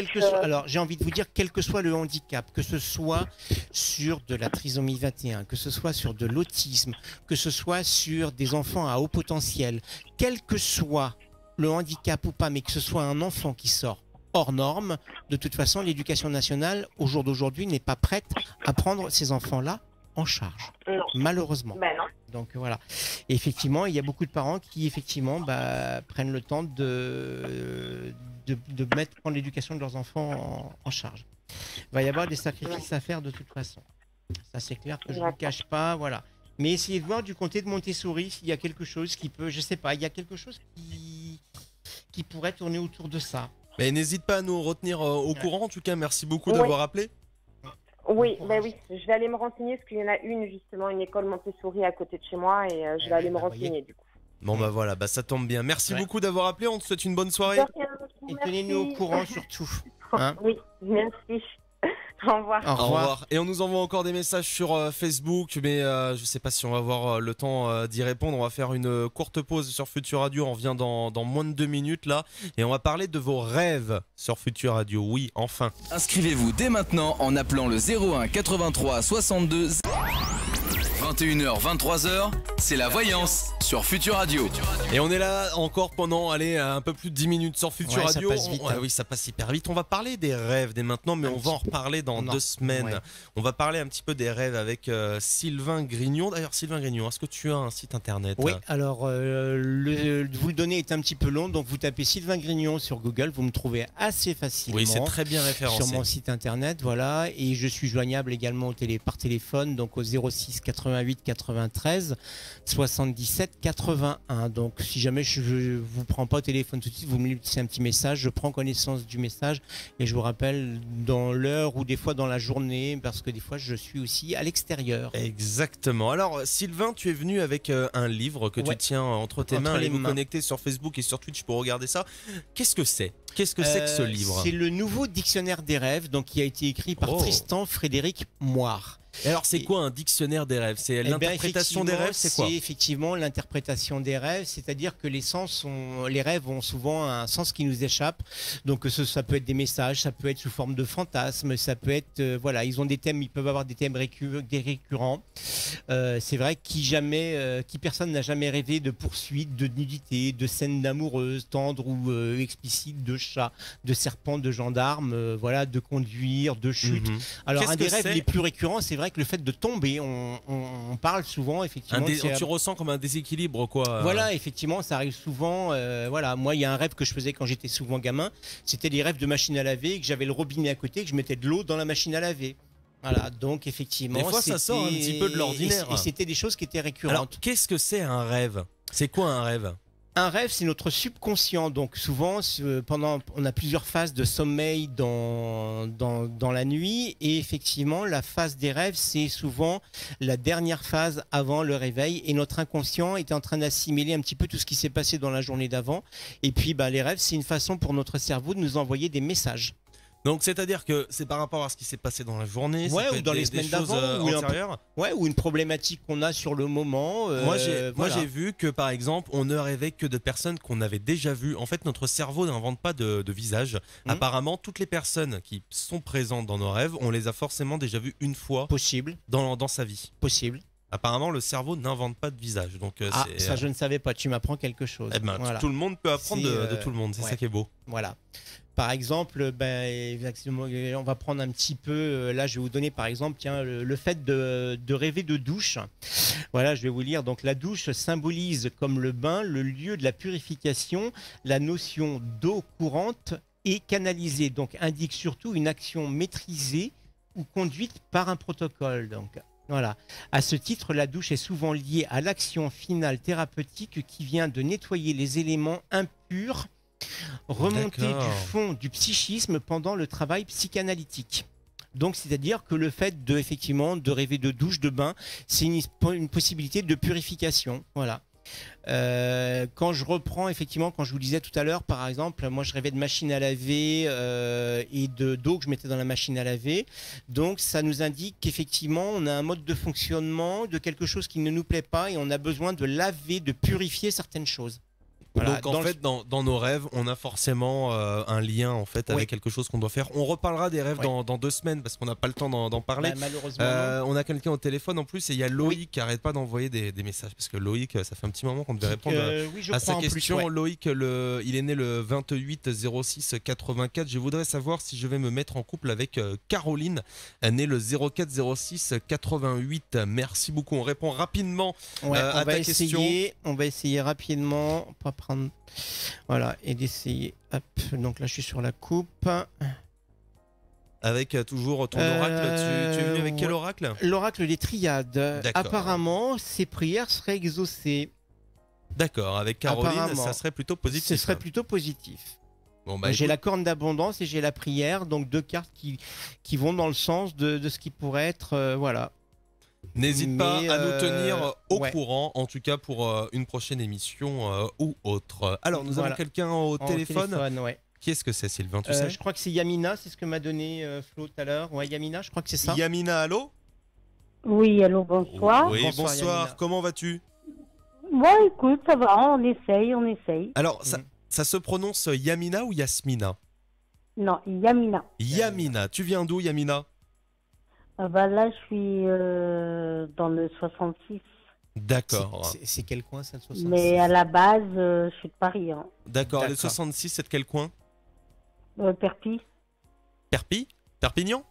alors j'ai envie de vous dire, quel que soit le handicap, que ce soit sur de la trisomie 21, que ce soit sur de l'autisme, que ce soit sur des enfants à haut potentiel, quel que soit le handicap ou pas, mais que ce soit un enfant qui sort hors norme, de toute façon, l'éducation nationale, au jour d'aujourd'hui, n'est pas prête à prendre ces enfants-là en charge, malheureusement. Ben non. Donc voilà. Et effectivement, il y a beaucoup de parents qui effectivement prennent le temps de prendre l'éducation de leurs enfants en charge. Il va y avoir des sacrifices à faire de toute façon. Ça, c'est clair que je ne vous cache pas, voilà. Mais essayez de voir du côté de Montessori s'il y a quelque chose qui peut, je sais pas, il y a quelque chose qui pourrait tourner autour de ça. Mais n'hésite pas à nous retenir au courant. En tout cas, merci beaucoup d'avoir appelé. Oui, je vais aller me renseigner parce qu'il y en a justement, une école Montessori à côté de chez moi et je vais aller me renseigner du coup. Bon bah voilà, bah ça tombe bien. Merci beaucoup d'avoir appelé, on te souhaite une bonne soirée. Et tenez-nous au courant surtout. Hein, oui, merci. Au revoir. Au revoir. Et on nous envoie encore des messages sur Facebook, mais je sais pas si on va avoir le temps d'y répondre. On va faire une courte pause sur Futur Radio. On revient dans moins de 2 minutes là, et on va parler de vos rêves sur Futur Radio. Oui, enfin. Inscrivez-vous dès maintenant en appelant le 01 83 62 21h 23h. C'est la voyance sur Futur Radio. Et on est là encore pendant un peu plus de 10 minutes sur Futur Radio. Ça passe vite, oui, ça passe hyper vite. On va parler des rêves dès maintenant, mais on va en reparler dans 2 semaines. Ouais. On va parler un petit peu des rêves avec Sylvain Grignon. D'ailleurs, Sylvain Grignon, est-ce que tu as un site internet? Oui, alors vous le donnez est un petit peu long, donc vous tapez Sylvain Grignon sur Google, vous me trouvez assez facilement. Oui, c'est très bien référencé. Sur mon site internet, voilà. Et je suis joignable également par téléphone, donc au 06 88 93 77 81. Donc si jamais je vous prends pas au téléphone tout de suite, vous me laissez un petit message, je prends connaissance du message et je vous rappelle dans l'heure ou des fois dans la journée, parce que des fois je suis aussi à l'extérieur. Exactement. Alors Sylvain, tu es venu avec un livre que tu tiens entre tes mains. Allez vous connecter sur Facebook et sur Twitch pour regarder ça. Qu'est-ce que c'est? Qu'est-ce que c'est que ce livre? C'est le nouveau dictionnaire des rêves, donc qui a été écrit par Tristan Frédéric Moire. Et alors c'est quoi un dictionnaire des rêves? C'est l'interprétation des rêves, c'est quoi? C'est effectivement l'interprétation des rêves, c'est-à-dire que les rêves ont souvent un sens qui nous échappe. Donc ça peut être des messages, ça peut être sous forme de fantasmes, ça peut être ils ont des thèmes, ils peuvent avoir des thèmes récurrents. C'est vrai qui personne n'a jamais rêvé de poursuites, de nudité, de scènes d'amoureuses tendres ou explicites, de chats, de serpents, de gendarmes, de conduire, de chute. Alors un des rêves les plus récurrents, c'est vrai que le fait de tomber, on parle souvent effectivement. Tu ressens comme un déséquilibre, quoi. Voilà, effectivement, ça arrive souvent. Moi, il y a un rêve que je faisais quand j'étais souvent gamin. C'était des rêves de machine à laver, que j'avais le robinet à côté, que je mettais de l'eau dans la machine à laver. Voilà, donc effectivement. Des fois, ça sort un petit peu de l'ordinaire. Et c'était des choses qui étaient récurrentes. Alors, qu'est-ce que c'est un rêve? C'est quoi un rêve? Un rêve, c'est notre subconscient. Donc souvent, on a plusieurs phases de sommeil dans la nuit. Et effectivement, la phase des rêves, c'est souvent la dernière phase avant le réveil. Et notre inconscient est en train d'assimiler un petit peu tout ce qui s'est passé dans la journée d'avant. Et puis, les rêves, c'est une façon pour notre cerveau de nous envoyer des messages. Donc c'est-à-dire que c'est par rapport à ce qui s'est passé dans la journée, ou dans les semaines d'avant, ou une problématique qu'on a sur le moment. Moi j'ai vu que par exemple on ne rêvait que de personnes qu'on avait déjà vues. En fait notre cerveau n'invente pas de visage. Apparemment toutes les personnes qui sont présentes dans nos rêves, on les a forcément déjà vues une fois. Possible. Dans sa vie. Possible. Apparemment, le cerveau n'invente pas de visage. Donc, ça, je ne savais pas. Tu m'apprends quelque chose. Tout le monde peut apprendre de tout le monde. C'est ça qui est beau. Voilà. Par exemple, on va prendre un petit peu. Là, je vais vous donner, par exemple, le fait de rêver de douche. Voilà, je vais vous lire. Donc, la douche symbolise comme le bain, le lieu de la purification, la notion d'eau courante et canalisée. Donc, indique surtout une action maîtrisée ou conduite par un protocole. Donc. Voilà. À ce titre, la douche est souvent liée à l'action finale thérapeutique qui vient de nettoyer les éléments impurs remontés du fond du psychisme pendant le travail psychanalytique. Donc, c'est-à-dire que le fait de rêver de douche, de bain, c'est une possibilité de purification. Voilà. Quand je reprends effectivement, quand je vous disais tout à l'heure, par exemple, moi je rêvais de machine à laver et d'eau que je mettais dans la machine à laver. Donc ça nous indique qu'effectivement on a un mode de fonctionnement de quelque chose qui ne nous plaît pas et on a besoin de laver, de purifier certaines choses. Voilà, donc en fait, dans nos rêves, on a forcément un lien en fait avec quelque chose qu'on doit faire. On reparlera des rêves dans 2 semaines parce qu'on n'a pas le temps d'en parler. Malheureusement. On a quelqu'un au téléphone en plus et il y a Loïc qui arrête pas d'envoyer des messages parce que Loïc, ça fait un petit moment qu'on devait répondre à sa question. Plus, Loïc, il est né le 28 06 84. Je voudrais savoir si je vais me mettre en couple avec Caroline, née le 04 06 88. Merci beaucoup. On répond rapidement à ta question. On va essayer rapidement. Voilà, et d'essayer. Hop, donc là je suis sur la coupe. Avec toujours ton oracle, tu es venu avec quel oracle? L'oracle des triades. Apparemment, ces prières seraient exaucées. D'accord, avec Caroline, ça serait plutôt positif. Ce serait plutôt positif. Bon, j'ai la corne d'abondance et j'ai la prière, donc 2 cartes qui vont dans le sens de ce qui pourrait être. Voilà. N'hésite pas à nous tenir au courant, en tout cas pour une prochaine émission ou autre. Alors, nous avons quelqu'un au téléphone. Qui est-ce que c'est, Sylvain, tu sais? Je crois que c'est Yamina, c'est ce que m'a donné Flo tout à l'heure. Ouais, Yamina, je crois que c'est ça. Yamina, allô? Oui, allô, bonsoir. Oui, bonsoir. Comment vas-tu? Bon, écoute, ça va, on essaye. Alors, ça se prononce Yamina ou Yasmina? Non, Yamina. Yamina. Tu viens d'où, Yamina? Là, je suis dans le 66. D'accord. C'est quel coin, ça, le 66? Mais à la base, je suis de Paris. Hein. D'accord. Le 66, c'est de quel coin? Perpi. Perpignan?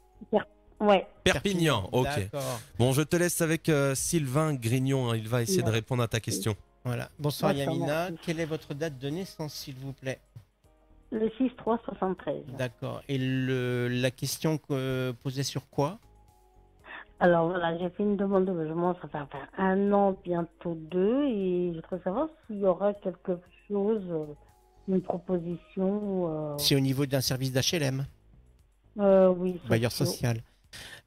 Ouais. Perpignan, ok. Bon, je te laisse avec Sylvain Grignon, hein, il va essayer de répondre à ta question. Voilà. Bonsoir Yamina, quelle est votre date de naissance, s'il vous plaît? Le 6-3-73. D'accord. Et la question posée sur quoi? Alors voilà, j'ai fait une demande de logement, ça va faire 1 an, bientôt 2, et je voudrais savoir s'il y aura quelque chose, une proposition... C'est au niveau d'un service d'HLM? Oui. Bailleur social.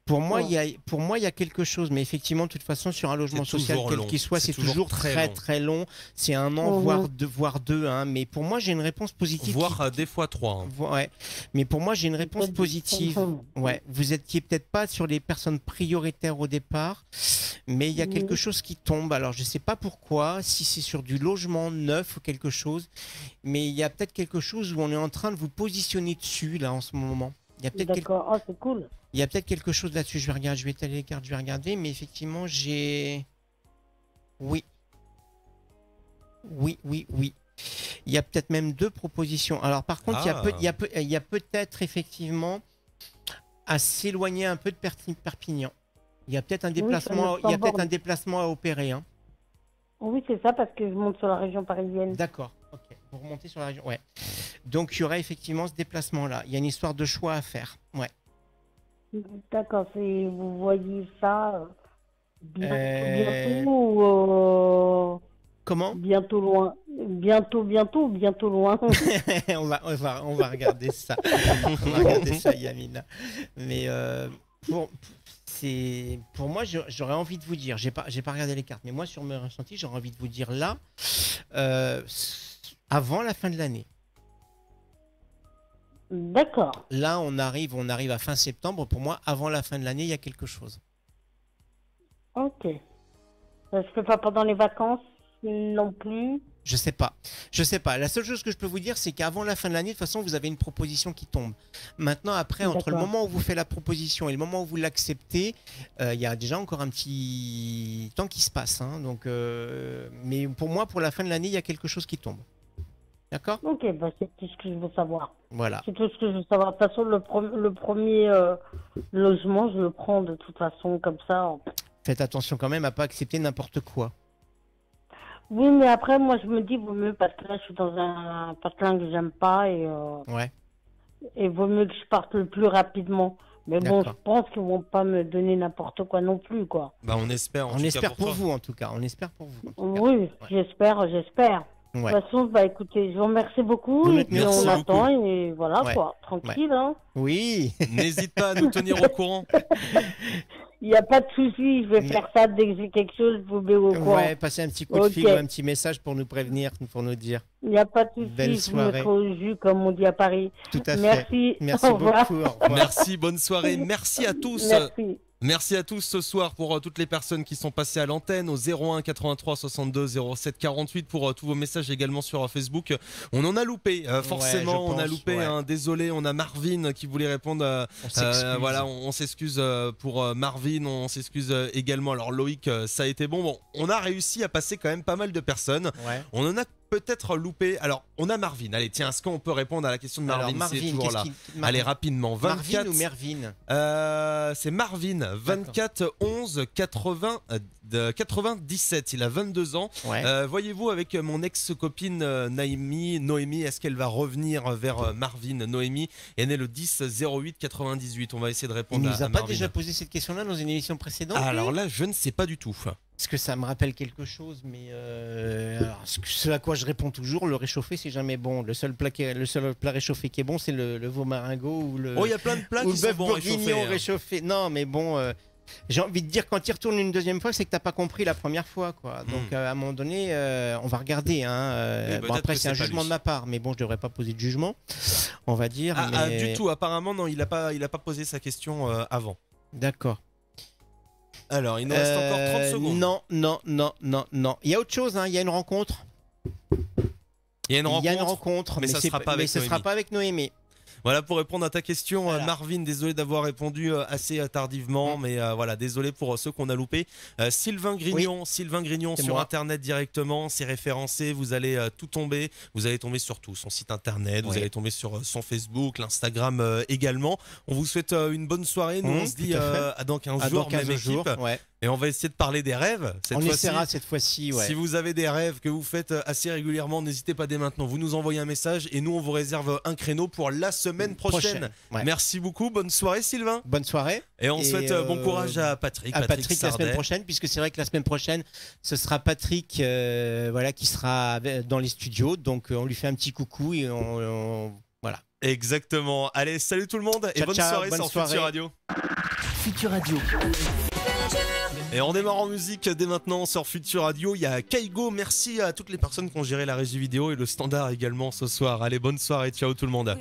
Pour moi, il y a quelque chose, mais effectivement, de toute façon, sur un logement social, quel qu'il soit, c'est toujours très long. C'est 1 an, voire 2. Hein. Mais pour moi, j'ai une réponse positive. Voire des fois 3. Hein. Ouais. Mais pour moi, j'ai une réponse positive. Ouais. Vous étiez peut-être pas sur les personnes prioritaires au départ, mais il y a quelque chose qui tombe. Alors, je sais pas pourquoi, si c'est sur du logement neuf ou quelque chose, mais il y a peut-être quelque chose où on est en train de vous positionner dessus, là, en ce moment. D'accord, c'est cool. Il y a peut-être quelque chose là-dessus, je vais étaler les cartes, je vais regarder, mais effectivement, j'ai... Oui. Il y a peut-être même 2 propositions. Alors par contre, il y a peut-être effectivement à s'éloigner un peu de Perpignan. Il y a peut-être un déplacement, à opérer. Hein. Oui, c'est ça, parce que je monte sur la région parisienne. D'accord, ok. Vous remontez sur la région, ouais. Donc il y aurait effectivement ce déplacement-là. Il y a une histoire de choix à faire, ouais. D'accord, vous voyez ça bientôt ou comment? Bientôt loin. Bientôt ou bientôt loin? on va regarder ça. On va regarder ça, Yamina. Mais pour moi, j'aurais envie de vous dire, j'ai pas regardé les cartes, mais moi sur mes ressentis, j'aurais envie de vous dire là, avant la fin de l'année. D'accord. Là, on arrive à fin septembre. Pour moi, avant la fin de l'année, il y a quelque chose. Ok. Je peux pas pendant les vacances non plus. Je sais pas. La seule chose que je peux vous dire, c'est qu'avant la fin de l'année, de toute façon, vous avez une proposition qui tombe. Maintenant, après, entre le moment où vous faites la proposition et le moment où vous l'acceptez, il y a déjà encore un petit temps qui se passe. Hein. Donc, mais pour moi, pour la fin de l'année, il y a quelque chose qui tombe. D'accord? Ok, c'est tout ce que je veux savoir. Voilà. C'est tout ce que je veux savoir. De toute façon, le premier logement, je le prends de toute façon comme ça. Faites attention quand même à pas accepter n'importe quoi. Oui, mais après, moi, je me dis, vaut mieux, parce que là, je suis dans un patelin que j'aime pas et vaut mieux que je parte le plus rapidement. Mais bon, je pense qu'ils vont pas me donner n'importe quoi non plus, quoi. Bah, on espère. On espère pour vous, en tout cas. On espère pour vous. Oui, j'espère. De toute façon, écoutez, je vous remercie beaucoup. Et puis on attend et voilà, quoi. Tranquille, hein. Oui. N'hésite pas à nous tenir au courant. Il n'y a pas de souci, je vais faire ça dès que j'ai quelque chose, vous mets au courant. Ouais, passez un petit coup de fil ou un petit message pour nous prévenir, pour nous dire. Il n'y a pas de souci, belle soirée. Je vous mettrai au jus, comme on dit à Paris. Tout à fait. Merci beaucoup. Au revoir. Merci, bonne soirée. Merci à tous. Merci à tous ce soir pour toutes les personnes qui sont passées à l'antenne au 01 83 62 07 48 pour tous vos messages également sur Facebook. On en a loupé, forcément, on a loupé. Hein, désolé, on a Marvin qui voulait répondre. Voilà, on s'excuse pour Marvin, on s'excuse également. Alors Loïc, ça a été bon. On a réussi à passer quand même pas mal de personnes. On en a peut-être loupé. Alors, on a Marvin. Allez, tiens, est-ce qu'on peut répondre à la question de Marvin? C'est toujours là. Allez, rapidement. 24... Marvin ou Mervin? C'est Marvin. 24 11 80 97. Il a 22 ans. Voyez-vous avec mon ex-copine Noémie, est-ce qu'elle va revenir vers Marvin? Noémie est née le 10 08 98. On va essayer de répondre à Marvin. Il nous a pas déjà posé cette question-là dans une émission précédente? Alors là, je ne sais pas du tout. Parce que ça me rappelle quelque chose, mais alors, ce à quoi je réponds toujours, le réchauffé, c'est jamais bon. Le seul plat réchauffé qui est bon, c'est le veau maringot ou le. Oh, il y a plein de plats qui sont bons réchauffés. Non, mais bon, J'ai envie de dire, quand il retourne une deuxième fois, c'est que t'as pas compris la première fois, quoi. Donc à un moment donné, on va regarder. Bon, après, c'est un jugement de ma part, mais bon, je devrais pas poser de jugement, on va dire. Du tout. Apparemment, non, il a pas posé sa question avant. D'accord. Alors, il nous reste encore 30 secondes. Non. Il y a autre chose, hein. Il y a une rencontre. Il y a une rencontre, mais ça sera pas avec Noémie. Voilà pour répondre à ta question, voilà. Marvin, désolé d'avoir répondu assez tardivement, mais voilà, désolé pour ceux qu'on a loupés. Sylvain Grignon sur moi. Internet directement, c'est référencé, vous allez tout tomber, vous allez tomber sur tout, son site Internet, vous allez tomber sur son Facebook, l'Instagram également. On vous souhaite une bonne soirée, nous on se dit à dans 15 jours, même équipe. Ouais. Et on va essayer de parler des rêves cette fois-ci. On essaiera cette fois-ci, ouais. Si vous avez des rêves que vous faites assez régulièrement, n'hésitez pas dès maintenant. Vous nous envoyez un message et nous, on vous réserve un créneau pour la semaine prochaine. Ouais. Merci beaucoup. Bonne soirée, Sylvain. Bonne soirée. Et on souhaite bon courage à Patrick. Patrick la semaine prochaine, puisque c'est vrai que la semaine prochaine, ce sera Patrick qui sera dans les studios. Donc, on lui fait un petit coucou et voilà. Exactement. Allez, salut tout le monde et bonne soirée sur Futur Radio. Futur Radio. Et on démarre en musique dès maintenant sur Futur Radio. Il y a Kaigo. Merci à toutes les personnes qui ont géré la régie vidéo et le standard également ce soir. Allez, bonne soirée. Ciao tout le monde.